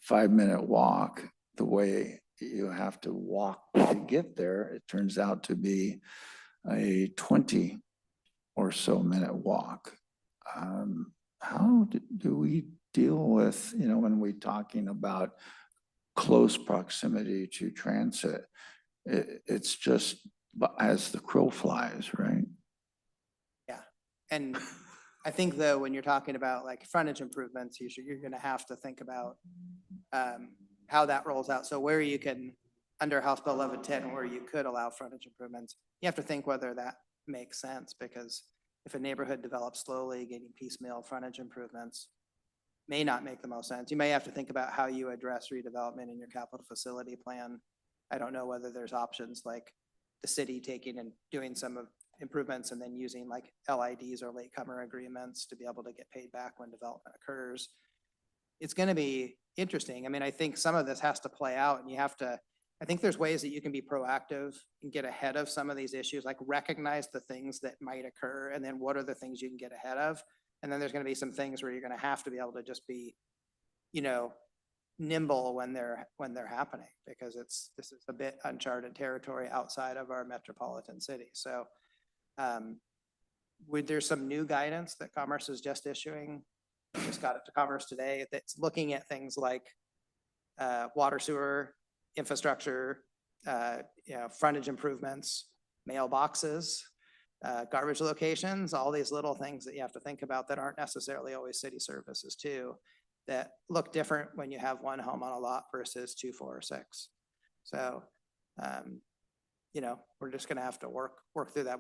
5-minute walk, the way you have to walk to get there, it turns out to be a 20 or so minute walk. How do we deal with, when we're talking about close proximity to transit, it's just as the crow flies, right? Yeah, and I think though, when you're talking about like frontage improvements, you're gonna have to think about how that rolls out. So where you can, under House Bill 1110, where you could allow frontage improvements, you have to think whether that makes sense, because if a neighborhood develops slowly, getting piecemeal frontage improvements may not make the most sense. You may have to think about how you address redevelopment in your capital facility plan. I don't know whether there's options like the city taking and doing some of improvements and then using like LIDs or latecomer agreements to be able to get paid back when development occurs. It's going to be interesting. I mean, I think some of this has to play out, and I think there's ways that you can be proactive and get ahead of some of these issues, like recognize the things that might occur, and then what are the things you can get ahead of. And then there's going to be some things where you're going to have to be able to just be, nimble when they're happening, because this is a bit uncharted territory outside of our metropolitan city. So there's some new guidance that Commerce is just issuing. Just got it to Commerce today, that's looking at things like water, sewer, infrastructure, frontage improvements, mailboxes, garbage locations, all these little things that you have to think about that aren't necessarily always city services too, that look different when you have one home on a lot versus 2, 4, or 6. So, we're just gonna have to work through that.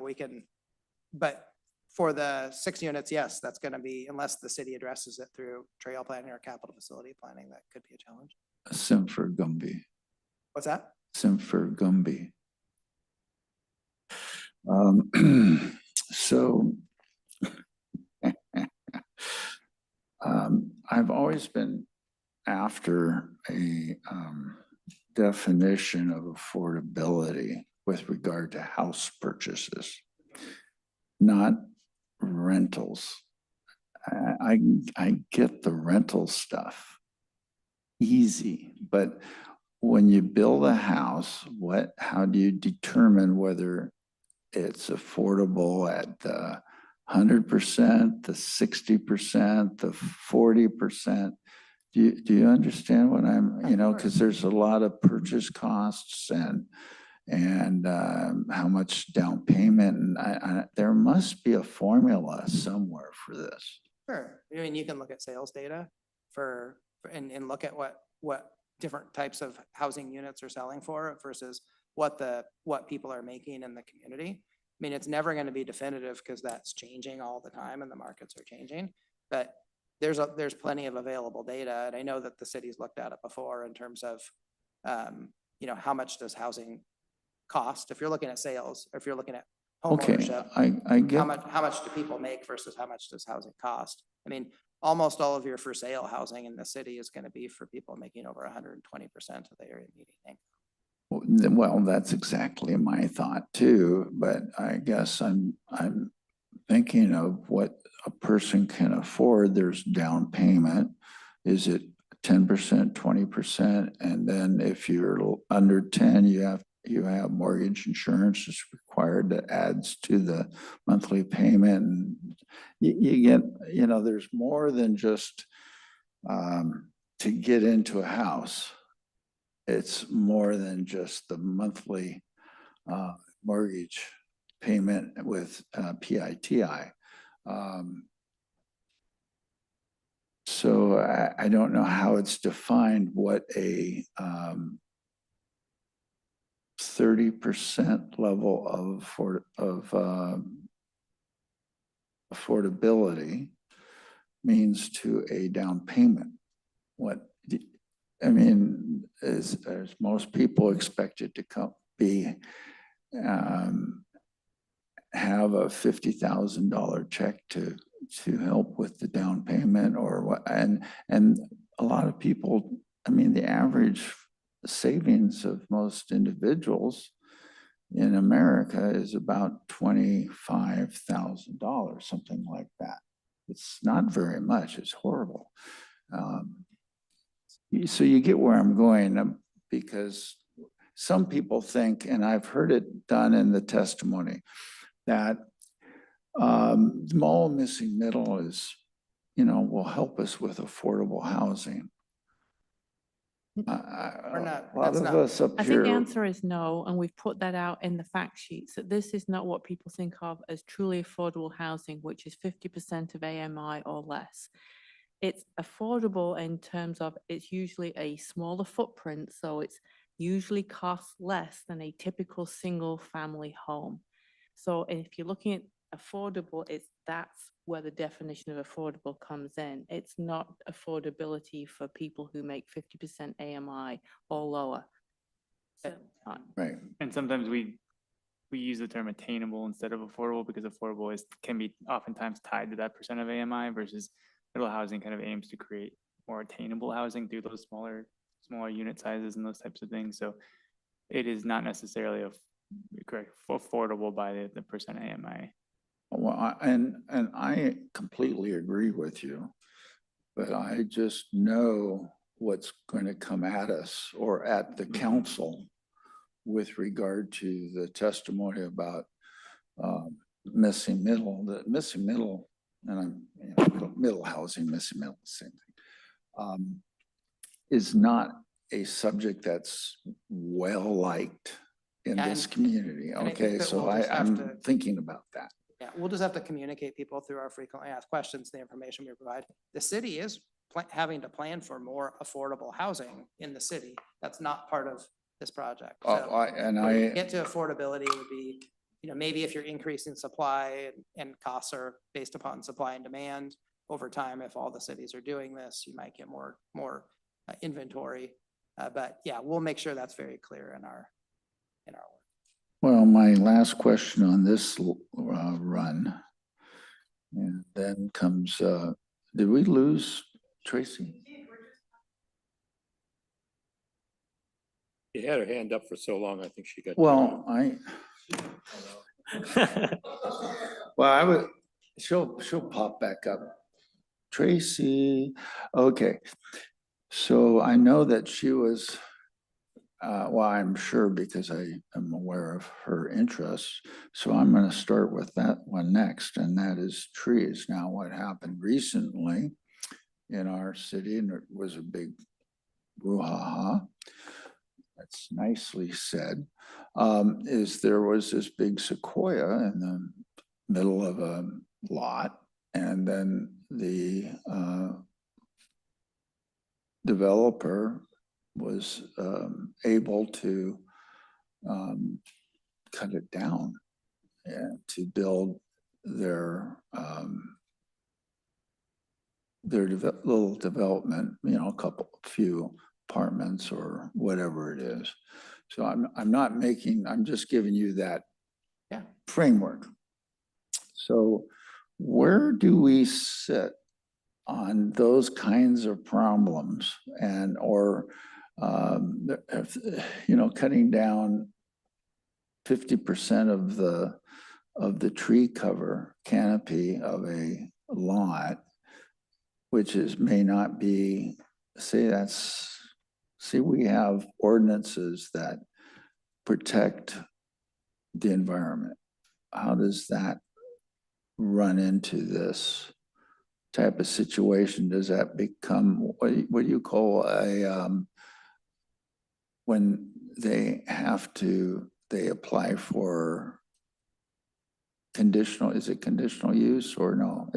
But for the 6 units, yes, that's gonna be, unless the city addresses it through trail planning or capital facility planning, that could be a challenge. Simfer Gumby. What's that? Simfer Gumby. So I've always been after a definition of affordability with regard to house purchases, not rentals. I get the rental stuff. Easy, but when you build a house, how do you determine whether it's affordable at the 100%, the 60%, the 40%? Do you understand what I'm, because there's a lot of purchase costs and how much down payment, and there must be a formula somewhere for this. Sure. I mean, you can look at sales data and look at what different types of housing units are selling for versus what people are making in the community. I mean, it's never going to be definitive because that's changing all the time and the markets are changing, but there's plenty of available data. And I know that the city's looked at it before in terms of, how much does housing cost? If you're looking at sales, or if you're looking at Okay, homeownership, I get. how much do people make versus how much does housing cost? I mean, almost all of your for sale housing in the city is going to be for people making over 120% of the area median income. Well, that's exactly my thought too, but I guess I'm thinking of what a person can afford. There's down payment. Is it 10%, 20%? And then if you're under 10, you have mortgage insurance is required that adds to the monthly payment. And you get, there's more than just to get into a house. It's more than just the monthly mortgage payment with PITI. So I don't know how it's defined what a 30% level of affordability means to a down payment. As most people expect it to have a $50,000 check to help with the down payment or what, and a lot of people, the average savings of most individuals in America is about $25,000, something like that. It's not very much, it's horrible. So you get where I'm going, because some people think, and I've heard it done in the testimony, that small missing middle is, will help us with affordable housing. We're not, A lot that's of not. us up I think the here, answer is no, and we've put that out in the fact sheets, that this is not what people think of as truly affordable housing, which is 50% of AMI or less. It's affordable in terms of it's usually a smaller footprint, so it's usually costs less than a typical single family home. So if you're looking at affordable, that's where the definition of affordable comes in. It's not affordability for people who make 50% AMI or lower. So, right? And sometimes we use the term attainable instead of affordable because affordable can be oftentimes tied to that percent of AMI versus middle housing kind of aims to create more attainable housing through those smaller unit sizes and those types of things. So it is not necessarily affordable by the percent AMI. Well, and I completely agree with you, but I just know what's going to come at us or at the council with regard to the testimony about missing middle. The missing middle, and middle housing, missing middle, same thing, is not a subject that's well liked in this community. Okay, so I'm thinking about that. Yeah, we'll just have to communicate people through our frequently asked questions, the information we provide. The city is having to plan for more affordable housing in the city. That's not part of this project. So get to affordability would be, maybe if you're increasing supply and costs are based upon supply and demand over time, if all the cities are doing this, you might get more inventory. But yeah, we'll make sure that's very clear in our work. Well, my last question on this run, and then comes, did we lose Tracy? She had her hand up for so long, I think she got. Well, she'll pop back up. Tracy, okay. So I know that she was, well, I'm sure because I am aware of her interests. So I'm going to start with that one next, and that is trees. Now, what happened recently in our city, and it was a big brouhaha, that's nicely said, is there was this big sequoia in the middle of a lot, and then the developer was able to cut it down and to build their little development, you know, a few apartments or whatever it is. So I'm not making, I'm just giving you that framework. So where do we sit on those kinds of problems, and or you know, cutting down 50% of the tree cover canopy of a lot, which may not be, we have ordinances that protect the environment. How does that run into this type of situation? Does that become what do you call a when they apply for conditional, is it conditional use or no?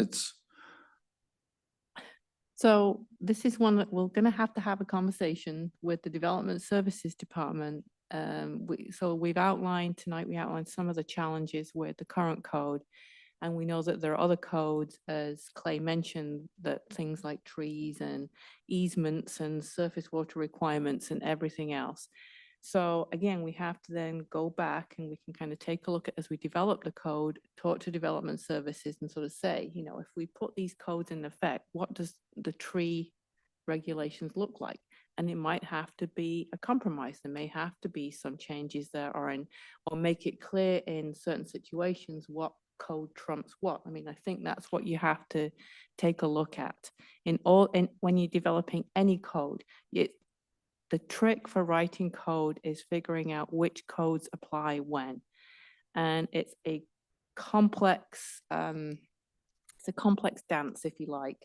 So this is one that we're going to have a conversation with the Development Services Department. So we've outlined tonight, we outlined some of the challenges with the current code. And we know that there are other codes, as Clay mentioned, that things like trees and easements and surface water requirements and everything else. So again, we have to then go back and we can kind of take a look at, as we develop the code, talk to development services and sort of say, you know, if we put these codes in effect, what does the tree regulations look like? And it might have to be a compromise. There may have to be some changes there, or make it clear in certain situations what code trumps what. I mean, I think that's what you have to take a look at when you're developing any code. The trick for writing code is figuring out which codes apply when, and it's a complex dance, if you like.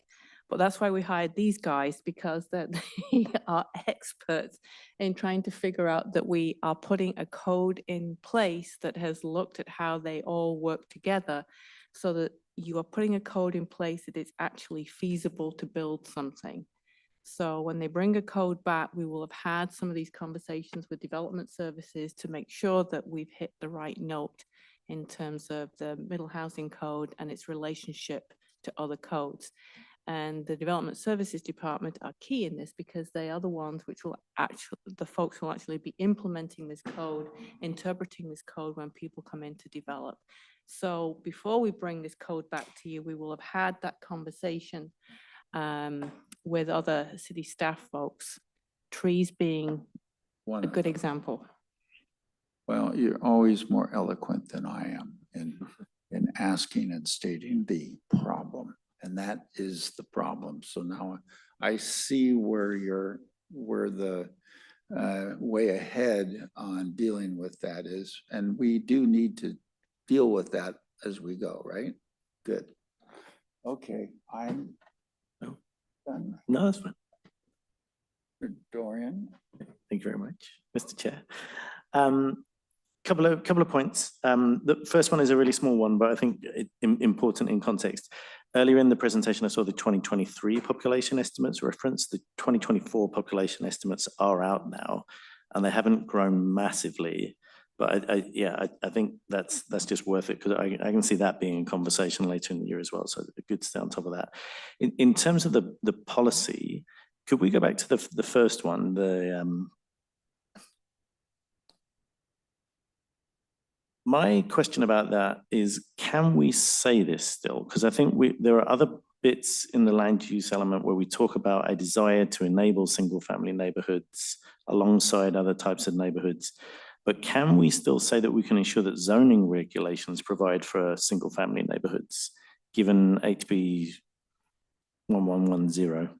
But that's why we hired these guys, because they are experts in trying to figure out that we are putting a code in place that has looked at how they all work together, so that you are putting a code in place that is actually feasible to build something. So when they bring a code back, we will have had some of these conversations with development services to make sure that we've hit the right note in terms of the middle housing code and its relationship to other codes. And the Development Services Department are key in this, because they are the ones which will the folks will actually be implementing this code, interpreting this code when people come in to develop. So before we bring this code back to you, we will have had that conversation with other city staff folks, trees being a good example. Well, you're always more eloquent than I am in asking and stating the problem. And that is the problem. So now I see where the way ahead on dealing with that is, and we do need to deal with that as we go, right? Good. Okay, I'm done. No, that's fine. Dorian. Thank you very much, Mr. Chair. Couple of points. The first one is a really small one, but I think important in context. Earlier in the presentation, I saw the 2023 population estimates referenced. The 2024 population estimates are out now, and they haven't grown massively. But I think that's just worth it, because I can see that being a conversation later in the year as well. So good to stay on top of that. In terms of the policy, could we go back to the first one, my question about that is, can we say this still? Because I think there are other bits in the land use element where we talk about a desire to enable single family neighborhoods alongside other types of neighborhoods. But can we still say that we can ensure that zoning regulations provide for single family neighborhoods given HB 1110.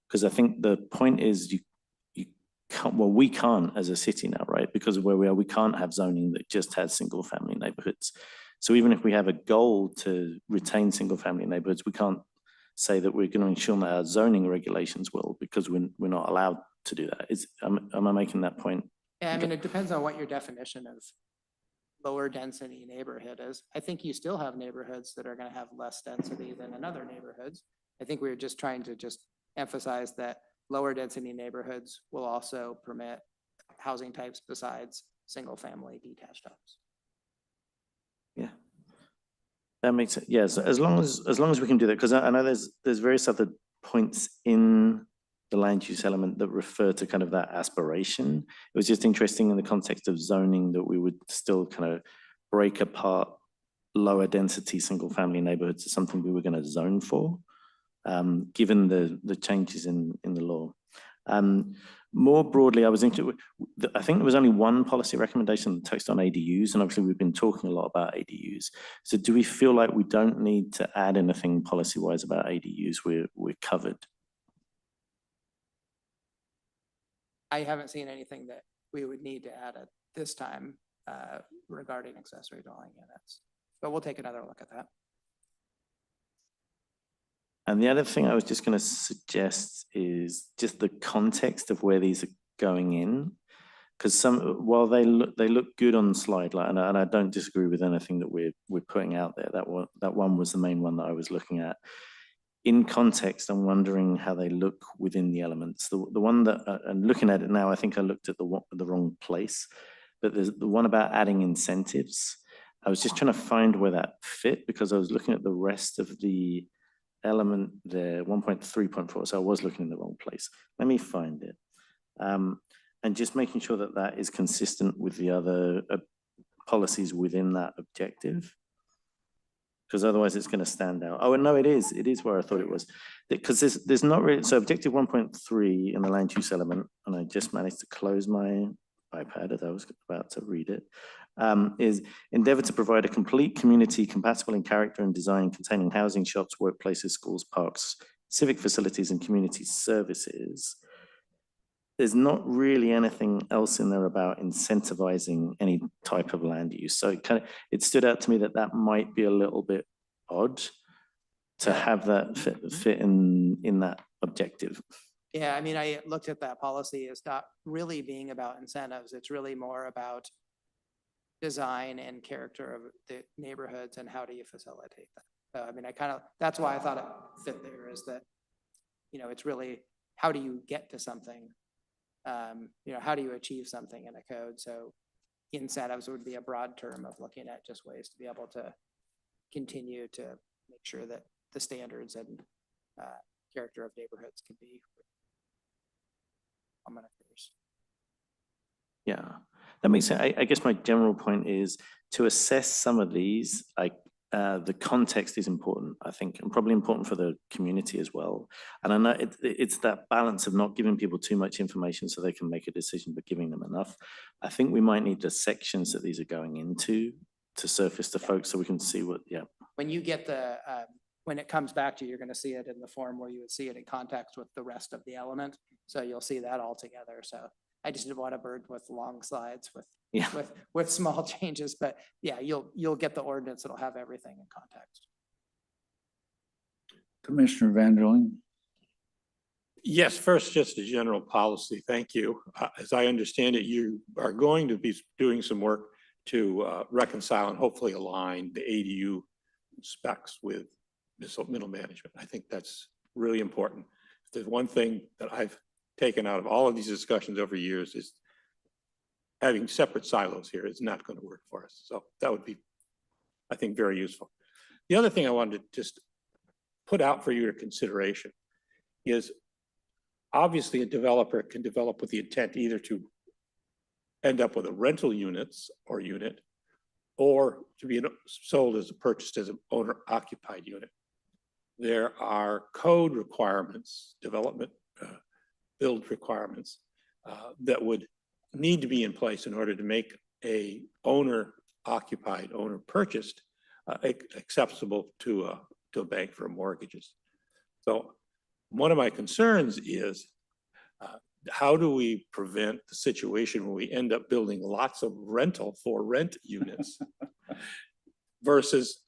Because I think the point is you can't, well, we can't as a city now, right? Because of where we are, we can't have zoning that just has single family neighborhoods. So even if we have a goal to retain single family neighborhoods, we can't say that we're going to ensure that our zoning regulations will, because we're not allowed to do that. Am I making that point? Yeah, I mean, it depends on what your definition of lower density neighborhood is. I think you still have neighborhoods that are gonna have less density than in other neighborhoods. I think we were just trying to just emphasize that lower density neighborhoods will also permit housing types besides single family detached homes. Yeah. That makes it, yes, as long as we can do that, because I know there's various other points in the land use element that refer to kind of that aspiration. It was just interesting in the context of zoning that we would still kind of break apart lower density single family neighborhoods as something we were going to zone for, given the changes in the law. More broadly, I think there was only one policy recommendation that touched on ADUs, and obviously we've been talking a lot about ADUs. So do we feel like we don't need to add anything policy-wise about ADUs? We're covered. I haven't seen anything that we would need to add at this time regarding accessory dwelling units, but we'll take another look at that. And the other thing I was just going to suggest is just the context of where these are going in, because while they look good on the slide, like, and I don't disagree with anything that we're putting out there. That one was the main one that I was looking at. In context, I'm wondering how they look within the elements. The one that and looking at it now, I think I looked at the wrong place, but there's the one about adding incentives. I was just trying to find where that fit, because I was looking at the rest of the element there, 1.3.4, so I was looking in the wrong place. Let me find it. And just making sure that that is consistent with the other policies within that objective, because otherwise it's going to stand out. Oh, and no, it is where I thought it was. Because there's not really, so objective 1.3 in the land use element, and I just managed to close my iPad as I was about to read it, is endeavor to provide a complete community compatible in character and design containing housing, shops, workplaces, schools, parks, civic facilities, and community services. There's not really anything else in there about incentivizing any type of land use. So it stood out to me that might be a little bit odd to have that fit in that objective. Yeah, I mean, I looked at that policy as not really being about incentives. It's really more about design and character of the neighborhoods and how do you facilitate that. So, I mean, that's why I thought it fit there, is that, it's really, how do you get to something? How do you achieve something in a code? So incentives would be a broad term of looking at just ways to be able to continue to make sure that the standards and character of neighborhoods can be common occurs. Yeah, that makes sense. I guess my general point is to assess some of these, the context is important, I think, and probably important for the community as well. And I know it's that balance of not giving people too much information so they can make a decision, but giving them enough. I think we might need the sections that these are going into to surface to folks so we can see what, When you get when it comes back to you, you're going to see it in the form where you would see it in context with the rest of the element. So you'll see that all together. So I just didn't want a bird with long slides with small changes, but yeah, you'll get the ordinance. It'll have everything in context. Commissioner Vanderleen. Yes, first, just a general policy. Thank you. As I understand it, you are going to be doing some work to reconcile and hopefully align the ADU specs with middle management. I think that's really important. If there's one thing that I've taken out of all of these discussions over years is having separate silos here is not going to work for us. So that would be, I think, very useful. The other thing I wanted to just put out for your consideration is obviously a developer can develop with the intent either to end up with a rental units or unit, or to be sold as purchased as an owner occupied unit. There are code requirements, development, build requirements that would need to be in place in order to make a owner occupied, owner purchased acceptable to a bank for mortgages. So one of my concerns is how do we prevent the situation where we end up building lots of rental for rent units versus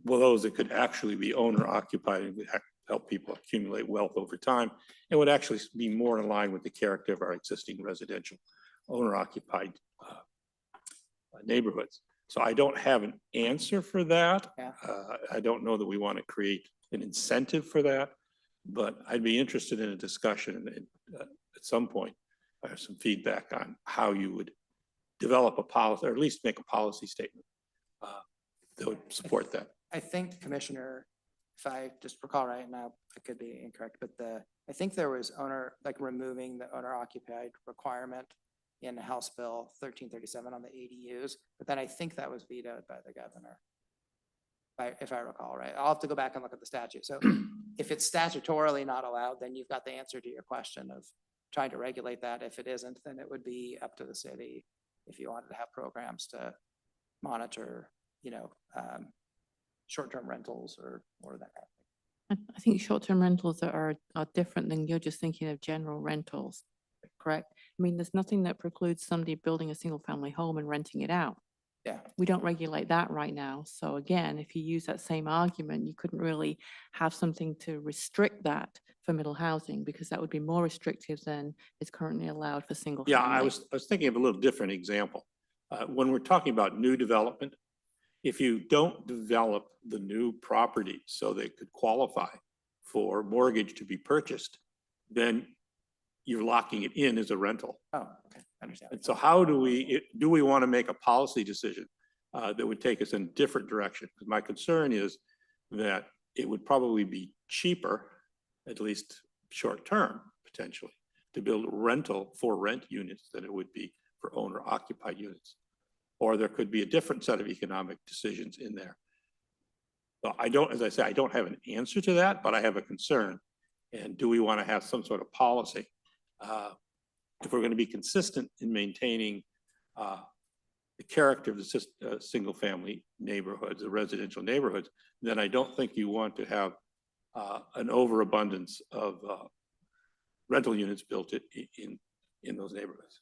those that could actually be owner occupied and would help people accumulate wealth over time and would actually be more in line with the character of our existing residential owner occupied neighborhoods. So I don't have an answer for that. Yeah. I don't know that we want to create an incentive for that, but I'd be interested in a discussion at some point. I have some feedback on how you would develop a policy, or at least make a policy statement that would support that. I think, Commissioner, if I just recall right now, I could be incorrect, but I think there was removing the owner occupied requirement in House Bill 1337 on the ADUs, but then I think that was vetoed by the governor. If I recall right, I'll have to go back and look at the statute. So if it's statutorily not allowed, then you've got the answer to your question of trying to regulate that. If it isn't, then it would be up to the city if you wanted to have programs to monitor, short-term rentals or that kind of thing. I think short-term rentals are different than you're just thinking of general rentals, correct? I mean, there's nothing that precludes somebody building a single-family home and renting it out. Yeah. We don't regulate that right now. So again, if you use that same argument, you couldn't really have something to restrict that for middle housing because that would be more restrictive than is currently allowed for single family. Yeah, I was thinking of a little different example. When we're talking about new development, if you don't develop the new property so they could qualify for mortgage to be purchased, then you're locking it in as a rental. Oh, okay, I understand. And so how do we want to make a policy decision that would take us in a different direction? Because my concern is that it would probably be cheaper, at least short-term potentially, to build rental for rent units than it would be for owner occupied units. Or there could be a different set of economic decisions in there. So as I say, I don't have an answer to that, but I have a concern. And do we want to have some sort of policy? If we're going to be consistent in maintaining the character of the single family neighborhoods, the residential neighborhoods, then I don't think you want to have an overabundance of rental units built in those neighborhoods.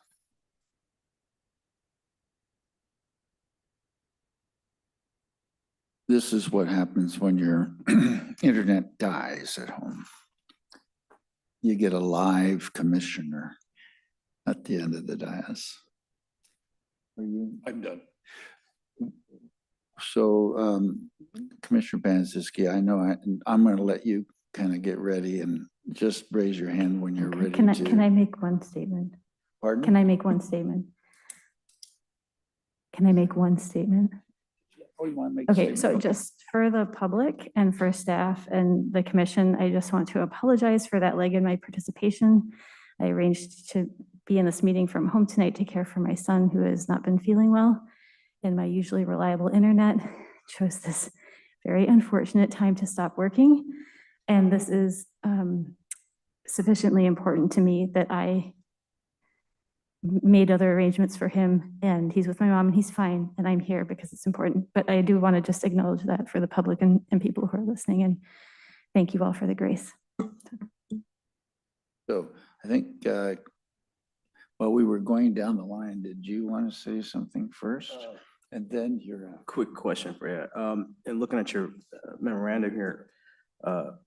This is what happens when your internet dies at home. You get a live commissioner at the end of the dais. I'm done. So Commissioner Banaszewski, I know I'm going to let you kind of get ready and just raise your hand when you're ready to. Can I make one statement? Pardon? Can I make one statement? Can I make one statement? Oh, you want to make a Okay, statement? so Okay. just for the public and for staff and the commission, I just want to apologize for that lag in my participation. I arranged to be in this meeting from home tonight to care for my son who has not been feeling well. And my usually reliable internet chose this very unfortunate time to stop working. And this is sufficiently important to me that I made other arrangements for him, and he's with my mom and he's fine, and I'm here because it's important. But I do want to just acknowledge that for the public and people who are listening, and thank you all for the grace. So I think while we were going down the line, did you want to say something first? And then you're up. Quick question for you. And looking at your memorandum here,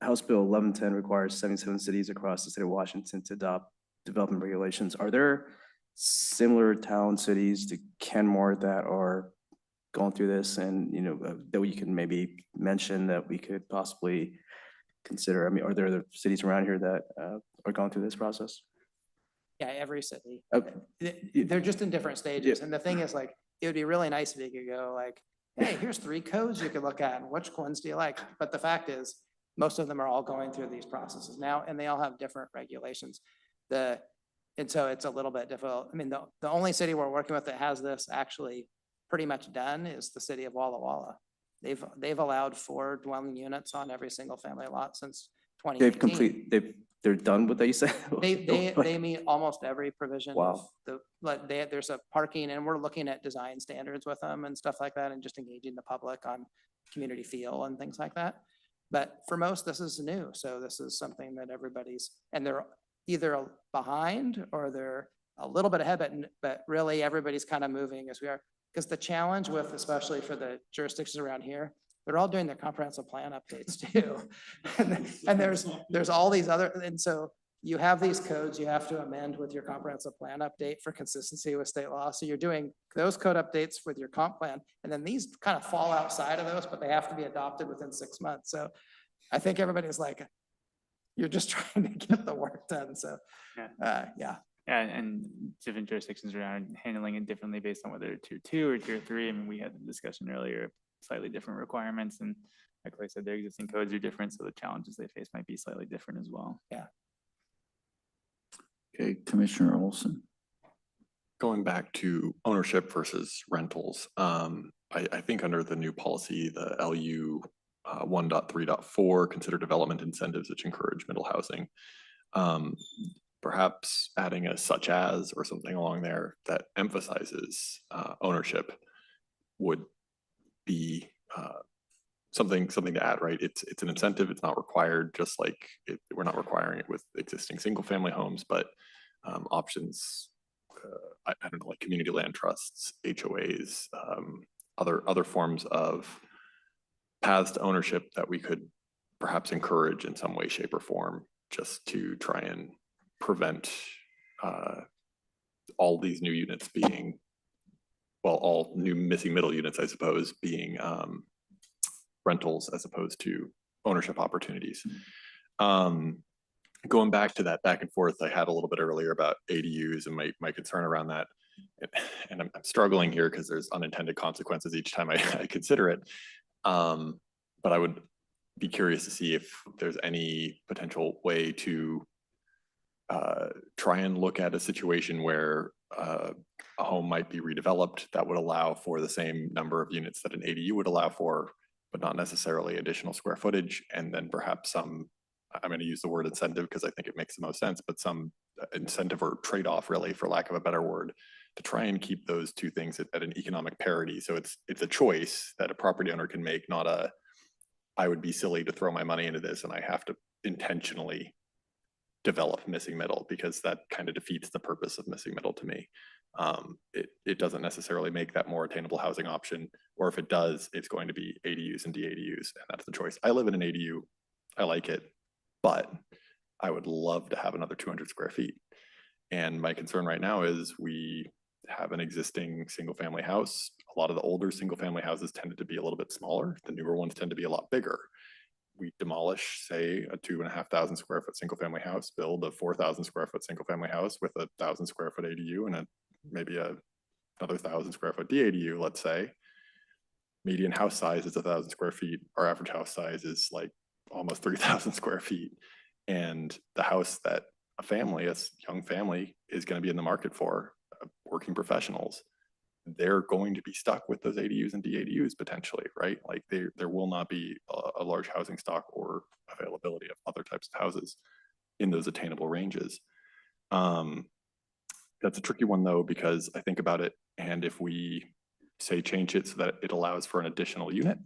House Bill 1110 requires 77 cities across the state of Washington to adopt development regulations. Are there similar town cities to Kenmore that are going through this, and that we can maybe mention that we could possibly consider? I mean, are there other cities around here that are going through this process? Yeah, every city. Okay. They're just in different stages. And the thing is, like, it would be really nice if you could go like, hey, here's 3 codes you could look at, and which ones do you like? But the fact is, most of them are all going through these processes now, and they all have different regulations. And so it's a little bit difficult. I mean, the only city we're working with that has this actually pretty much done is the city of Walla Walla. They've allowed 4 dwelling units on every single family lot since 2018. They're done with that, you said? They meet almost every provision. Wow. There's a parking, and we're looking at design standards with them and stuff like that, and just engaging the public on community feel and things like that. But for most, this is new. So this is something that everybody's, and they're either behind or they're a little bit ahead, but really everybody's kind of moving as we are. Because the challenge with, especially for the jurisdictions around here, they're all doing their comprehensive plan updates too. And there's all these other, and so you have these codes you have to amend with your comprehensive plan update for consistency with state law. So you're doing those code updates with your comp plan, and then these kind of fall outside of those, but they have to be adopted within 6 months. So I think everybody's like, you're just trying to get the work done. So, yeah. Yeah, and different jurisdictions around handling it differently based on whether they're tier 2 or tier 3. I mean, we had the discussion earlier, slightly different requirements, and like I said, their existing codes are different, so the challenges they face might be slightly different as well. Yeah. Okay, Commissioner Olson. Going back to ownership versus rentals, I think under the new policy, the LU 1.3.4, consider development incentives which encourage middle housing. Perhaps adding a such as or something along there that emphasizes ownership would be something to add, right? It's an incentive. It's not required, just like we're not requiring it with existing single family homes, but options, I don't know, like community land trusts, HOAs, other forms of paths to ownership that we could perhaps encourage in some way, shape, or form, just to try and prevent all these new units being, well, all new missing middle units, I suppose, being rentals as opposed to ownership opportunities. Going back to that back and forth I had a little bit earlier about ADUs and my concern around that, and I'm struggling here because there's unintended consequences each time I consider it. But I would be curious to see if there's any potential way to try and look at a situation where a home might be redeveloped that would allow for the same number of units that an ADU would allow for, but not necessarily additional square footage, and then perhaps some, I'm going to use the word incentive because I think it makes the most sense, but some incentive or trade-off, really, for lack of a better word, to try and keep those two things at an economic parity. So it's a choice that a property owner can make, not a, I would be silly to throw my money into this and I have to intentionally develop missing middle, because that kind of defeats the purpose of missing middle to me. It doesn't necessarily make that more attainable housing option, or if it does, it's going to be ADUs and DADUs, and that's the choice. I live in an ADU, I like it, but I would love to have another 200 square feet. And my concern right now is we have an existing single family house. A lot of the older single family houses tended to be a little bit smaller. The newer ones tend to be a lot bigger. We demolish, say, a 2,500 square foot single family house, build a 4,000 square foot single family house with 1,000 square foot ADU and maybe another 1,000 square foot DADU, let's say. Median house size is 1,000 square feet. Our average house size is like almost 3,000 square feet. And the house that a family, a young family, is going to be in the market for, working professionals, they're going to be stuck with those ADUs and DADUs potentially, right? Like there will not be a large housing stock or availability of other types of houses in those attainable ranges. That's a tricky one though, because I think about it, and if we say change it so that it allows for an additional unit,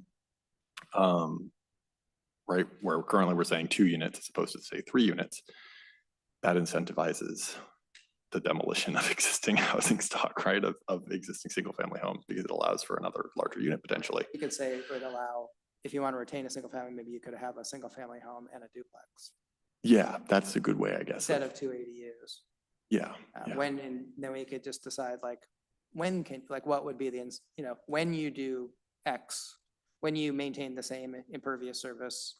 right, where currently we're saying 2 units as opposed to say 3 units, that incentivizes the demolition of existing housing stock, right, of existing single family homes, because it allows for another larger unit potentially. You could say it would allow, if you want to retain a single family, maybe you could have a single family home and a duplex Yeah, that's a good way, I guess. instead of 2 ADUs. Yeah. Yeah. And then we could just decide like, what would be the, when you do X, when you maintain the same impervious surface,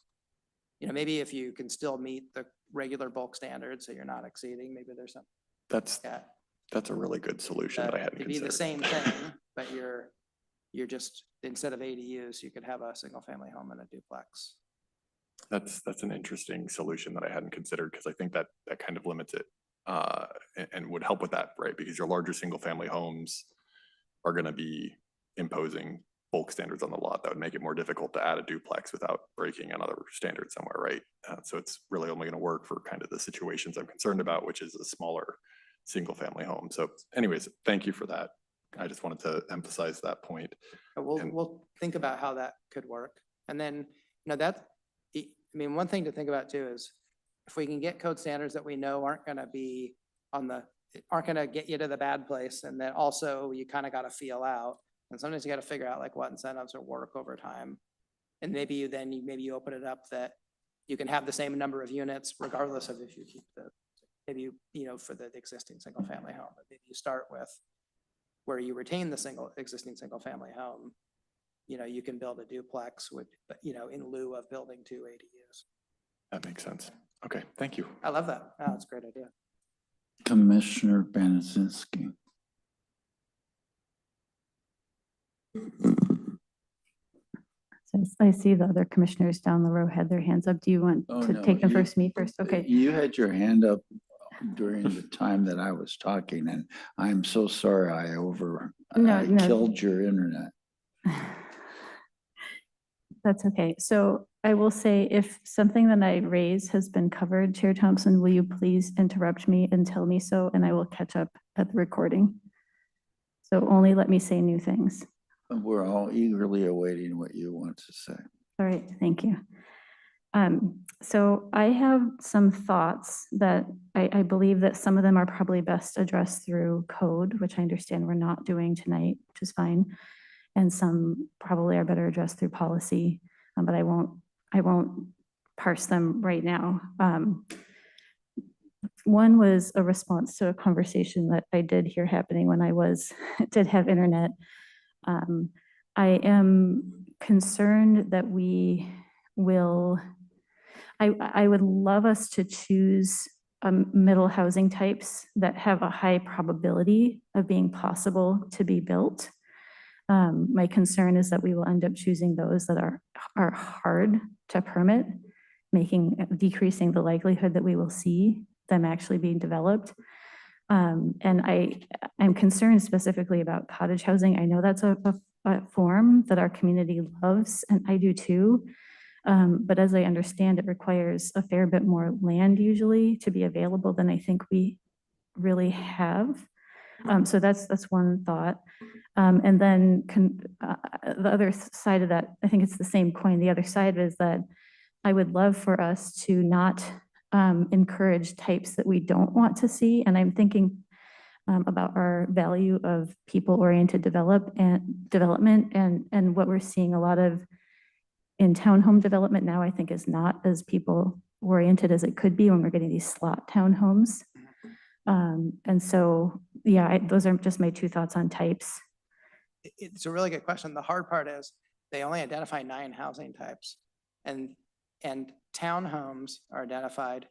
maybe if you can still meet the regular bulk standards, so you're not exceeding, maybe there's some. That's a really good solution that I hadn't It'd be considered. the same thing, but you're just, instead of ADUs, you could have a single family home and a duplex. That's an interesting solution that I hadn't considered, because I think that kind of limits it and would help with that, right? Because your larger single family homes are going to be imposing bulk standards on the lot that would make it more difficult to add a duplex without breaking another standard somewhere, right? So it's really only going to work for kind of the situations I'm concerned about, which is a smaller single family home. So anyways, thank you for that I just wanted to emphasize that point. We'll, And- we'll think about how that could work. And then, I mean, one thing to think about too is if we can get code standards that we know aren't gonna be aren't gonna get you to the bad place, and then also you kind of got to feel out. And sometimes you got to figure out like what incentives will work over time. And maybe you open it up that you can have the same number of units regardless of if you keep for the existing single family home. But maybe you start with where you retain the existing single family home. You can build a duplex in lieu of building 2 ADUs. That makes sense. Okay, thank you. I love that. Oh, that's a great idea. Commissioner Benezinski. So I see the other commissioners down the row had their hands up. Do you want Oh, to no, take them you- first, me first? Okay. You had your hand up during the time that I was talking, and I'm so sorry I No. killed your internet. That's okay. So I will say if something that I raise has been covered, Chair Thompson, will you please interrupt me and tell me so, and I will catch up at the recording. So only let me say new things. We're all eagerly awaiting what you want to say. All right, thank you. So I have some thoughts that I believe that some of them are probably best addressed through code, which I understand we're not doing tonight, which is fine. And some probably are better addressed through policy, but I won't parse them right now. One was a response to a conversation that I did hear happening when I did have internet. I am concerned that I would love us to choose middle housing types that have a high probability of being possible to be built. My concern is that we will end up choosing those that are hard to permit, decreasing the likelihood that we will see them actually being developed. And I'm concerned specifically about cottage housing. I know that's a form that our community loves, and I do too. But as I understand, it requires a fair bit more land usually to be available than I think we really have. So that's one thought. And then the other side of that, I think it's the same coin. The other side is that I would love for us to not encourage types that we don't want to see. And I'm thinking about our value of people-oriented development and what we're seeing a lot of in townhome development now, I think is not as people-oriented as it could be when we're getting these slot townhomes. And so, yeah, those are just my 2 thoughts on types. It's a really good question. The hard part is they only identify 9 housing types, and townhomes are identified,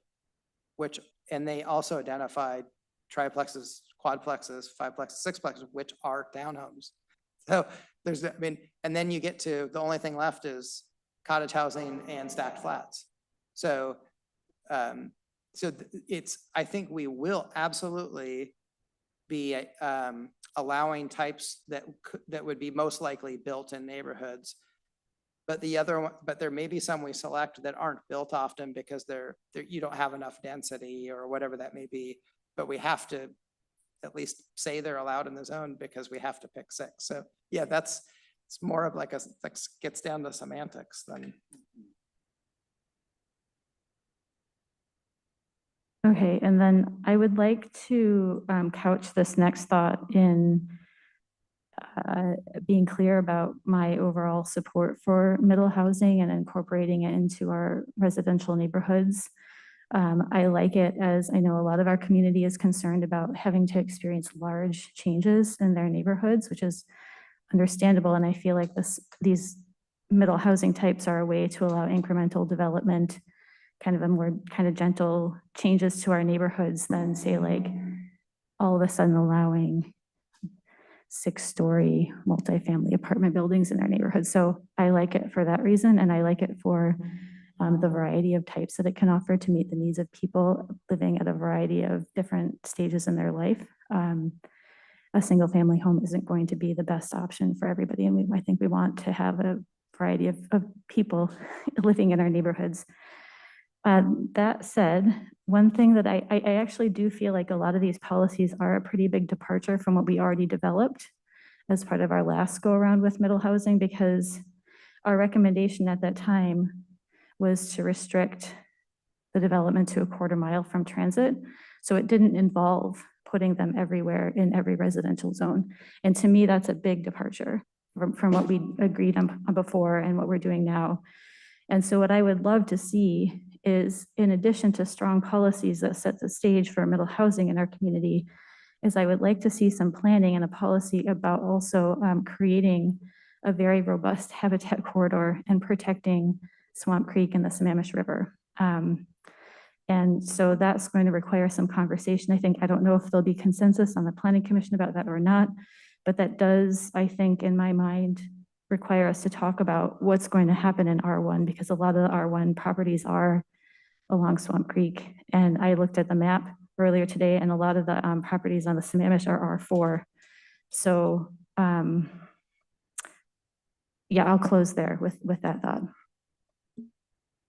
and they also identified triplexes, quadplexes, 5plexes, 6plexes, which are townhomes. So and then you get to the only thing left is cottage housing and stacked flats. So, I think we will absolutely be allowing types that would be most likely built in neighborhoods. But there may be some we select that aren't built often because you don't have enough density or whatever that may be. But we have to at least say they're allowed in the zone because we have to pick 6. So yeah, it's more of like gets down to semantics than. Okay, and then I would like to couch this next thought in being clear about my overall support for middle housing and incorporating it into our residential neighborhoods. I like it, as I know a lot of our community is concerned about having to experience large changes in their neighborhoods, which is understandable. And I feel like these middle housing types are a way to allow incremental development, kind of a more kind of gentle changes to our neighborhoods than say like all of a sudden allowing 6-story multifamily apartment buildings in our neighborhood. So I like it for that reason. And I like it for the variety of types that it can offer to meet the needs of people living at a variety of different stages in their life. A single family home isn't going to be the best option for everybody. And I think we want to have a variety of people living in our neighborhoods. That said, one thing that I actually do feel like a lot of these policies are a pretty big departure from what we already developed. as part of our last go around with middle housing, because our recommendation at that time was to restrict the development to a 1/4 mile from transit. So it didn't involve putting them everywhere in every residential zone. And to me, that's a big departure from what we agreed on before and what we're doing now. And so what I would love to see is, in addition to strong policies that set the stage for middle housing in our community, is I would like to see some planning and a policy about also creating a very robust habitat corridor and protecting Swamp Creek and the Sammamish River. And so that's going to require some conversation. I don't know if there'll be consensus on the Planning Commission about that or not, but that does, I think, in my mind, require us to talk about what's going to happen in R1, because a lot of the R1 properties are along Swamp Creek. And I looked at the map earlier today, and a lot of the properties on the Sammamish are R4. So yeah, I'll close there with that thought.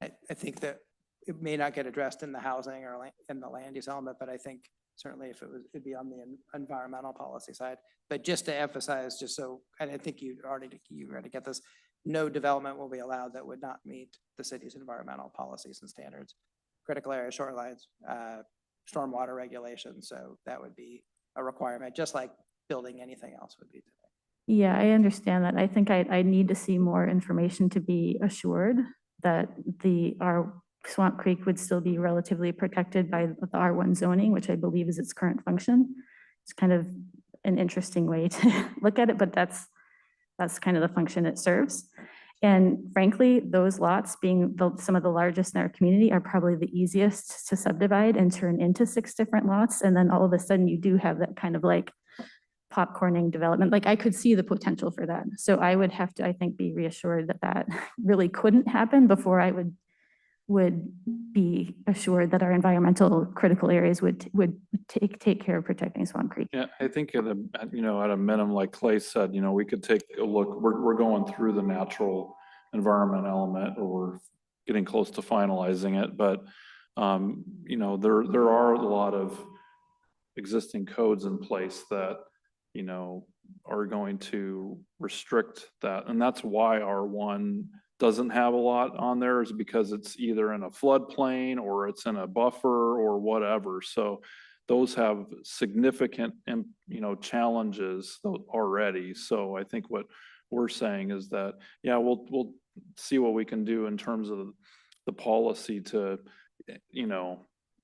I think that it may not get addressed in the housing or in the land use element, but I think certainly if it'd be on the environmental policy side. But just to emphasize, just so, and I think you already get this, no development will be allowed that would not meet the city's environmental policies and standards, critical area shorelines, stormwater regulations. So that would be a requirement, just like building anything else would be today. Yeah, I understand that. I think I need to see more information to be assured that our Swamp Creek would still be relatively protected by the R1 zoning, which I believe is its current function. It's kind of an interesting way to look at it, but that's kind of the function it serves. And frankly, those lots being some of the largest in our community are probably the easiest to subdivide and turn into 6 different lots. And then all of a sudden you do have that kind of like popcorning development. Like I could see the potential for that. So I would have to, I think, be reassured that that really couldn't happen before I would be assured that our environmental critical areas would take care of protecting Swamp Creek. Yeah, I think at a minimum, like Clay said, we could take a look, we're going through the natural environment element, or we're getting close to finalizing it, but there are a lot of existing codes in place that are going to restrict that. And that's why R1 doesn't have a lot on there, is because it's either in a floodplain or it's in a buffer or whatever. So those have significant, challenges already. So I think what we're saying is that, yeah, we'll see what we can do in terms of the policy to,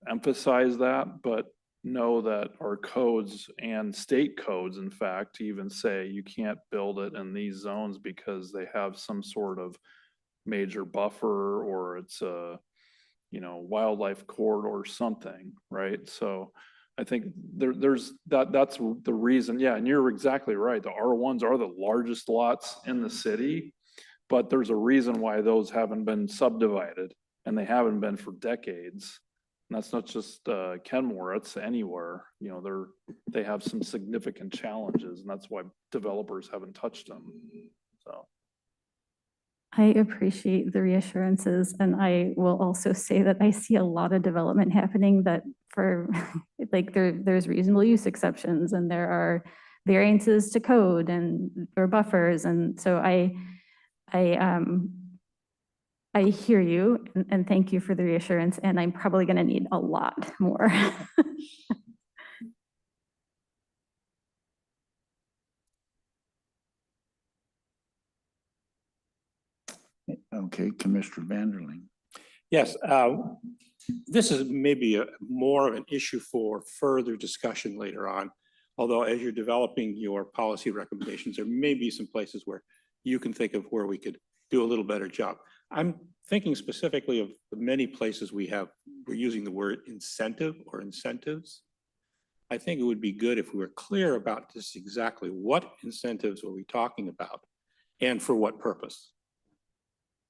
emphasize that, but know that our codes and state codes, in fact, even say you can't build it in these zones because they have some sort of major buffer, or it's a, wildlife corridor or something, right? So I think there's that's the reason. Yeah, and you're exactly right. The R1s are the largest lots in the city, but there's a reason why those haven't been subdivided, and they haven't been for decades. And that's not just Kenmore, it's anywhere. They have some significant challenges, and that's why developers haven't touched them. So I appreciate the reassurances, and I will also say that I see a lot of development happening that for like there's reasonable use exceptions, and there are variances to code or buffers, and so I hear you, and thank you for the reassurance, and I'm probably going to need a lot more. Okay, Commissioner Vanderling. Yes, this is maybe more of an issue for further discussion later on. Although as you're developing your policy recommendations, there may be some places where you can think of where we could do a little better job. I'm thinking specifically of the many places we're using the word incentive or incentives. I think it would be good if we were clear about just exactly what incentives are we talking about and for what purpose.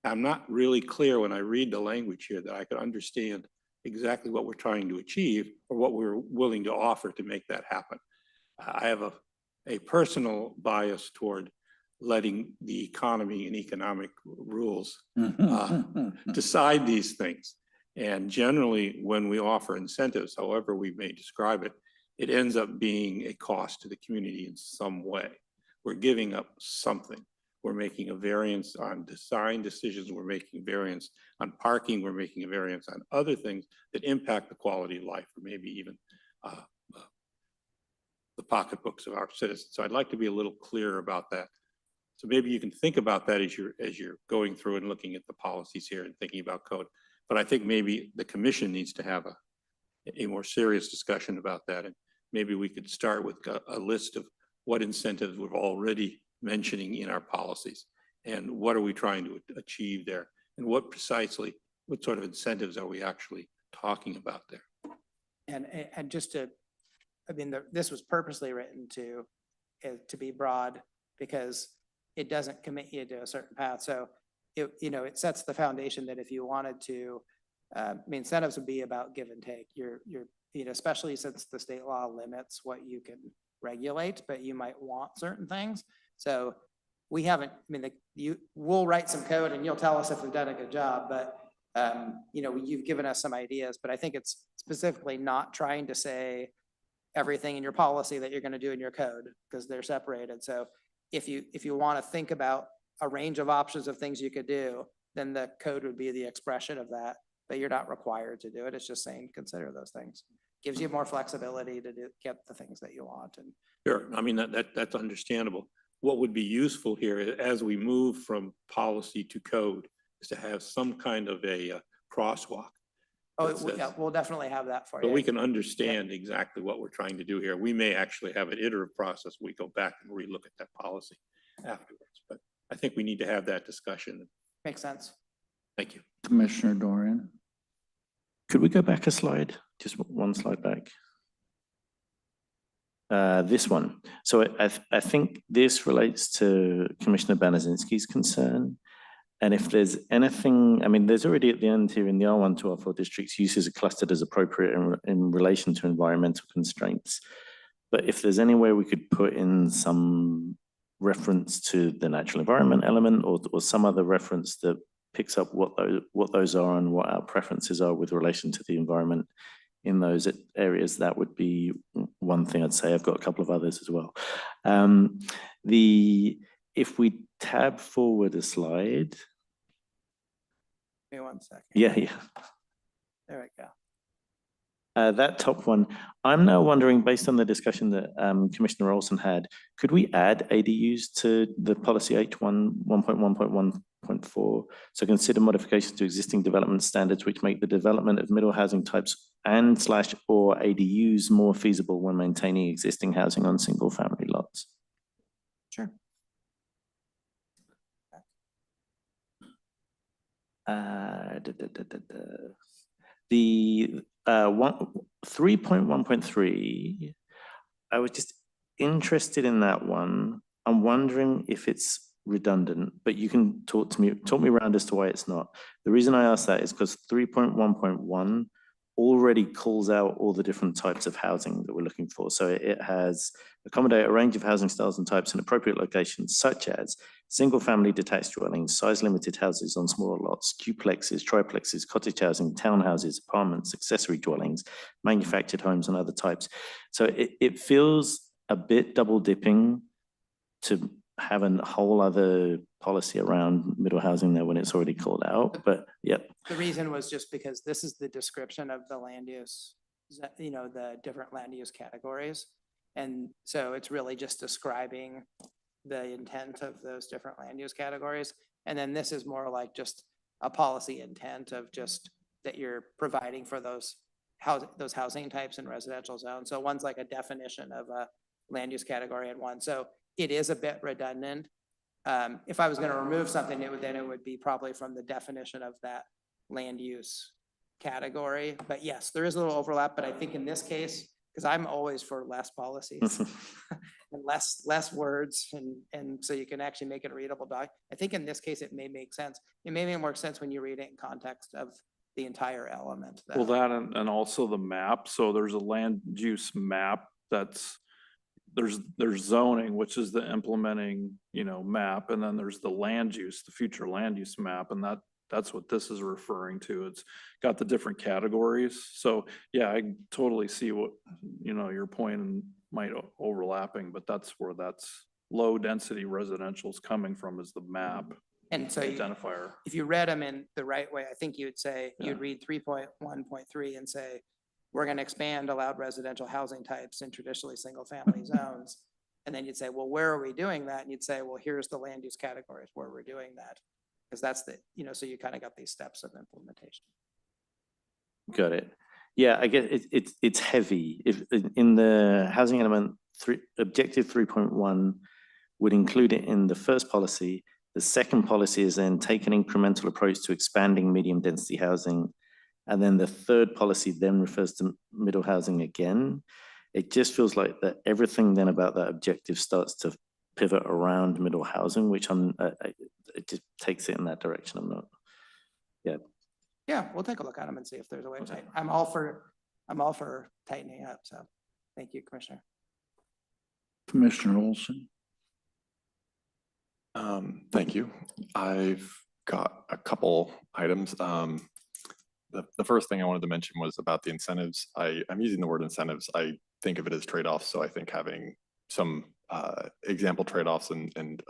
I'm not really clear when I read the language here that I could understand exactly what we're trying to achieve or what we're willing to offer to make that happen. I have a personal bias toward letting the economy and economic rules decide these things. And generally, when we offer incentives, however we may describe it, it ends up being a cost to the community in some way. we're giving up something. We're making a variance on design decisions, we're making variance on parking, we're making a variance on other things that impact the quality of life, or maybe even the pocketbooks of our citizens. So I'd like to be a little clearer about that. So maybe you can think about that as you're going through and looking at the policies here and thinking about code. But I think maybe the commission needs to have a more serious discussion about that. And maybe we could start with a list of what incentives we're already mentioning in our policies and what are we trying to achieve there, and what sort of incentives are we actually talking about there. And just to, I mean, this was purposely written to be broad because it doesn't commit you to a certain path. So it sets the foundation that if you wanted to, incentives would be about give and take. Especially since the state law limits what you can regulate, but you might want certain things. So we haven't, we'll write some code and you'll tell us if we've done a good job, but you've given us some ideas, but I think it's specifically not trying to say everything in your policy that you're going to do in your code because they're separated. So if you want to think about a range of options of things you could do, then the code would be the expression of that, but you're not required to do it. It's just saying, consider those things. Gives you more flexibility to get the things that you want. And sure, that's understandable. What would be useful here as we move from policy to code is to have some kind of a crosswalk. yeah, we'll definitely have that for you. So we can understand exactly what we're trying to do here. We may actually have an iterative process. We go back and relook at that policy afterwards, but I think we need to have that discussion. Makes sense. Thank you. Commissioner Dorian. Could we go back a slide? Just one slide back. This one. So I think this relates to Commissioner Banazinski's concern. And if there's anything, there's already at the end here in the R1 to R4 districts, uses are clustered as appropriate in relation to environmental constraints. But if there's any way we could put in some reference to the natural environment element or some other reference that picks up what those are and what our preferences are with relation to the environment in those areas, that would be one thing I'd say. I've got a couple of others as well. If we tab forward a slide. Give me 1 second. Yeah. There we go. That top one, I'm now wondering, based on the discussion that Commissioner Olson had, could we add ADUs to the policy H1 1.1.1.4? So consider modifications to existing development standards which make the development of middle housing types and/or ADUs more feasible when maintaining existing housing on single family lots. Sure. The 3.1.3, I was just interested in that one. I'm wondering if it's redundant, but you can talk me around as to why it's not. The reason I ask that is because 3.1.1 already calls out all the different types of housing that we're looking for. So it has accommodate a range of housing styles and types in appropriate locations, such as single-family detached dwellings, size-limited houses on smaller lots, duplexes, triplexes, cottage housing, townhouses, apartments, accessory dwellings, manufactured homes, and other types. So it feels a bit double-dipping to have a whole other policy around middle housing there when it's already called out, but yep. The reason was just because this is the description of the land use, the different land use categories. And so it's really just describing the intent of those different land use categories. And then this is more like just a policy intent of just that you're providing for those housing types in residential zones. So one's like a definition of a land use category and one. So it is a bit redundant. If I was going to remove something, it would be probably from the definition of that land use category. But yes, there is a little overlap, but I think in this case, because I'm always for less policies and less words, and so you can actually make it a readable doc. I think in this case, it may make sense. It may make more sense when you read it in context of the entire element. Well, that and also the map. So there's a land use map there's zoning, which is the implementing, map, and then there's the land use, the future land use map, and that's what this is referring to. It's got the different categories. So yeah, I totally see what, your point and might overlapping, but that's where that's low-density residential is coming from is the map And so identifier. if you read them in the right way, I think you would say, Yeah. you'd read 3.1.3 and say, we're going to expand allowed residential housing types in traditionally single-family zones. And then you'd say, well, where are we doing that? And you'd say, well, here's the land use categories where we're doing that. Because that's the, so you kind of got these steps of implementation. Got it. Yeah, I guess it's heavy. If in the housing element, objective 3.1 would include it in the first policy. The second policy is then take an incremental approach to expanding medium density housing. And then the third policy then refers to middle housing again. It just feels like that everything then about that objective starts to pivot around middle housing, which it just takes it in that direction. I'm not, yeah. Yeah, we'll take a look at them and see if there's a way to tighten. I'm all for tightening up. So thank you, Commissioner. Commissioner Olson. Thank you. I've got a couple items. The first thing I wanted to mention was about the incentives. I'm using the word incentives. I think of it as trade-offs. So I think having some example trade-offs and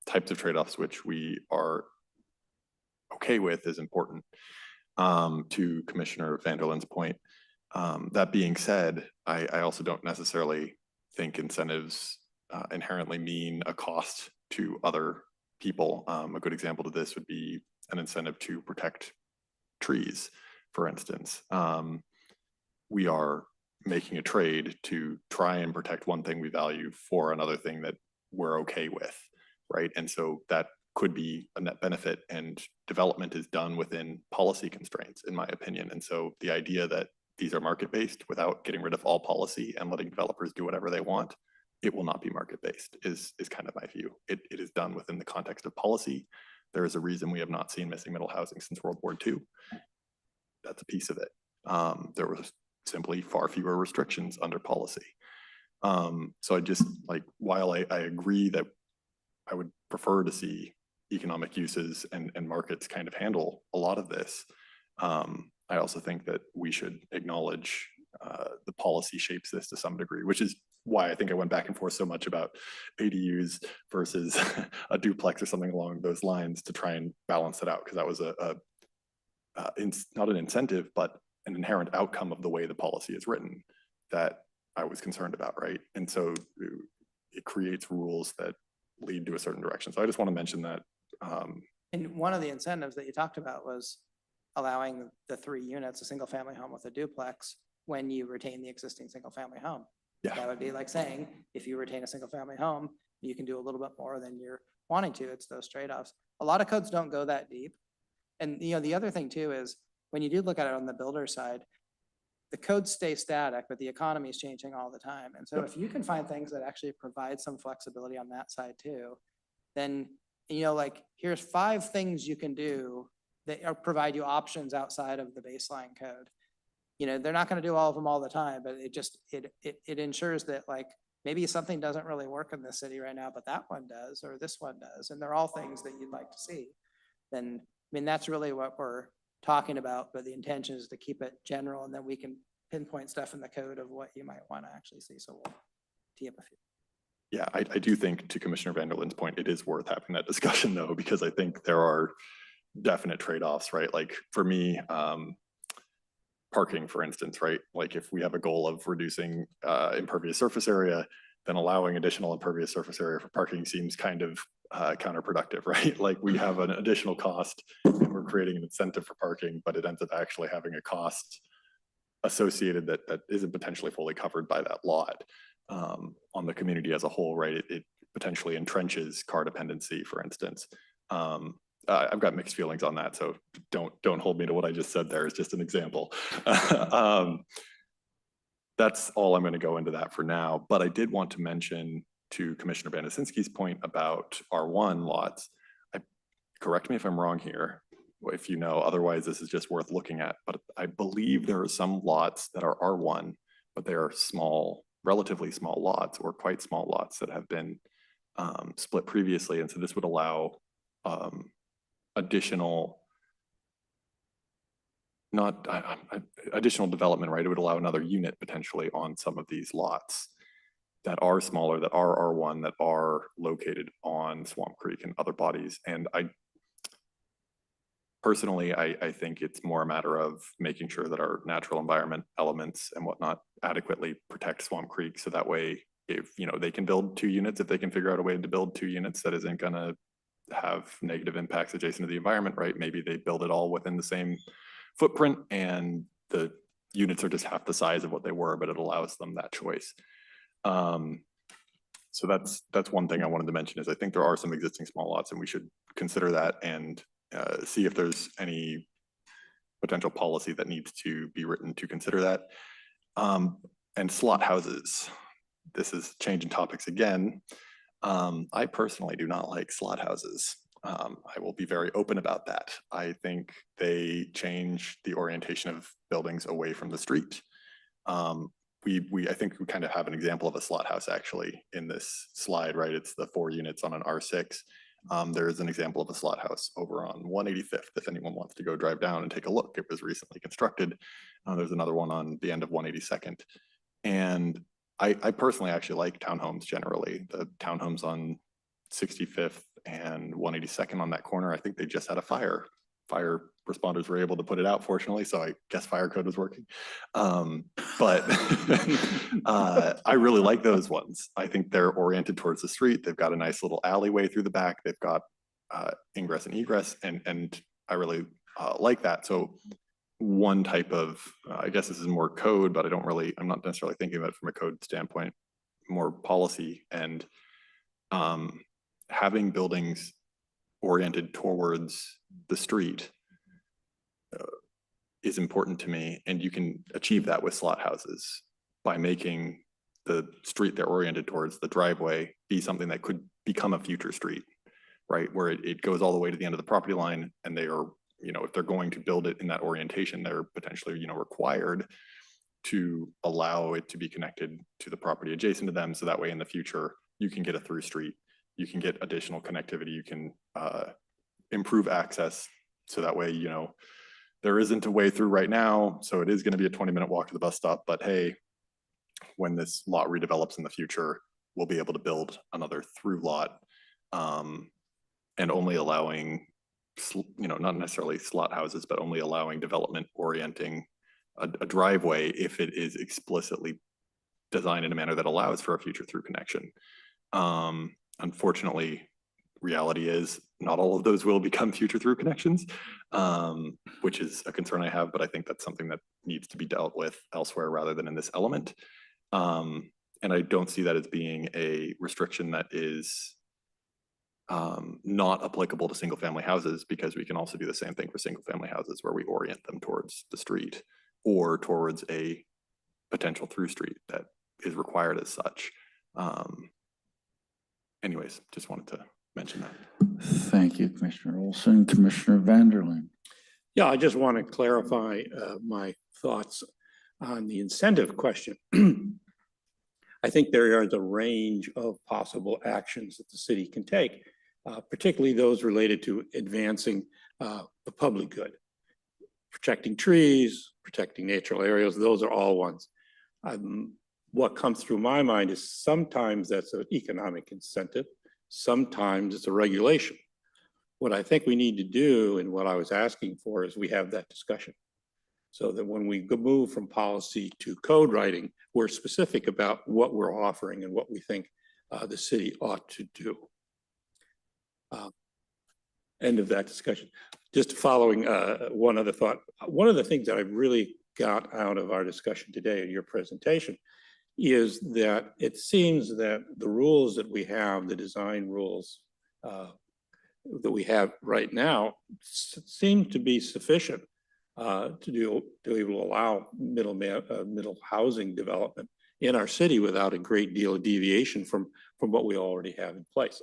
types of trade-offs which we are okay with is important. To Commissioner Vanderlin's point. That being said, I also don't necessarily think incentives inherently mean a cost to other people. A good example to this would be an incentive to protect trees, for instance. We are making a trade to try and protect one thing we value for another thing that we're okay with, right? And so that could be a net benefit, and development is done within policy constraints, in my opinion. And so the idea that these are market-based without getting rid of all policy and letting developers do whatever they want, it will not be market-based is kind of my view. It is done within the context of policy. There is a reason we have not seen missing middle housing since World War II. That's a piece of it. There was simply far fewer restrictions under policy. So I just while I agree that I would prefer to see economic uses and markets kind of handle a lot of this, I also think that we should acknowledge the policy shapes this to some degree, which is why I think I went back and forth so much about ADUs versus a duplex or something along those lines to try and balance it out, because that was not an incentive, but an inherent outcome of the way the policy is written that I was concerned about, right? And so it creates rules that lead to a certain direction. So I just want to mention that. And one of the incentives that you talked about was allowing the 3 units, a single family home with a duplex, when you retain the existing single family home. Yeah. That would be like saying, if you retain a single family home, you can do a little bit more than you're wanting to. It's those trade-offs. A lot of codes don't go that deep. And the other thing too is when you do look at it on the builder side, the codes stay static, but the economy is changing all the time. And so if you can find things that actually provide some flexibility on that side too, then, here's 5 things you can do that provide you options outside of the baseline code. They're not going to do all of them all the time, but it ensures that maybe something doesn't really work in this city right now, but that one does, or this one does. And they're all things that you'd like to see. Then, that's really what we're talking about, but the intention is to keep it general, and then we can pinpoint stuff in the code of what you might want to actually see. So we'll tee up a few. Yeah, I do think, to Commissioner Vanderlin's point, it is worth having that discussion though, because I think there are definite trade-offs, right? Like for me, parking, for instance, right? Like if we have a goal of reducing impervious surface area, then allowing additional impervious surface area for parking seems kind of counterproductive, right? Like we have an additional cost and we're creating an incentive for parking, but it ends up actually having a cost associated that isn't potentially fully covered by that lot on the community as a whole, right? It potentially entrenches car dependency, for instance. I've got mixed feelings on that, so don't hold me to what I just said there. It's just an example. That's all I'm going to go into that for now. But I did want to mention, to Commissioner Banaszynski's point about R1 lots, correct me if I'm wrong here, if you know, otherwise this is just worth looking at. But I believe there are some lots that are R1, but they are small, relatively small lots, or quite small lots that have been split previously. And so this would allow additional development, right? It would allow another unit potentially on some of these lots that are smaller, that are R1, that are located on Swamp Creek and other bodies. And personally, I think it's more a matter of making sure that our natural environment elements and whatnot adequately protect Swamp Creek. So that way, if, you know, they can build 2 units, if they can figure out a way to build 2 units that isn't gonna have negative impacts adjacent to the environment, right? Maybe they build it all within the same footprint and the units are just half the size of what they were, but it allows them that choice. So that's one thing I wanted to mention is I think there are some existing small lots and we should consider that and see if there's any potential policy that needs to be written to consider that. And slot houses. This is changing topics again. I personally do not like slot houses. I will be very open about that. I think they change the orientation of buildings away from the street. I think we kind of have an example of a slot house actually in this slide, right? It's the 4 units on an R6. There is an example of a slot house over on 185th. If anyone wants to go drive down and take a look, it was recently constructed. There's another one on the end of 182nd. And I personally actually like townhomes generally. The townhomes on 65th and 182nd on that corner, I think they just had a fire. Fire responders were able to put it out, fortunately, so I guess fire code was working. But I really like those ones. I think they're oriented towards the street. They've got a nice little alleyway through the back. They've got ingress and egress, and I really like that. So one type of, I guess this is more code, but I'm not necessarily thinking about it from a code standpoint, more policy, and having buildings oriented towards the street is important to me. And you can achieve that with slot houses by making the street they're oriented towards, the driveway, be something that could become a future street, right? Where it goes all the way to the end of the property line, and they are, you know, if they're going to build it in that orientation, they're potentially, you know, required to allow it to be connected to the property adjacent to them. So that way in the future, you can get a through street, you can get additional connectivity, you can improve access. So that way, you know, there isn't a way through right now. So it is going to be a 20-minute walk to the bus stop, but hey, when this lot redevelops in the future, we'll be able to build another through lot, and only allowing, you know, not necessarily slot houses, but only allowing development orienting a driveway if it is explicitly designed in a manner that allows for a future through connection. Unfortunately, reality is not all of those will become future through connections, which is a concern I have, but I think that's something that needs to be dealt with elsewhere rather than in this element. And I don't see that as being a restriction that is not applicable to single family houses, because we can also do the same thing for single family houses where we orient them towards the street or towards a potential through street that is required as such. Anyways, just wanted to mention that. Thank you, Commissioner Olson. Commissioner Vanderlyn. Yeah, I just want to clarify my thoughts on the incentive question. I think there is a range of possible actions that the city can take, particularly those related to advancing the public good. Protecting trees, protecting natural areas, those are all ones. What comes through my mind is sometimes that's an economic incentive, sometimes it's a regulation. What I think we need to do, and what I was asking for, is we have that discussion, so that when we move from policy to code writing, we're specific about what we're offering and what we think the city ought to do. End of that discussion. Just following one other thought. One of the things that I really got out of our discussion today in your presentation is that it seems that the rules that we have, the design rules that we have right now, seem to be sufficient to be able to allow middle housing development in our city without a great deal of deviation from what we already have in place.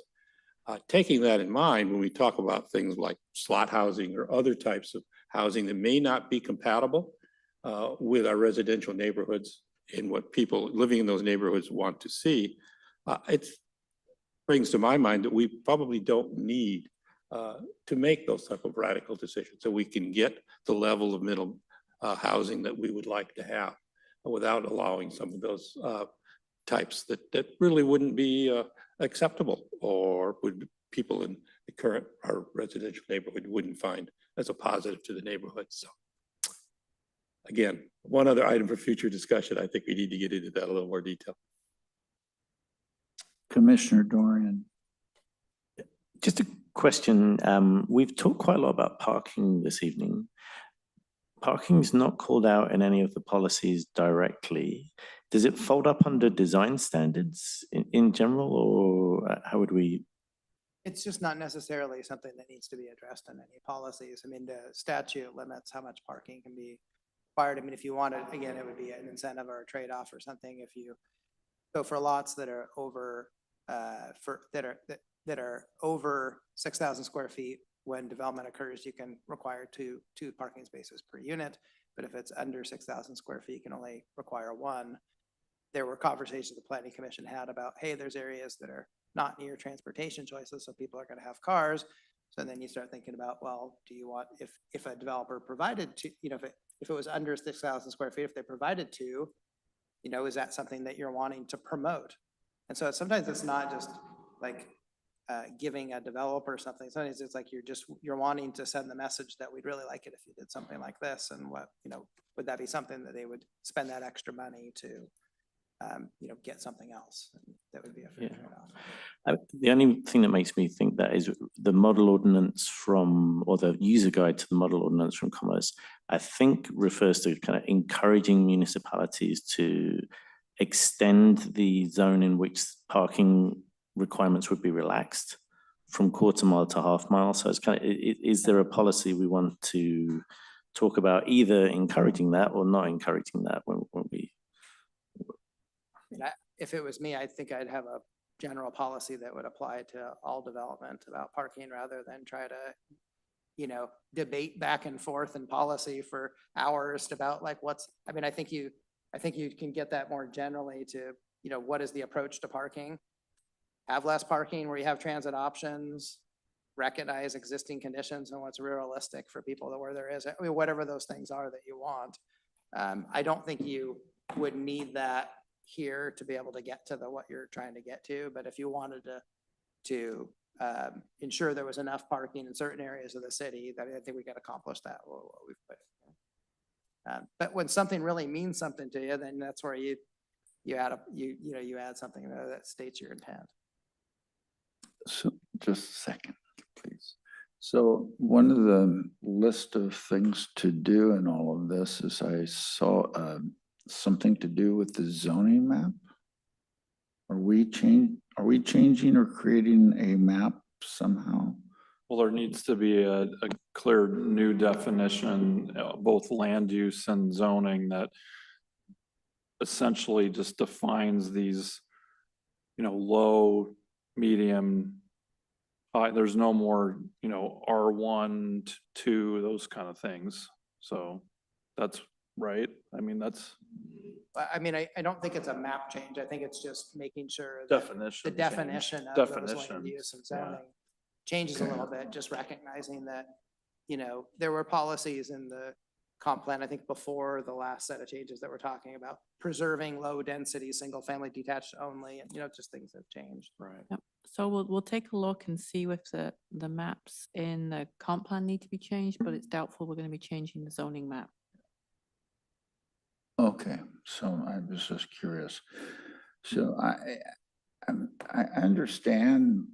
Taking that in mind, when we talk about things like slot housing or other types of housing that may not be compatible with our residential neighborhoods and what people living in those neighborhoods want to see, it brings to my mind that we probably don't need to make those type of radical decisions, so we can get the level of middle housing that we would like to have without allowing some of those types that really wouldn't be acceptable, or would people in the current, our residential neighborhood wouldn't find as a positive to the neighborhood. So again, one other item for future discussion. I think we need to get into that a little more detail. Commissioner Dorian. Just a question. We've talked quite a lot about parking this evening. Parking is not called out in any of the policies directly. Does it fold up under design standards in general, or how would we? It's just not necessarily something that needs to be addressed in any policies. I mean, the statute limits how much parking can be required. I mean, if you wanted, again, it would be an incentive or a trade-off or something. If you go for lots that are over, that are over 6,000 square feet, when development occurs, you can require two parking spaces per unit. But if it's under 6,000 square feet, you can only require one. There were conversations the planning commission had about, hey, there's areas that are not near transportation choices, so people are going to have cars. So then you start thinking about, well, do you want, if a developer provided to, you know, if it was under 6,000 square feet, if they provided two, you know, is that something that you're wanting to promote? And so sometimes it's not just like giving a developer something. Sometimes it's like you're wanting to send the message that we'd really like it if you did something like this, and what, you know, would that be something that they would spend that extra money to, you know, get something else? And that would be a fair trade-off. The only thing that makes me think that is the model ordinance or the user guide to the model ordinance from Commerce, I think refers to kind of encouraging municipalities to extend the zone in which parking requirements would be relaxed from quarter mile to half mile. So it's kind of, is there a policy we want to talk about either encouraging that or not encouraging that when we? If it was me, I think I'd have a general policy that would apply to all development about parking, rather than try to, you know, debate back and forth in policy for hours about like I mean, I think you can get that more generally to, you know, what is the approach to parking? Have less parking where you have transit options, recognize existing conditions and what's realistic for people where there is, I mean, whatever those things are that you want. I don't think you would need that here to be able to get to what you're trying to get to. But if you wanted to ensure there was enough parking in certain areas of the city, that I think we got accomplished that. But when something really means something to you, then that's where you add something there that states your intent. So just a second, please. So one of the list of things to do in all of this is I saw something to do with the zoning map. Are we changing or creating a map somehow? Well, there needs to be a clear new definition, both land use and zoning, that essentially just defines these, you know, low, medium, there's no more, you know, R1, 2, those kind of things. So that's right. I mean, I don't think it's a map change. I think it's just making sure that definition. the definition of those land use and zoning changes a little bit, just recognizing that, you know, there were policies in the comp plan, I think before the last set of changes that we're talking about, preserving low density, single family detached only, and, you know, just things have changed. Right. Yep. So we'll take a look and see if the maps in the comp plan need to be changed, but it's doubtful we're going to be changing the zoning map. Okay, so I was just curious. So I understand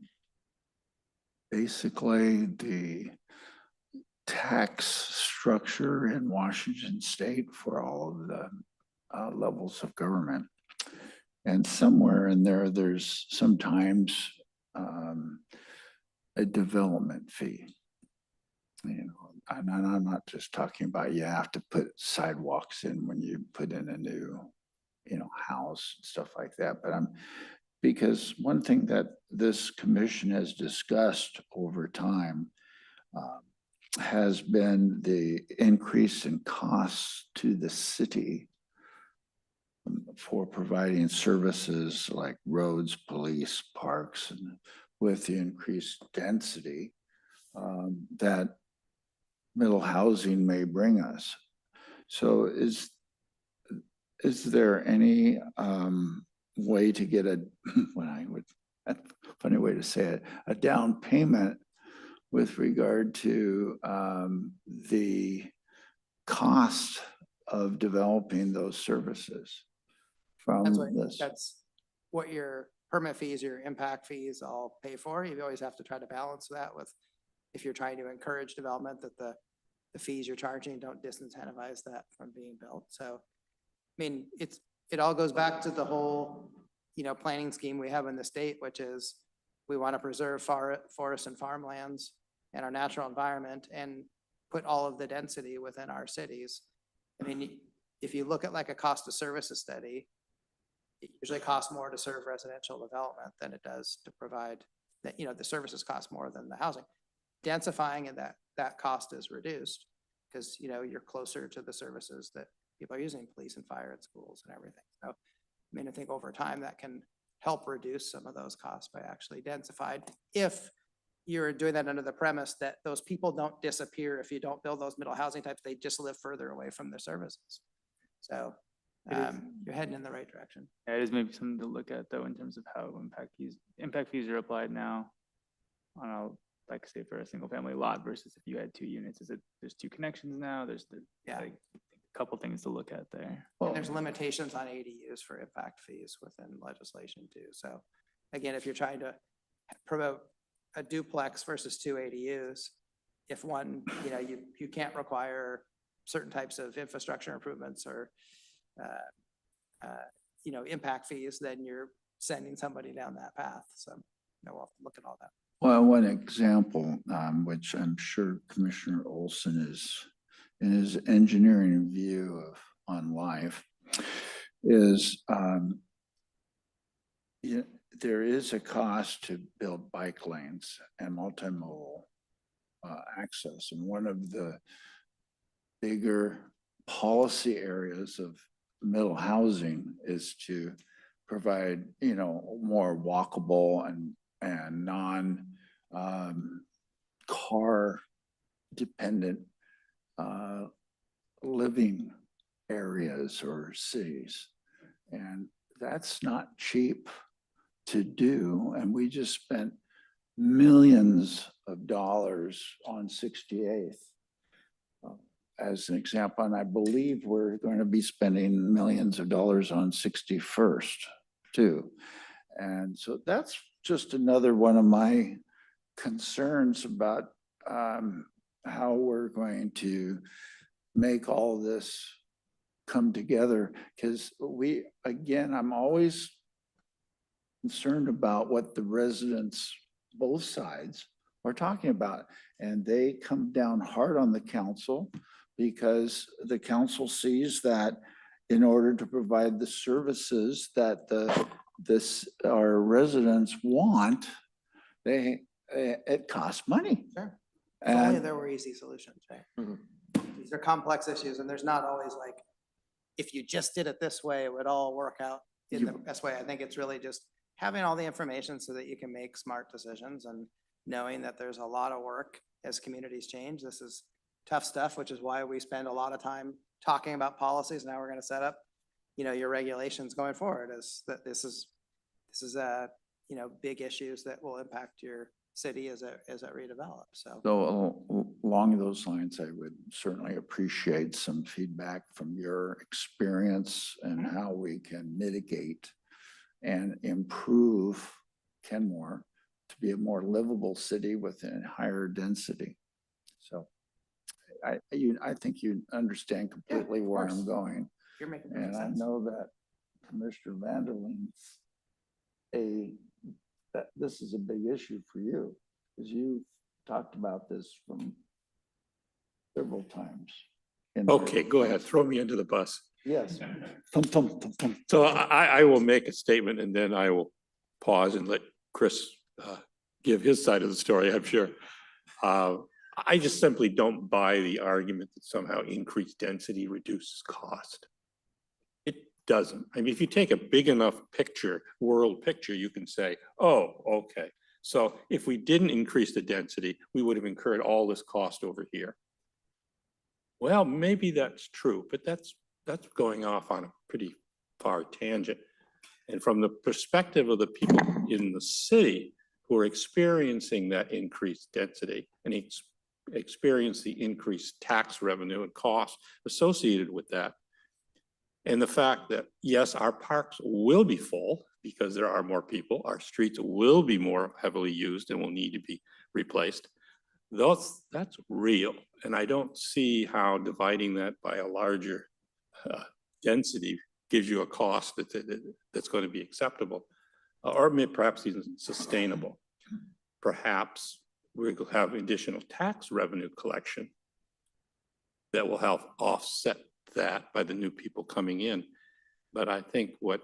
basically the tax structure in Washington State for all of the levels of government. And somewhere in there, there's sometimes a development fee. You know, and I'm not just talking about you have to put sidewalks in when you put in a new, you know, house and stuff like that. But because one thing that this commission has discussed over time has been the increase in costs to the city for providing services like roads, police, parks, and with the increased density that middle housing may bring us. So is there any way to get a, when I would, funny way to say it, a down payment with regard to the cost of developing those services from this. That's what your permit fees, your impact fees all pay for. You always have to try to balance that with, if you're trying to encourage development, that the fees you're charging don't disincentivize that from being built. So, I mean, it all goes back to the whole, planning scheme we have in the state, which is we want to preserve forest and farmlands and our natural environment and put all of the density within our cities. I mean, if you look at like a cost of services study, it usually costs more to serve residential development than it does to provide that, the services cost more than the housing. Densifying and that cost is reduced because, you're closer to the services that people are using, police and fire and schools and everything. So, I mean, I think over time that can help reduce some of those costs by actually densified. If you're doing that under the premise that those people don't disappear if you don't build those middle housing types, they just live further away from their services. So you're heading in the right direction. Yeah, it is maybe something to look at though in terms of how impact fees are applied now on a, like say for a single family lot versus if you had 2 units. Is it there's 2 connections now? There's like, a couple things to look at there. And there's limitations on ADUs for impact fees within legislation too. So again, if you're trying to promote a duplex versus 2 ADUs, if one, you can't require certain types of infrastructure improvements or, impact fees, then you're sending somebody down that path. So, we'll have to look at all that. Well, one example, which I'm sure Commissioner Olson is in his engineering view of on life, is there is a cost to build bike lanes and multimodal access. And one of the bigger policy areas of middle housing is to provide, more walkable and non car dependent living areas or cities. And that's not cheap to do. And we just spent millions of dollars on 68th as an example. And I believe we're going to be spending millions of dollars on 61st too. And so that's just another one of my concerns about how we're going to make all this come together. Because I'm always concerned about what the residents, both sides, are talking about. And they come down hard on the council because the council sees that in order to provide the services that our residents want, it costs money. Sure. If only there were easy solutions, right? These are complex issues, and there's not always like, if you just did it this way, it would all work out in the best way. I think it's really just having all the information so that you can make smart decisions and knowing that there's a lot of work as communities change. This is tough stuff, which is why we spend a lot of time talking about policies. Now we're going to set up, your regulations going forward. Is that this is big issues that will impact your city as it redevelops. So along those lines, I would certainly appreciate some feedback from your experience and how we can mitigate and improve Kenmore to be a more livable city with a higher density. So I think you understand completely where I'm going. You're making and sense. I know that Commissioner Vanderleen, that this is a big issue for you because you talked about this from several times. Okay, go ahead. Throw me under the bus. Yes. So I will make a statement and then I will pause and let Chris give his side of the story, I'm sure. I just simply don't buy the argument that somehow increased density reduces cost. It doesn't. I mean, if you take a big enough picture, world picture, you can say, oh, okay. So if we didn't increase the density, we would have incurred all this cost over here. Well, maybe that's true, but that's going off on a pretty far tangent. And from the perspective of the people in the city who are experiencing that increased density and experience the increased tax revenue and costs associated with that, and the fact that, yes, our parks will be full because there are more people, our streets will be more heavily used and will need to be replaced. That's real. And I don't see how dividing that by a larger density gives you a cost that's going to be acceptable, or perhaps even sustainable. Perhaps we'll have additional tax revenue collection that will help offset that by the new people coming in. But I think what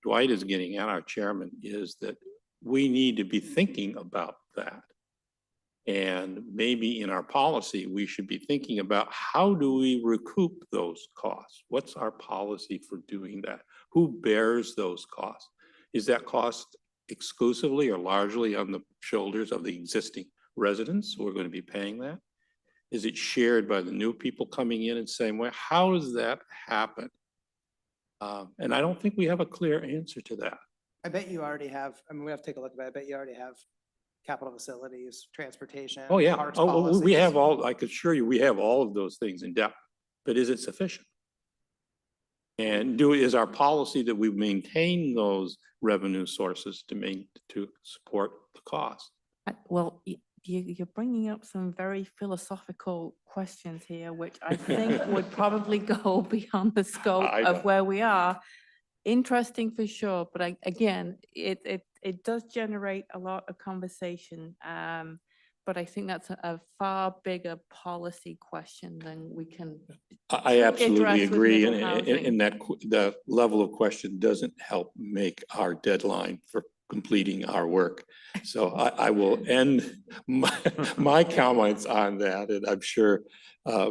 Dwight is getting at, our chairman, is that we need to be thinking about that. And maybe in our policy, we should be thinking about how do we recoup those costs? What's our policy for doing that? Who bears those costs? Is that cost exclusively or largely on the shoulders of the existing residents who are going to be paying that? Is it shared by the new people coming in the same way? How does that happen? And I don't think we have a clear answer to that. I bet you already have, I mean, we have to take a look at it. I bet you already have capital facilities, transportation. Oh, yeah. parks Oh, we have policies. all, I can assure you, we have all of those things in depth, but is it sufficient? And is our policy that we maintain those revenue sources to support the cost? Well, you're bringing up some very philosophical questions here, which I think would probably go beyond the scope I know. of where we are. Interesting for sure, but again, it does generate a lot of conversation. But I think that's a far bigger policy question than we can. I absolutely address with agree, middle and housing. that the level of question doesn't help make our deadline for completing our work. So I will end my comments on that, and I'm sure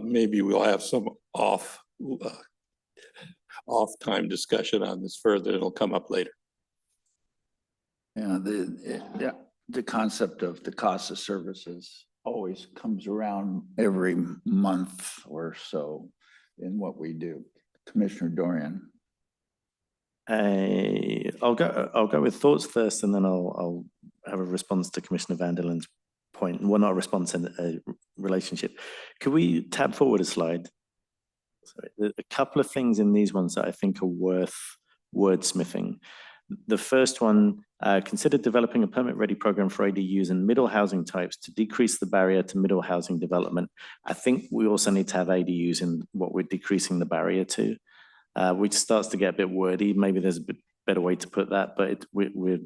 maybe we'll have some off-time discussion on this further. It'll come up later. Yeah, the concept of the cost of services always comes around every month or so in what we do. Commissioner Dorian. I'll go with thoughts first, and then I'll have a response to Commissioner Vanderland's point. Well, not a response, a relationship. Could we tab forward a slide? Sorry, a couple of things in these ones that I think are worth wordsmithing. The first one, consider developing a permit-ready program for ADUs and middle housing types to decrease the barrier to middle housing development. I think we also need to have ADUs in what we're decreasing the barrier to, which starts to get a bit wordy. Maybe there's a bit better way to put that, but we're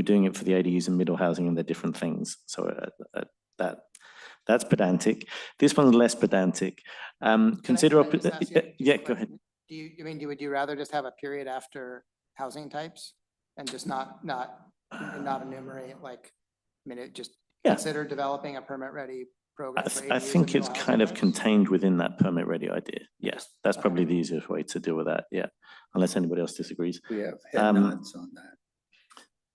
doing it for the ADUs and middle housing, and they're different things. So that's pedantic. This one's less pedantic. Consider, Can I just ask you yeah, a go ahead. question? Would you rather just have a period after housing types and just not enumerate, like, Yeah. consider developing a permit-ready program for I ADUs think and it's middle kind of housing types? contained within that permit-ready idea. Yes, that's probably the easiest way to deal with that. Yeah, unless anybody else disagrees. We have head nods on that.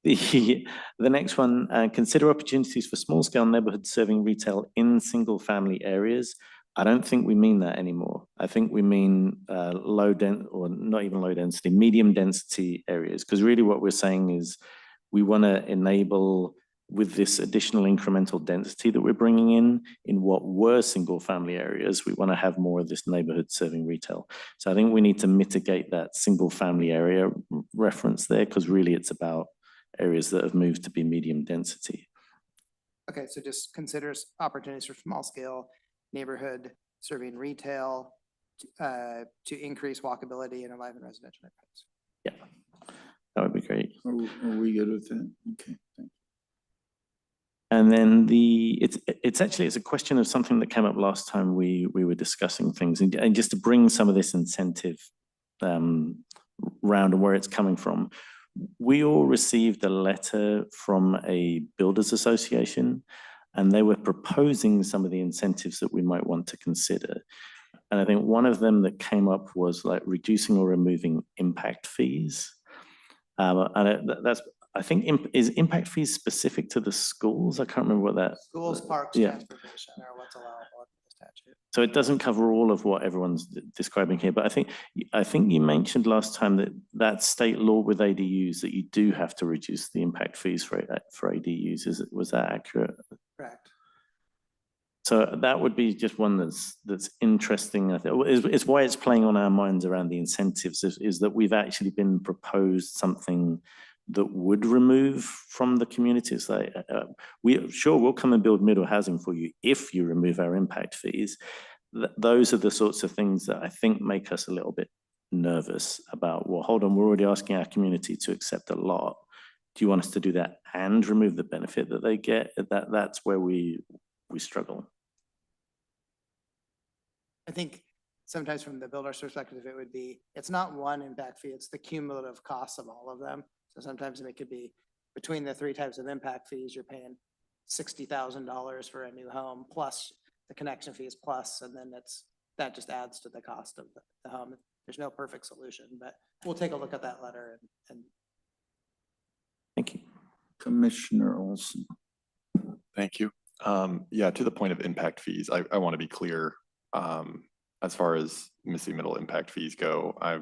The next one, consider opportunities for small-scale neighborhoods serving retail in single-family areas. I don't think we mean that anymore. I think we mean or not even low density, medium density areas. Because really what we're saying is we want to enable, with this additional incremental density that we're bringing in what were single-family areas, we want to have more of this neighborhood serving retail. So I think we need to mitigate that single-family area reference there, because really it's about areas that have moved to be medium density. Okay, so just consider opportunities for small scale neighborhood serving retail to increase walkability and enliven residential neighborhoods. Yeah, that would be great. Are we good with that? Okay, thank you. And then it's a question of something that came up last time we were discussing things, and just to bring some of this incentive round and where it's coming from. We all received a letter from a builders association, and they were proposing some of the incentives that we might want to consider. And I think one of them that came up was like reducing or removing impact fees. I think is impact fees specific to the schools? I can't remember what that. Schools, parks, Yeah. transportation, or what's allowable. statute. So it doesn't cover all of what everyone's describing here, but I think you mentioned last time that that's state law with ADUs, that you do have to reduce the impact fees for ADUs. Was that accurate? Correct. So that would be just one that's interesting. I think is why it's playing on our minds around the incentives is that we've actually been proposed something that would remove from the communities. Like we'll come and build middle housing for you if you remove our impact fees. Those are the sorts of things that I think make us a little bit nervous about. Well, hold on, we're already asking our community to accept a lot. Do you want us to do that and remove the benefit that they get? That's where we struggle. I think sometimes from the builder's perspective, it would be, it's not one impact fee, it's the cumulative costs of all of them. So sometimes it could be between the three types of impact fees, you're paying $60,000 for a new home, plus the connection fees plus, and then that just adds to the cost of the home. There's no perfect solution, but we'll take a look at that letter and Thank you. Commissioner Olson. Thank you. Yeah, to the point of impact fees, I want to be clear. As far as missing middle impact fees go, I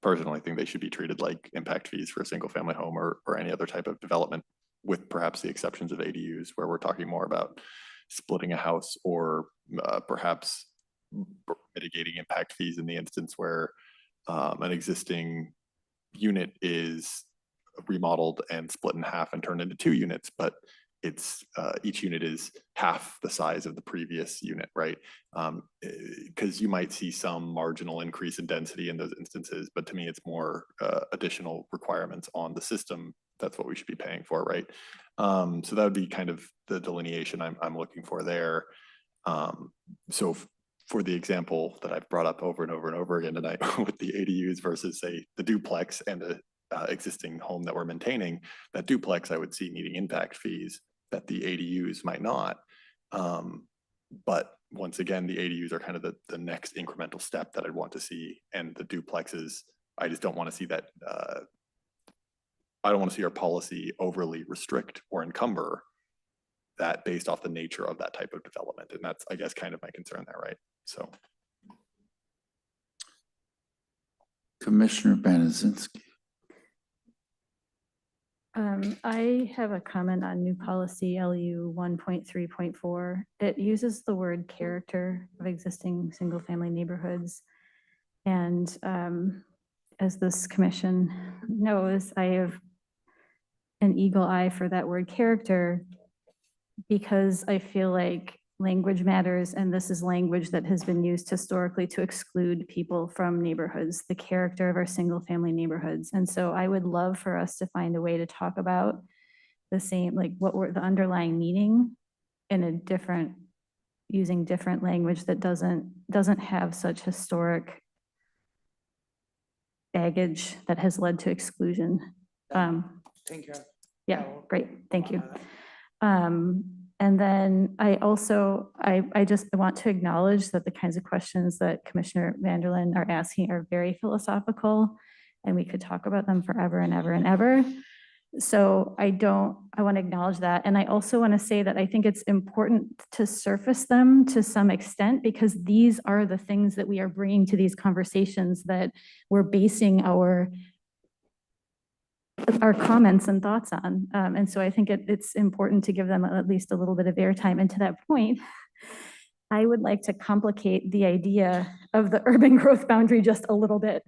personally think they should be treated like impact fees for a single family home or any other type of development, with perhaps the exceptions of ADUs, where we're talking more about splitting a house or perhaps mitigating impact fees in the instance where an existing unit is remodeled and split in half and turned into 2 units, but it's each unit is half the size of the previous unit, right? Because you might see some marginal increase in density in those instances, but to me, it's more additional requirements on the system. That's what we should be paying for, right? So that would be kind of the delineation I'm looking for there. So for the example that I've brought up over and over and over again tonight with the ADUs versus, say, the duplex and the existing home that we're maintaining, that duplex I would see needing impact fees that the ADUs might not. But once again, the ADUs are kind of the next incremental step that I'd want to see, and the duplexes, I just don't want to see that. I don't want to see our policy overly restrict or encumber that based off the nature of that type of development. And that's, I guess, kind of my concern there, right? So. Commissioner Banazinski. I have a comment on new policy LU 1.3.4. It uses the word character of existing single-family neighborhoods. And as this commission knows, I have an eagle eye for that word character because I feel like language matters, and this is language that has been used historically to exclude people from neighborhoods, the character of our single-family neighborhoods. And so I would love for us to find a way to talk about the same, like what were the underlying meaning in a different, using different language that doesn't have such historic baggage that has led to exclusion. take care. Yeah, great, thank you. And then I also, I just want to acknowledge that the kinds of questions that Commissioner Vanderlyn are asking are very philosophical, and we could talk about them forever and ever and ever. So I want to acknowledge that. And I also want to say that I think it's important to surface them to some extent, because these are the things that we are bringing to these conversations that we're basing our comments and thoughts on. And so I think it's important to give them at least a little bit of airtime. And to that point, I would like to complicate the idea of the urban growth boundary just a little bit.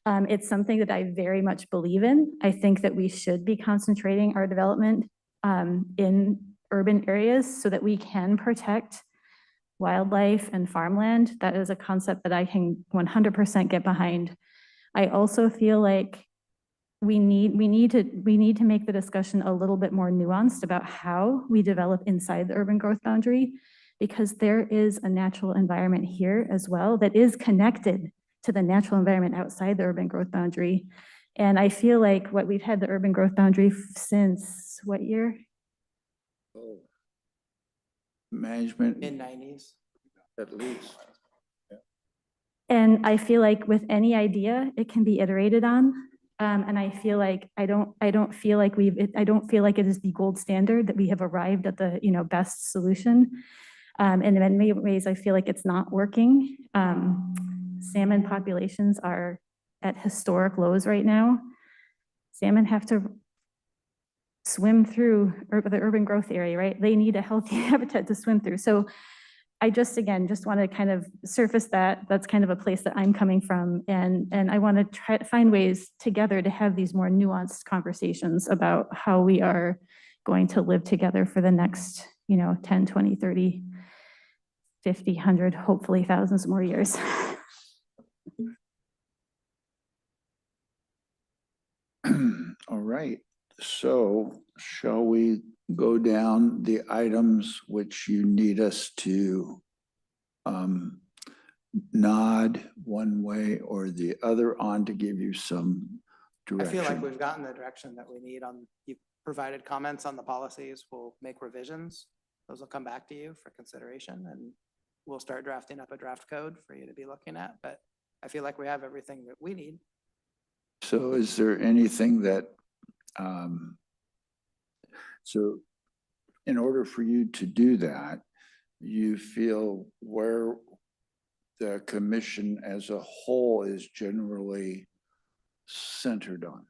It's something that I very much believe in. I think that we should be concentrating our development in urban areas so that we can protect wildlife and farmland. That is a concept that I can 100% get behind. I also feel like we need to make the discussion a little bit more nuanced about how we develop inside the urban growth boundary, because there is a natural environment here as well that is connected to the natural environment outside the urban growth boundary. And I feel like we've had the urban growth boundary since what year? Management. Mid-90s. At least. And I feel like with any idea, it can be iterated on. And I feel like I don't feel like it is the gold standard that we have arrived at the best solution. And in many ways, I feel like it's not working. Salmon populations are at historic lows right now. Salmon have to swim through the urban growth area, right? They need a healthy habitat to swim through. So I just, again, just want to kind of surface that. That's kind of a place that I'm coming from. And I want to try to find ways together to have these more nuanced conversations about how we are going to live together for the next, 10, 20, 30, 50, 100, hopefully thousands more years. All right, so shall we go down the items which you need us to nod one way or the other on to give you some I direction? feel like we've gotten the direction that we need on, you provided comments on the policies, we'll make revisions. Those will come back to you for consideration and we'll start drafting up a draft code for you to be looking at, but I feel like we have everything that we need. So is there anything that, so in order for you to do that, you feel where the commission as a whole is generally centered on?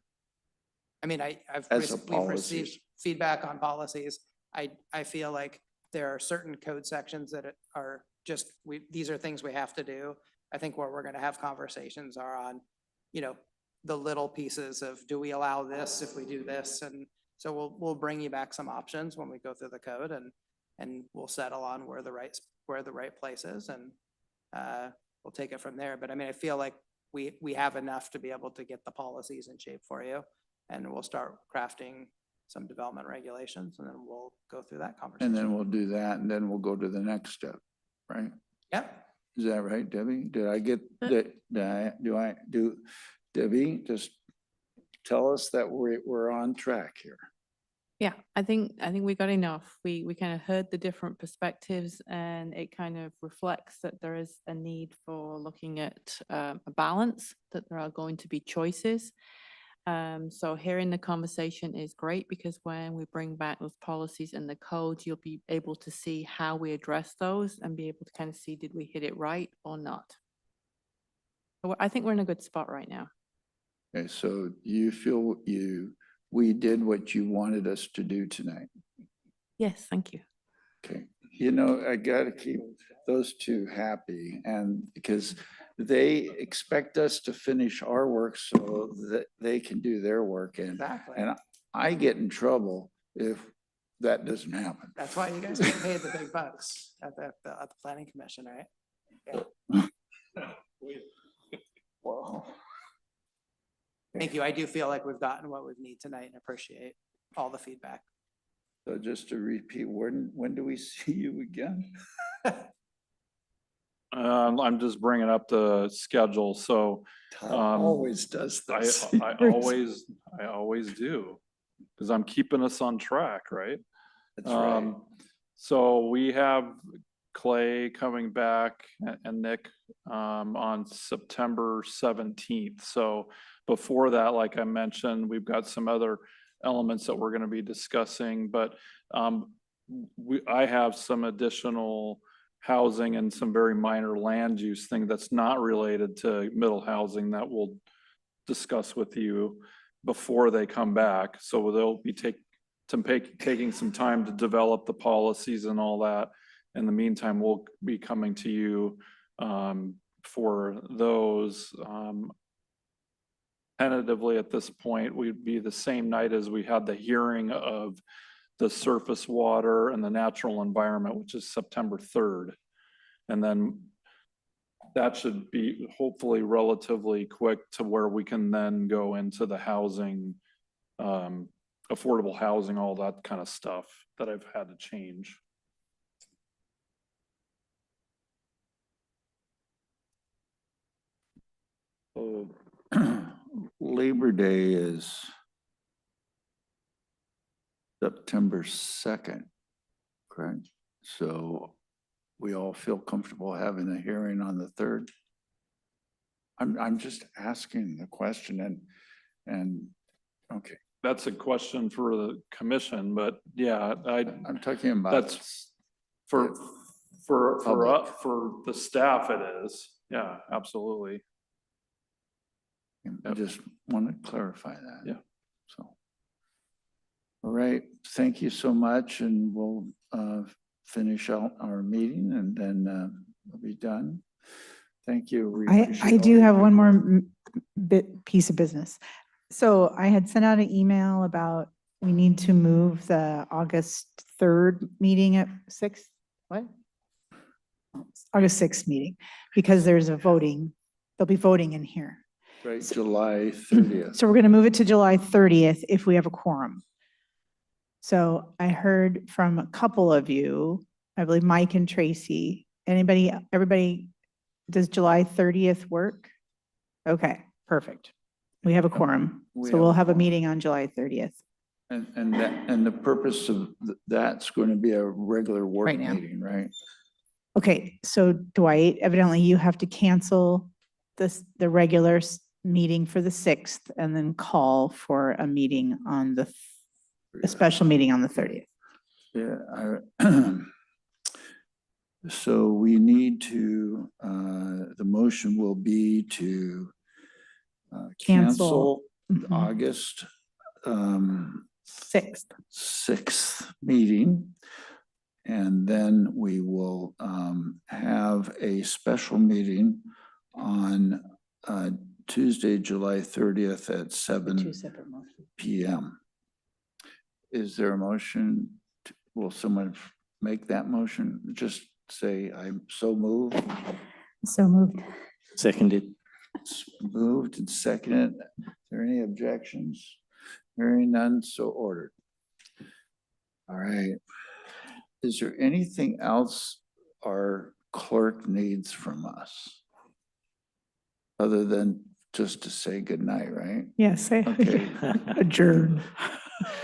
I mean, we've received policies. feedback on policies. I feel like there are certain code sections that are just, these are things we have to do. I think where we're gonna have conversations are on, the little pieces of, do we allow this if we do this? And so we'll bring you back some options when we go through the code and we'll settle on where the right place is and we'll take it from there. But I mean, I feel like we have enough to be able to get the policies in shape for you. And we'll start crafting some development regulations and then we'll go through that conversation. And then we'll do that and then we'll go to the next step, right? Yep. Is that right, Debbie? Did I get that? Debbie, just tell us that we're on track here. Yeah, I think we got enough. We kind of heard the different perspectives and it kind of reflects that there is a need for looking at a balance, that there are going to be choices. So hearing the conversation is great because when we bring back those policies and the codes, you'll be able to see how we address those and be able to kind of see, did we hit it right or not? So I think we're in a good spot right now. Okay, so you feel we did what you wanted us to do tonight. Yes, thank you. Okay, I gotta keep those two happy and because they expect us to finish our work so that they can do their work. Exactly. And I get in trouble if that doesn't happen. That's why you guys get paid the big bucks at the planning commission, right? Yeah. Wow. Thank you. I do feel like we've gotten what we need tonight and appreciate all the feedback. So just to repeat, when do we see you again? I'm just bringing up the schedule, so Tom always does this. I always do, because I'm keeping us on track, right? That's right. So we have Clay coming back and Nick on September 17th. So before that, like I mentioned, we've got some other elements that we're going to be discussing, but I have some additional housing and some very minor land use thing that's not related to middle housing that we'll discuss with you before they come back. So they'll be taking some time to develop the policies and all that. In the meantime, we'll be coming to you for those. Tentatively at this point, we'd be the same night as we had the hearing of the surface water and the natural environment, which is September 3rd. And then that should be hopefully relatively quick to where we can then go into the housing, affordable housing, all that kind of stuff that I've had to change. So Labor Day is September 2nd, correct? So we all feel comfortable having a hearing on the 3rd? I'm just asking the question and okay. That's a question for the commission, but yeah, I'm talking about that's for Public. for the staff it is. Yeah, absolutely. I just want to clarify that. Yeah. So. All right, thank you so much, and we'll finish out our meeting and then we'll be done. Thank you. We I appreciate all do your have good one more work. piece of business. So I had sent out an email about we need to move the August 3rd meeting at 6, what? August 6th meeting, because there's a voting, they'll be voting in here. Right, July 30th. So we're going to move it to July 30th if we have a quorum. So I heard from a couple of you, I believe Mike and Tracy, everybody, does July 30th work? Okay, perfect. We have a quorum. So we'll have a meeting on July 30th. And the purpose of that's going to be a regular work Right now. meeting, right? Okay, so Dwight, evidently you have to cancel the regular meeting for the 6th and then call for a meeting on a special meeting on the 30th. Yeah. So we need to, the motion will be to cancel Mhm. August 6th. 6th meeting. And then we will have a special meeting on Tuesday, July 30th at 7 p.m. Is there a motion? Will someone make that motion? Just say, I'm so moved. So moved. Seconded. It's moved and seconded. Are there any objections? Hearing none, so ordered. All right. Is there anything else our clerk needs from us? Other than just to say goodnight, right? Yes, Okay. adjourn.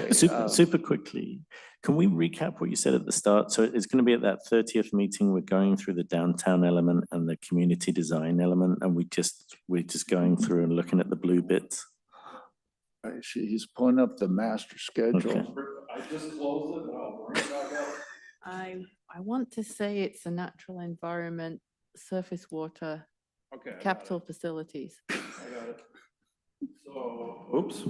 Okay, Super quickly, can we recap what you said at the start? So it's going to be at that 30th meeting, we're going through the downtown element and the community design element, and we're just going through and looking at the blue bits. Right, he's pulling up the master schedule. Okay. I just closed it, but I'll bring it back up. I want to say it's a natural environment, surface water, Okay. I got capital it. facilities. I got it. So, oops.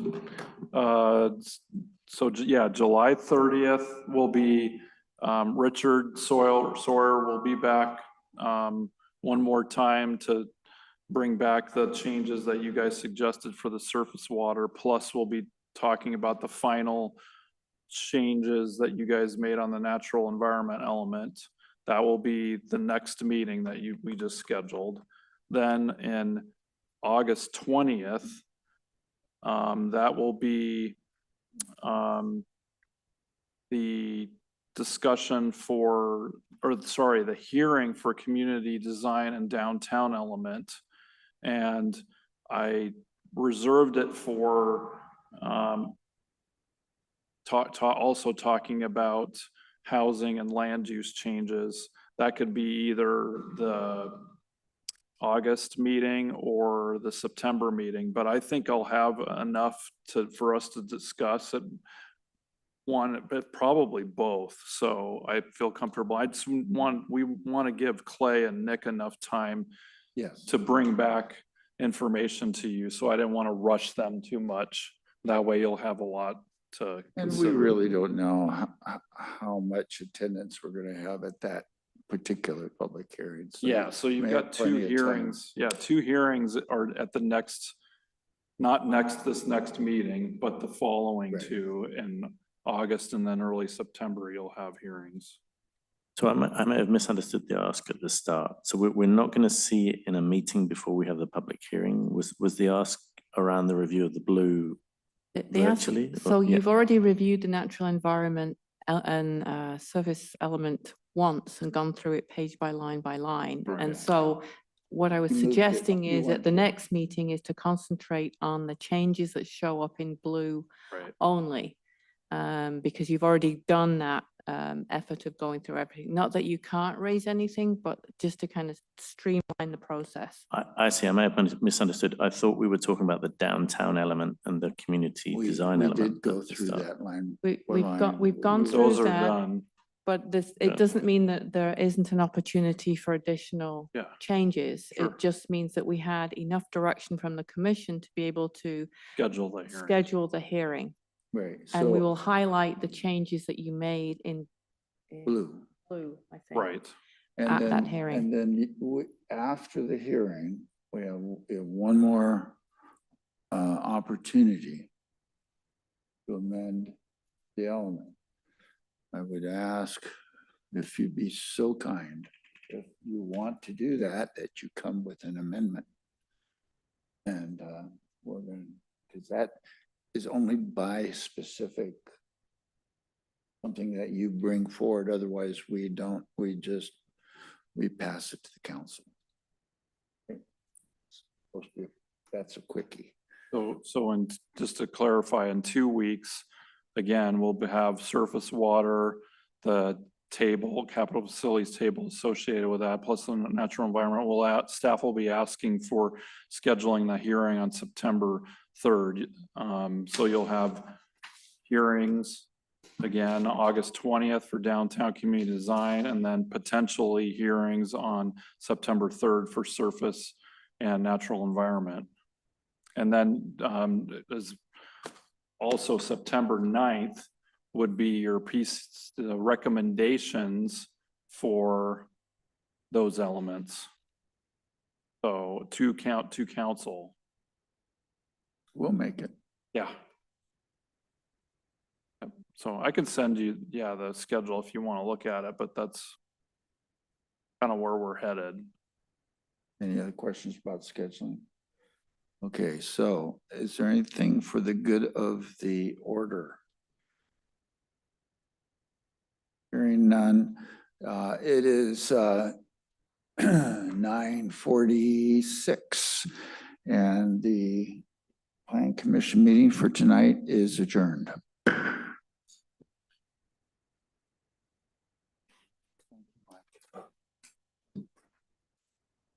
Yeah, July 30th will be, Richard Sawyer will be back, one more time to bring back the changes that you guys suggested for the surface water. Plus we'll be talking about the final changes that you guys made on the natural environment element. That will be the next meeting that we just scheduled. Then in August 20th, that will be the discussion the hearing for community design and downtown element. And I reserved it for also talking about housing and land use changes. That could be either the August meeting or the September meeting, but I think I'll have enough for us to discuss it. One, but probably both. So I feel comfortable. We want to give Clay and Nick enough time to bring back information to you. So I didn't want to rush them too much. That way you'll have a lot to consider. And we really don't know how much attendance we're going to have at that particular public hearing. So yeah, so you've got two hearings. Yeah, two hearings are at the next, this next meeting, but the following two in August, and then early September, you'll have hearings. So I may have misunderstood the ask at the start. So we're not going to see it in a meeting before we have the public hearing. Was the ask around the review of the blue virtually? So you've already reviewed the natural environment and surface element once and gone through it page by line. Right. And so what I was suggesting is at the next meeting is to concentrate on the changes that show up in blue only. Because you've already done that effort of going through everything. Not that you can't raise anything, but just to kind of streamline the process. I see. I may have misunderstood. I thought we were talking about the downtown element and the community design element. We did go through that line. We've gone through Those are that. done. But this, Yeah. it doesn't mean that there isn't an opportunity for additional Yeah. changes. Sure. It just means that we had enough direction from the commission to be able to Schedule the hearing. schedule the hearing. Right, And we so will highlight the changes that you made in blue. blue, I think. Right. And At that then, hearing. and then after the hearing, we have one more opportunity to amend the element. I would ask if you'd be so kind, if you want to do that, that you come with an amendment. And we're going, because that is only by specific something that you bring forward. Otherwise, we don't, we pass it to the council. Okay. Supposed to be- That's a quickie. So just to clarify, in 2 weeks, again, we'll have surface water, the table, capital facilities table associated with that, plus the natural environment. Staff will be asking for scheduling the hearing on September 3rd. So you'll have hearings again, August 20th for downtown community design, and then potentially hearings on September 3rd for surface and natural environment. And then there's also September 9th would be your piece, recommendations for those elements. So to council. We'll make it. Yeah. Yep. So I can send you, the schedule if you want to look at it, but that's kind of where we're headed. Any other questions about scheduling? Okay, so is there anything for the good of the order? Hearing none, it is 9:46 and the Plan Commission meeting for tonight is adjourned.